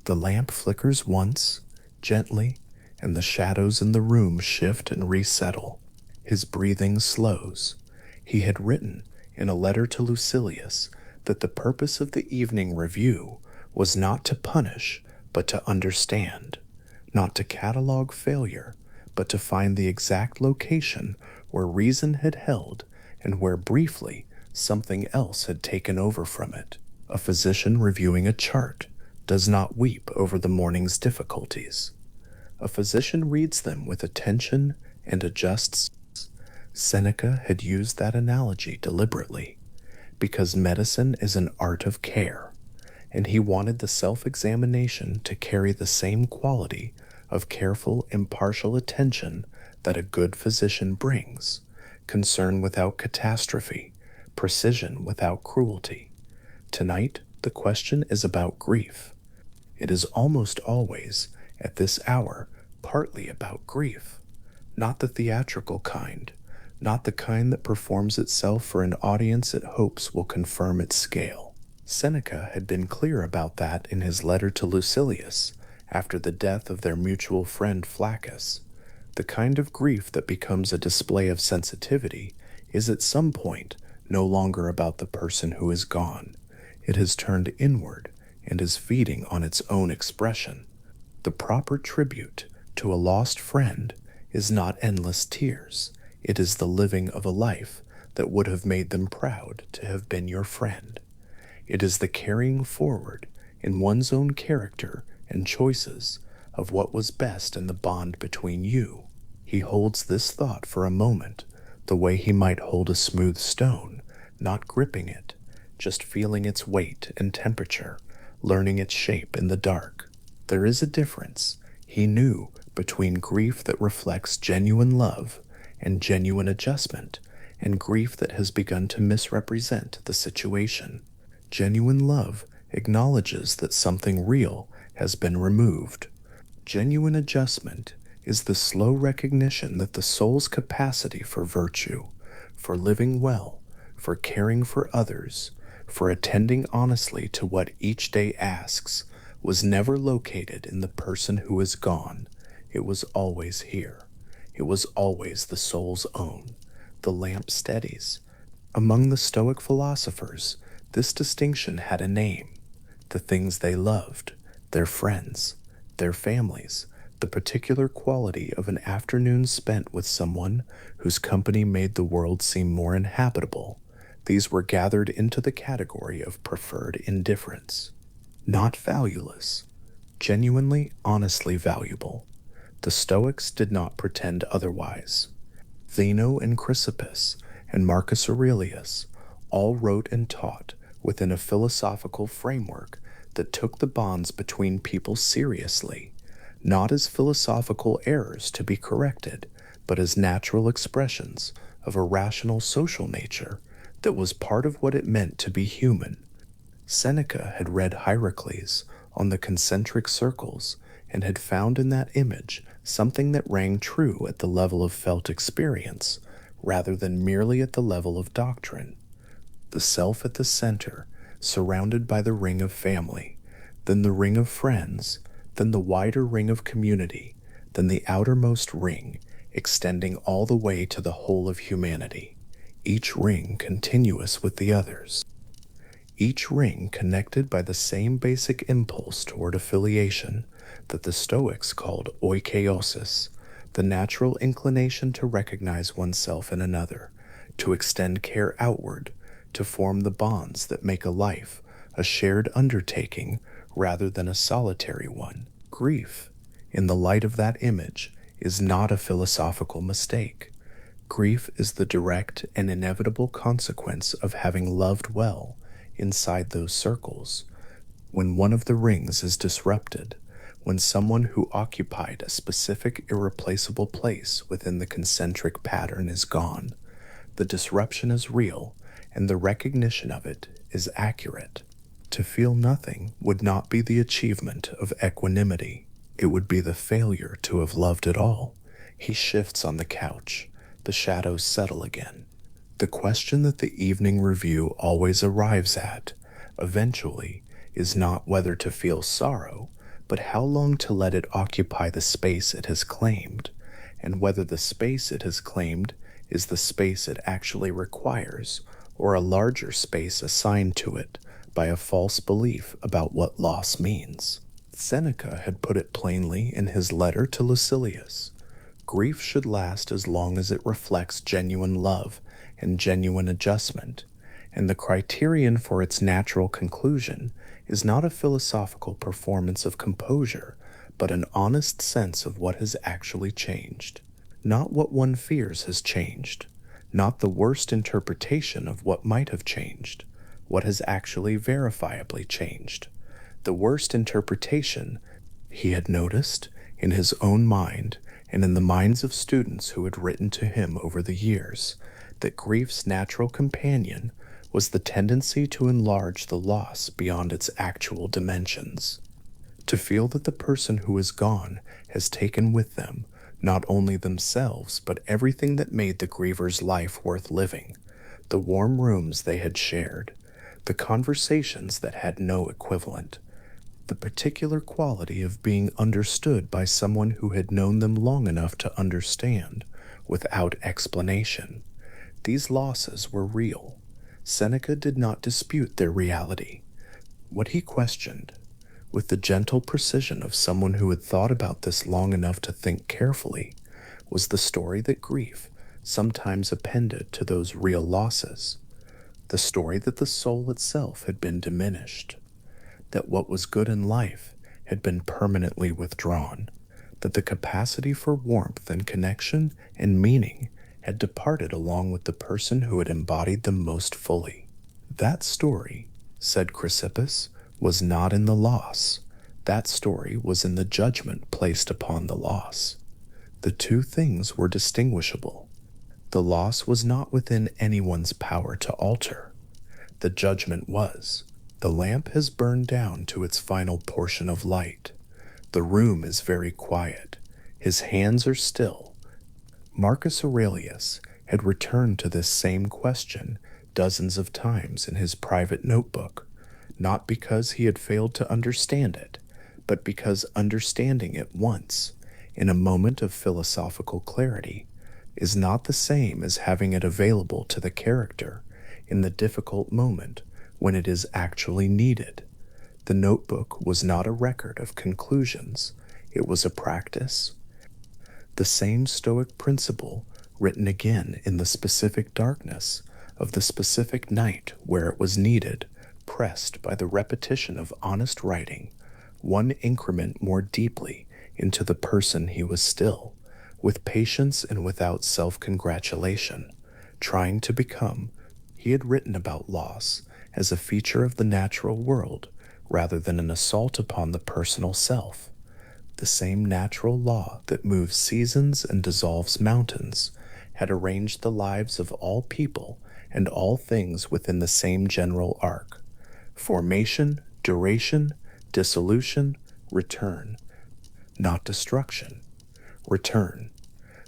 The lamp flickers once, gently, and the shadows in the room shift and resettle. His breathing slows. He had written in a letter to Lucilius that the purpose of the evening review was not to punish, but to understand, not to catalog failure, but to find the exact location where reason had held and where briefly something else had taken over from it. A physician reviewing a chart does not weep over the morning's difficulties. A physician reads them with attention and adjusts. Seneca had used that analogy deliberately, because medicine is an art of care, and he wanted the self-examination to carry the same quality of careful, impartial attention that a good physician brings, concern without catastrophe, precision without cruelty. Tonight, the question is about grief. It is almost always, at this hour, partly about grief, not the theatrical kind, not the kind that performs itself for an audience it hopes will confirm its scale. Seneca had been clear about that in his letter to Lucilius after the death of their mutual friend Flaccus. The kind of grief that becomes a display of sensitivity is at some point no longer about the person who is gone. It has turned inward and is feeding on its own expression. The proper tribute to a lost friend is not endless tears. It is the living of a life that would have made them proud to have been your friend. It is the carrying forward in one's own character and choices of what was best in the bond between you. He holds this thought for a moment, the way he might hold a smooth stone, not gripping it, just feeling its weight and temperature, learning its shape in the dark. There is a difference, he knew, between grief that reflects genuine love and genuine adjustment, and grief that has begun to misrepresent the situation. Genuine love acknowledges that something real has been removed. Genuine adjustment is the slow recognition that the soul's capacity for virtue, for living well, for caring for others, for attending honestly to what each day asks, was never located in the person who is gone. It was always here. It was always the soul's own. The lamp steadies. Among the Stoic philosophers, this distinction had a name. The things they loved, their friends, their families, the particular quality of an afternoon spent with someone whose company made the world seem more inhabitable, these were gathered into the category of preferred indifference. Not valueless, genuinely, honestly valuable. The Stoics did not pretend otherwise. Zeno and Chrysippus and Marcus Aurelius all wrote and taught within a philosophical framework that took the bonds between people seriously, not as philosophical errors to be corrected, but as natural expressions of a rational social nature that was part of what it meant to be human. Seneca had read Hierocles on the concentric circles and had found in that image something that rang true at the level of felt experience rather than merely at the level of doctrine. The self at the center, surrounded by the ring of family, then the ring of friends, then the wider ring of community, then the outermost ring, extending all the way to the whole of humanity, each ring continuous with the others. Each ring connected by the same basic impulse toward affiliation that the Stoics called oikeiosis, the natural inclination to recognize oneself in another, to extend care outward, to form the bonds that make a life a shared undertaking rather than a solitary one. Grief, in the light of that image, is not a philosophical mistake. Grief is the direct and inevitable consequence of having loved well inside those circles. When one of the rings is disrupted, When someone who occupied a specific irreplaceable place within the concentric pattern is gone, the disruption is real and the recognition of it is accurate. To feel nothing would not be the achievement of equanimity. It would be the failure to have loved at all. He shifts on the couch. The shadows settle again. The question that the evening review always arrives at, eventually, is not whether to feel sorrow, but how long to let it occupy the space it has claimed, and whether the space it has claimed is the space it actually requires, or a larger space assigned to it by a false belief about what loss means. Seneca had put it plainly in his letter to Lucilius. Grief should last as long as it reflects genuine love and genuine adjustment, and the criterion for its natural conclusion is not a philosophical performance of composure, but an honest sense of what has actually changed. Not what one fears has changed, not the worst interpretation of what might have changed, what has actually verifiably changed. The worst interpretation, he had noticed, in his own mind and in the minds of students who had written to him over the years, that grief's natural companion was the tendency to enlarge the loss beyond its actual dimensions. To feel that the person who is gone has taken with them not only themselves but everything that made the griever's life worth living, the warm rooms they had shared, the conversations that had no equivalent, the particular quality of being understood by someone who had known them long enough to understand, without explanation. These losses were real. Seneca did not dispute their reality. What he questioned, with the gentle precision of someone who had thought about this long enough to think carefully, was the story that grief sometimes appended to those real losses, the story that the soul itself had been diminished, that what was good in life had been permanently withdrawn, that the capacity for warmth and connection and meaning had departed along with the person who had embodied them most fully. That story, said Chrysippus, was not in the loss. That story was in the judgment placed upon the loss. The two things were distinguishable. The loss was not within anyone's power to alter. The judgment was. The lamp has burned down to its final portion of light. The room is very quiet. His hands are still. Marcus Aurelius had returned to this same question dozens of times in his private notebook, not because he had failed to understand it, but because understanding it once, in a moment of philosophical clarity, is not the same as having it available to the character in the difficult moment when it is actually needed. The notebook was not a record of conclusions, it was a practice. The same Stoic principle written again in the specific darkness of the specific night where it was needed, pressed by the repetition of honest writing, one increment more deeply into the person he was still, with patience and without self-congratulation, trying to become. He had written about loss as a feature of the natural world rather than an assault upon the personal self. The same natural law that moves seasons and dissolves mountains had arranged the lives of all people and all things within the same general arc: formation, duration, dissolution, return. Not destruction, return.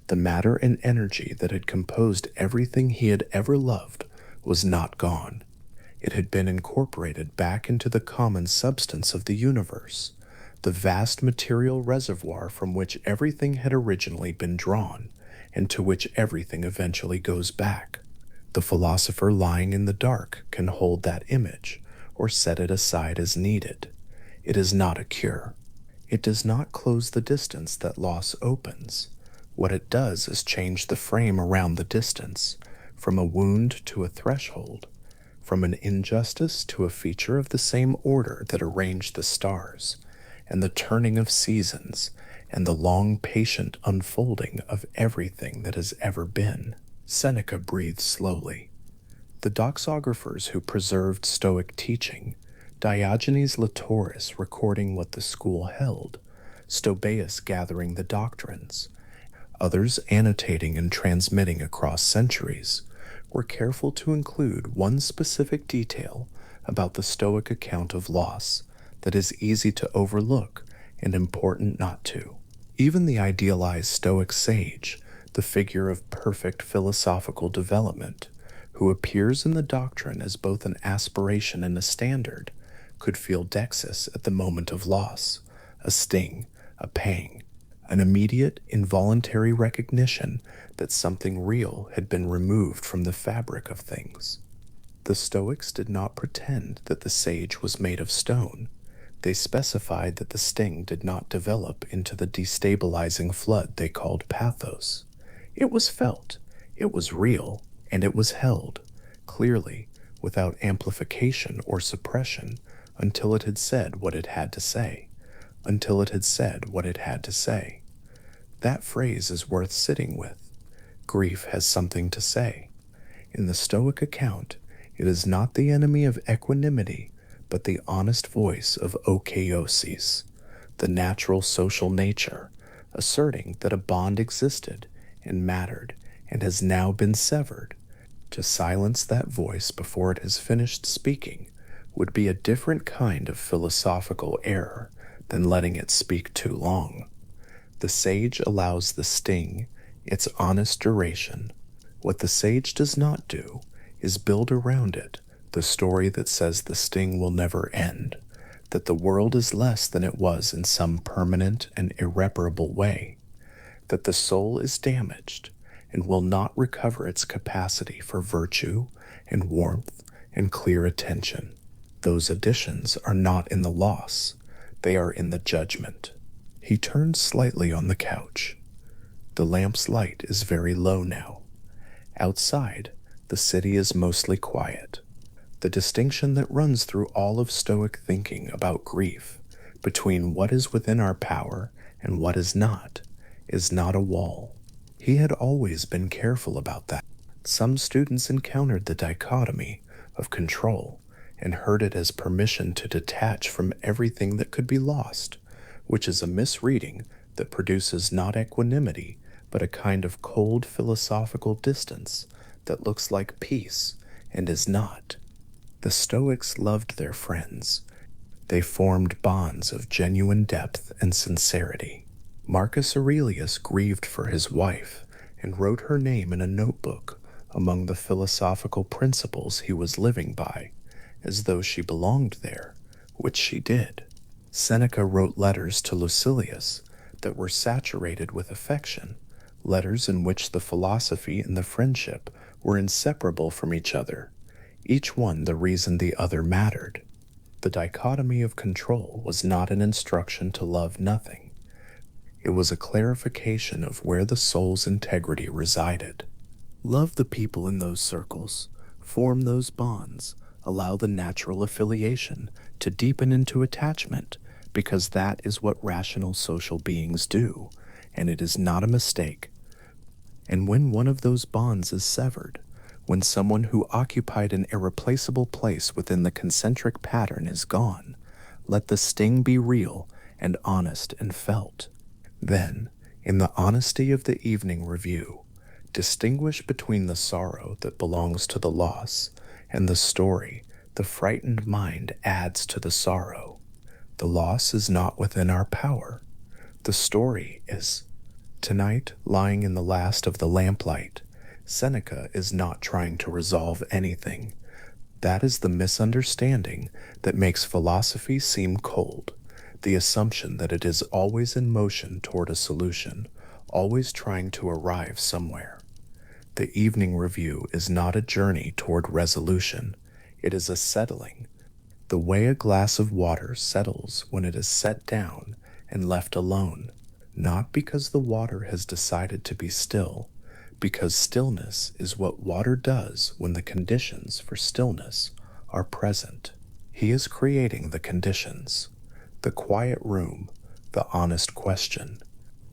The matter and energy that had composed everything he had ever loved was not gone. It had been incorporated back into the common substance of the universe, the vast material reservoir from which everything had originally been drawn, and to which everything eventually goes back. The philosopher lying in the dark can hold that image, or set it aside as needed. It is not a cure. It does not close the distance that loss opens. What it does is change the frame around the distance, from a wound to a threshold, from an injustice to a feature of the same order that arranged the stars, and the turning of seasons, and the long patient unfolding of everything that has ever been. Seneca breathed slowly. The doxographers who preserved Stoic teaching, Diogenes Laertius recording what the school held, Stobaeus gathering the doctrines, others annotating and transmitting across centuries, were careful to include one specific detail about the Stoic account of loss that is easy to overlook and important not to. Even the idealized Stoic sage, the figure of perfect philosophical development, who appears in the doctrine as both an aspiration and a standard, could feel dexis at the moment of loss, a sting, a pang, an immediate, involuntary recognition that something real had been removed from the fabric of things. The Stoics did not pretend that the sage was made of stone. They specified that the sting did not develop into the destabilizing flood they called pathos. It was felt, it was real, and it was held, clearly, without amplification or suppression, until it had said what it had to say. Until it had said what it had to say. That phrase is worth sitting with. Grief has something to say. In the Stoic account, it is not the enemy of equanimity, but the honest voice of okaiosis, the natural social nature, asserting that a bond existed and mattered and has now been severed. To silence that voice before it has finished speaking would be a different kind of philosophical error than letting it speak too long. The sage allows the sting its honest duration. What the sage does not do is build around it the story that says the sting will never end, that the world is less than it was in some permanent and irreparable way, that the soul is damaged and will not recover its capacity for virtue and warmth and clear attention. Those additions are not in the loss, they are in the judgment. He turns slightly on the couch. The lamp's light is very low now. Outside, the city is mostly quiet. The distinction that runs through all of Stoic thinking about grief, between what is within our power and what is not a wall. He had always been careful about that. Some students encountered the dichotomy of control and heard it as permission to detach from everything that could be lost, which is a misreading that produces not equanimity, but a kind of cold philosophical distance that looks like peace and is not. The Stoics loved their friends. They formed bonds of genuine depth and sincerity. Marcus Aurelius grieved for his wife and wrote her name in a notebook among the philosophical principles he was living by, as though she belonged there, which she did. Seneca wrote letters to Lucilius that were saturated with affection, letters in which the philosophy and the friendship were inseparable from each other, each one the reason the other mattered. The dichotomy of control was not an instruction to love nothing. It was a clarification of where the soul's integrity resided. Love the people in those circles, form those bonds, allow the natural affiliation to deepen into attachment, because that is what rational social beings do, and it is not a mistake. And when one of those bonds is severed, when someone who occupied an irreplaceable place within the concentric pattern is gone, let the sting be real and honest and felt. Then, in the honesty of the evening review, distinguish between the sorrow that belongs to the loss and the story the frightened mind adds to the sorrow. The loss is not within our power. The story is. Tonight, lying in the last of the lamplight, Seneca is not trying to resolve anything. That is the misunderstanding that makes philosophy seem cold, the assumption that it is always in motion toward a solution, always trying to arrive somewhere. The evening review is not a journey toward resolution, it is a settling. The way a glass of water settles when it is set down and left alone, not because the water has decided to be still, because stillness is what water does when the conditions for stillness are present. He is creating the conditions, the quiet room, the honest question,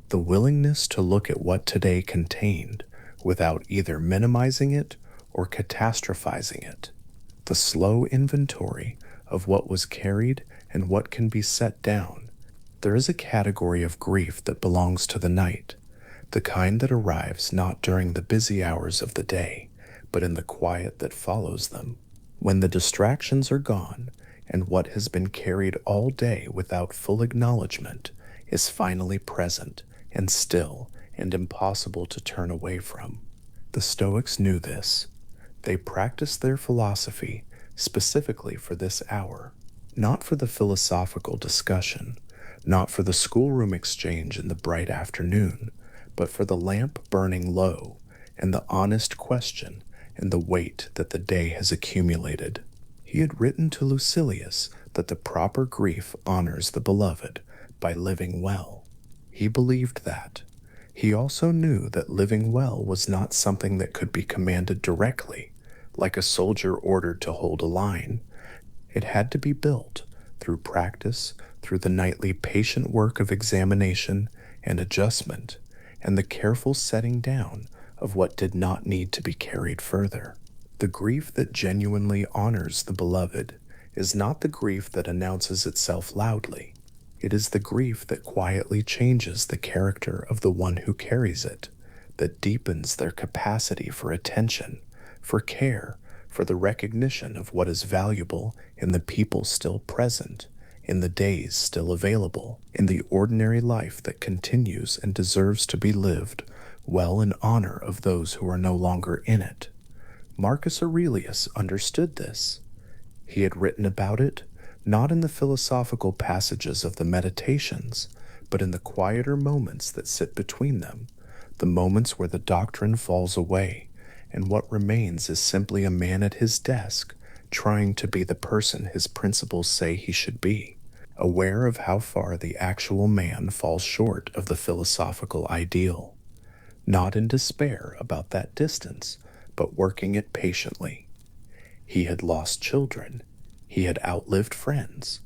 the willingness to look at what today contained without either minimizing it or catastrophizing it, the slow inventory of what was carried and what can be set down, There is a category of grief that belongs to the night, the kind that arrives not during the busy hours of the day, but in the quiet that follows them, when the distractions are gone and what has been carried all day without full acknowledgement is finally present and still and impossible to turn away from. The Stoics knew this. They practiced their philosophy specifically for this hour, not for the philosophical discussion, not for the schoolroom exchange in the bright afternoon, but for the lamp burning low and the honest question and the weight that the day has accumulated. He had written to Lucilius that the proper grief honors the beloved by living well. He believed that. He also knew that living well was not something that could be commanded directly, like a soldier ordered to hold a line. It had to be built through practice, through the nightly patient work of examination and adjustment, and the careful setting down of what did not need to be carried further. The grief that genuinely honors the beloved is not the grief that announces itself loudly. It is the grief that quietly changes the character of the one who carries it, that deepens their capacity for attention, for care, for the recognition of what is valuable in the people still present, in the days still available, in the ordinary life that continues and deserves to be lived well in honor of those who are no longer in it. Marcus Aurelius understood this. He had written about it, not in the philosophical passages of the Meditations, but in the quieter moments that sit between them, the moments where the doctrine falls away, and what remains is simply a man at his desk, trying to be the person his principles say he should be, aware of how far the actual man falls short of the philosophical ideal, not in despair about that distance, but working it patiently. He had lost children. He had outlived friends.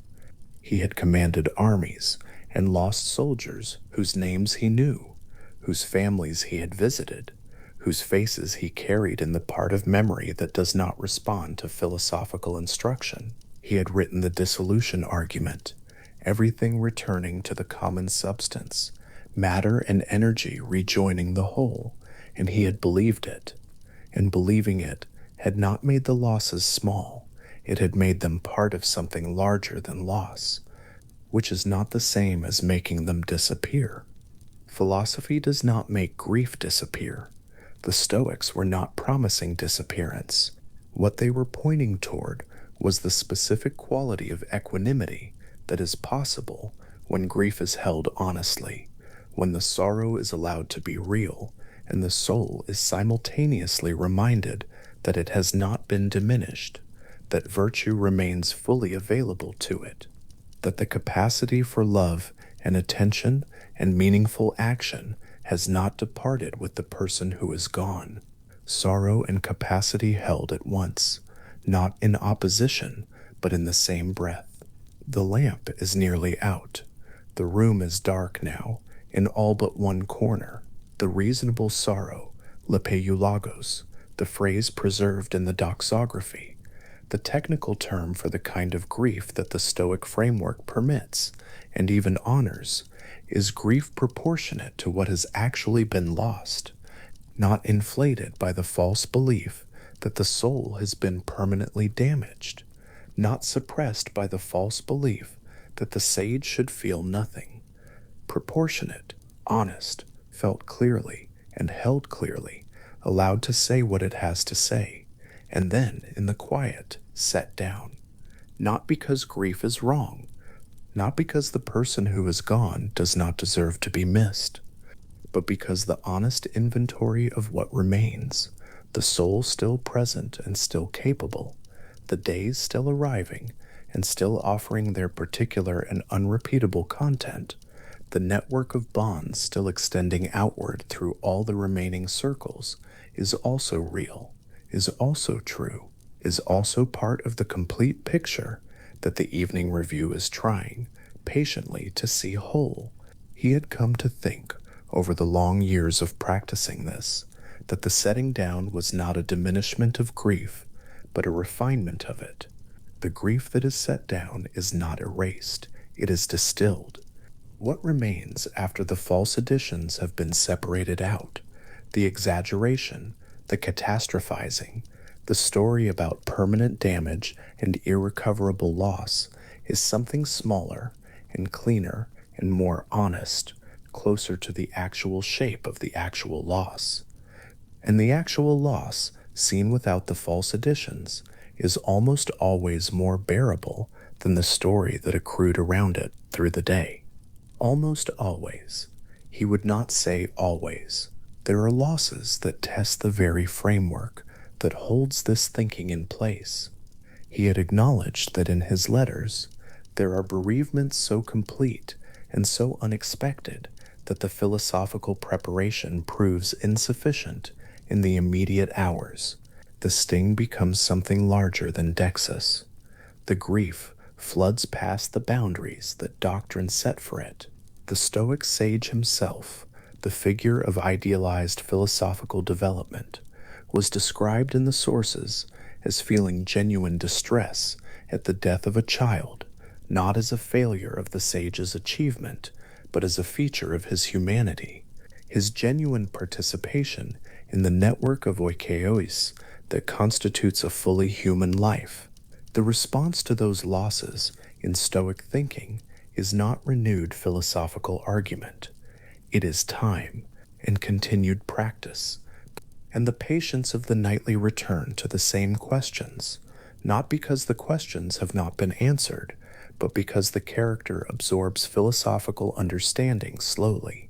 He had commanded armies and lost soldiers whose names he knew, whose families he had visited, whose faces he carried in the part of memory that does not respond to philosophical instruction. He had written the dissolution argument, everything returning to the common substance, matter and energy rejoining the whole, and he had believed it. And believing it had not made the losses small, it had made them part of something larger than loss, which is not the same as making them disappear. Philosophy does not make grief disappear. The Stoics were not promising disappearance. What they were pointing toward was the specific quality of equanimity that is possible when grief is held honestly, when the sorrow is allowed to be real, and the soul is simultaneously reminded that it has not been diminished, that virtue remains fully available to it, that the capacity for love and attention and meaningful action has not departed with the person who is gone. Sorrow and capacity held at once, not in opposition, but in the same breath. The lamp is nearly out. The room is dark now, in all but one corner. The reasonable sorrow, lepeulagos, the phrase preserved in the doxography, the technical term for the kind of grief that the Stoic framework permits and even honors, is grief proportionate to what has actually been lost, not inflated by the false belief that the soul has been permanently damaged, not suppressed by the false belief that the sage should feel nothing. Proportionate, honest, felt clearly and held clearly, allowed to say what it has to say, and then, in the quiet, set down. Not because grief is wrong, not because the person who is gone does not deserve to be missed, but because the honest inventory of what remains, the soul still present and still capable, the days still arriving and still offering their particular and unrepeatable content, the network of bonds still extending outward through all the remaining circles, is also real, is also true, is also part of the complete picture that the evening review is trying patiently to see whole. He had come to think, over the long years of practicing this, that the setting down was not a diminishment of grief, but a refinement of it. The grief that is set down is not erased, it is distilled. What remains after the false additions have been separated out? The exaggeration, the catastrophizing, the story about permanent damage and irrecoverable loss is something smaller and cleaner and more honest, closer to the actual shape of the actual loss. And the actual loss, seen without the false additions, is almost always more bearable than the story that accrued around it through the day. Almost always. He would not say always. There are losses that test the very framework that holds this thinking in place. He had acknowledged that in his letters, there are bereavements so complete and so unexpected that the philosophical preparation proves insufficient in the immediate hours. The sting becomes something larger than Dexus. The grief floods past the boundaries that doctrine set for it. The Stoic sage himself, the figure of idealized philosophical development, was described in the sources as feeling genuine distress at the death of a child, not as a failure of the sage's achievement, but as a feature of his humanity, his genuine participation in the network of oikeois that constitutes a fully human life. The response to those losses in Stoic thinking is not renewed philosophical argument. It is time and continued practice, and the patience of the nightly return to the same questions, not because the questions have not been answered, but because the character absorbs philosophical understanding slowly,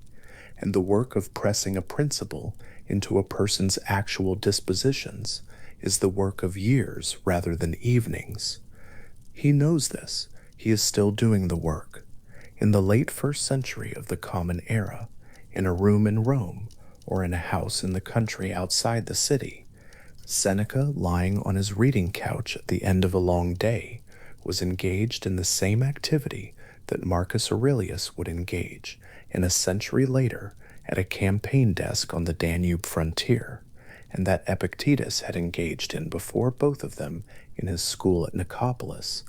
and the work of pressing a principle into a person's actual dispositions is the work of years rather than evenings. He knows this. He is still doing the work. In the late 1st century of the Common Era, in a room in Rome, or in a house in the country outside the city, Seneca, lying on his reading couch at the end of a long day, was engaged in the same activity that Marcus Aurelius would engage in a century later at a campaign desk on the Danube frontier, and that Epictetus had engaged in before both of them in his school at Nicopolis,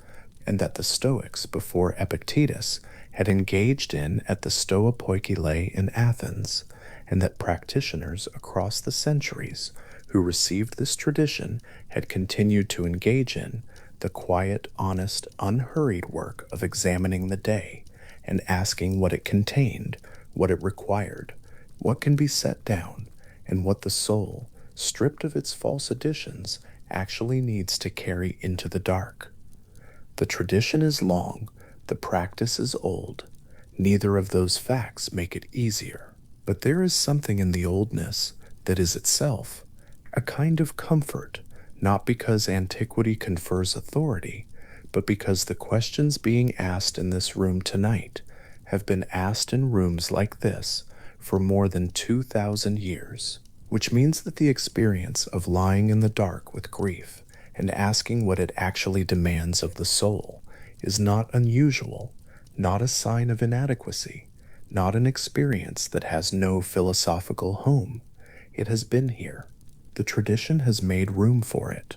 and that the Stoics before Epictetus had engaged in at the Stoa Poikile in Athens, and that practitioners across the centuries who received this tradition had continued to engage in the quiet, honest, unhurried work of examining the day and asking what it contained, what it required, what can be set down, and what the soul, stripped of its false additions, actually needs to carry into the dark. The tradition is long, the practice is old. Neither of those facts make it easier. But there is something in the oldness that is itself a kind of comfort, not because antiquity confers authority, but because the questions being asked in this room tonight have been asked in rooms like this for more than 2,000 years, which means that the experience of lying in the dark with grief and asking what it actually demands of the soul is not unusual, not a sign of inadequacy, not an experience that has no philosophical home. It has been here. The tradition has made room for it.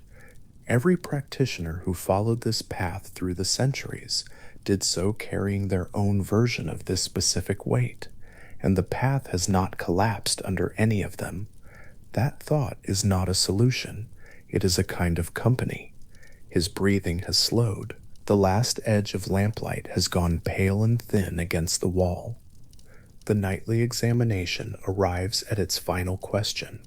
Every practitioner who followed this path through the centuries did so carrying their own version of this specific weight, and the path has not collapsed under any of them. That thought is not a solution. It is a kind of company. His breathing has slowed. The last edge of lamplight has gone pale and thin against the wall. The nightly examination arrives at its final question.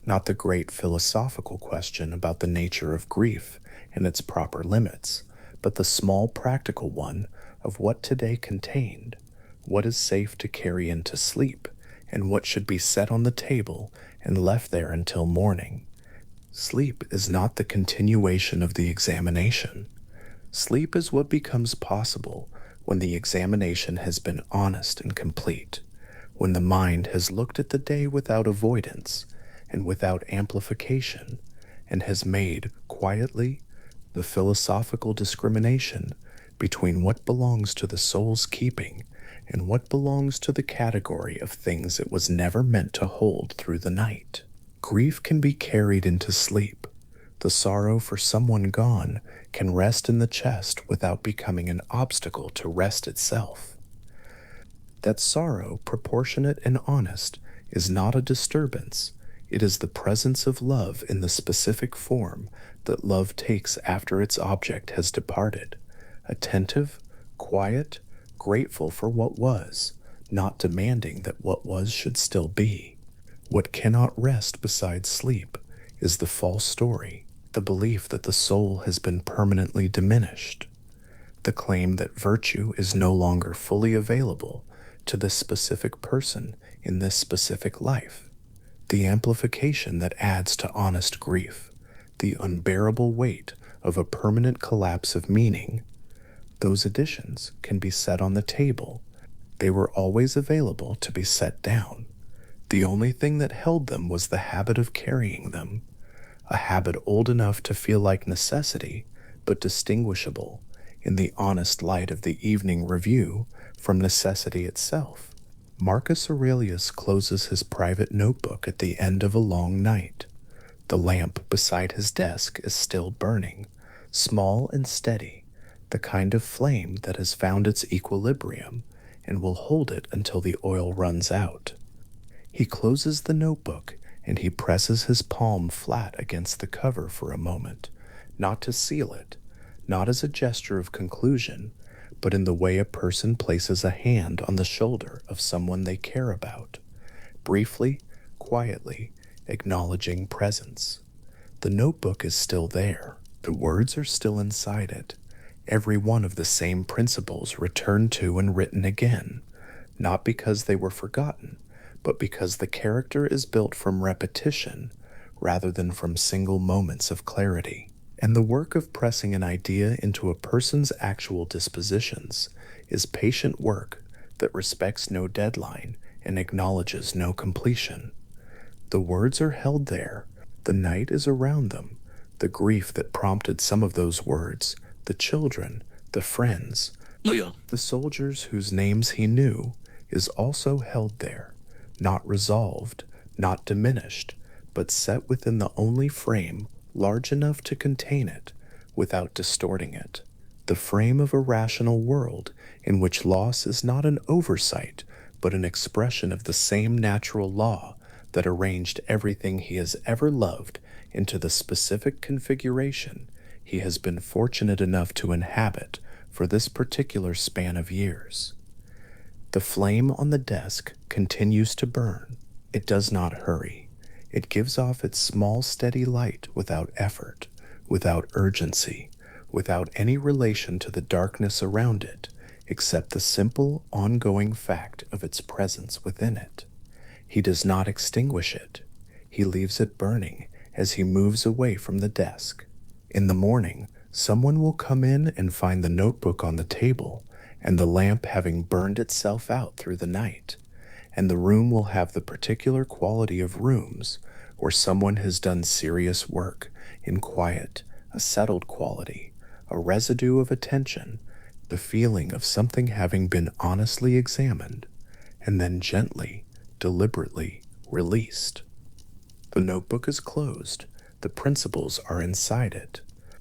Not the great philosophical question about the nature of grief and its proper limits, but the small practical one of what today contained, what is safe to carry into sleep, and what should be set on the table and left there until morning. Sleep is not the continuation of the examination. Sleep is what becomes possible when the examination has been honest and complete, when the mind has looked at the day without avoidance and without amplification, and has made, quietly, the philosophical discrimination between what belongs to the soul's keeping and what belongs to the category of things it was never meant to hold through the night. Grief can be carried into sleep. The sorrow for someone gone can rest in the chest without becoming an obstacle to rest itself. that sorrow, proportionate and honest, is not a disturbance. It is the presence of love in the specific form that love takes after its object has departed, attentive, quiet, grateful for what was, not demanding that what was should still be. What cannot rest beside sleep is the false story, the belief that the soul has been permanently diminished, the claim that virtue is no longer fully available to this specific person in this specific life, the amplification that adds to honest grief, the unbearable weight of a permanent collapse of meaning. Those additions can be set on the table. They were always available to be set down. The only thing that held them was the habit of carrying them, a habit old enough to feel like necessity, but distinguishable in the honest light of the evening review from necessity itself. Marcus Aurelius closes his private notebook at the end of a long night. The lamp beside his desk is still burning, small and steady, the kind of flame that has found its equilibrium and will hold it until the oil runs out. He closes the notebook and he presses his palm flat against the cover for a moment, not to seal it, not as a gesture of conclusion, but in the way a person places a hand on the shoulder of someone they care about, briefly, quietly, acknowledging presence. The notebook is still there. The words are still inside it. Every one of the same principles returned to and written again, not because they were forgotten, but because the character is built from repetition rather than from single moments of clarity. And the work of pressing an idea into a person's actual dispositions is patient work that respects no deadline and acknowledges no completion. The words are held there, the night is around them, the grief that prompted some of those words, the children, the friends, the soldiers whose names he knew, is also held there, not resolved, not diminished, but set within the only frame large enough to contain it without distorting it, the frame of a rational world in which loss is not an oversight, but an expression of the same natural law that arranged everything he has ever loved into the specific configuration he has been fortunate enough to inhabit for this particular span of years. The flame on the desk continues to burn. It does not hurry. It gives off its small, steady light without effort, without urgency, without any relation to the darkness around it, except the simple, ongoing fact of its presence within it. He does not extinguish it. He leaves it burning as he moves away from the desk. In the morning, someone will come in and find the notebook on the table, and the lamp having burned itself out through the night, and the room will have the particular quality of rooms where someone has done serious work in quiet, a settled quality, a residue of attention, the feeling of something having been honestly examined, and then gently, deliberately released. The notebook is closed. The principles are inside it.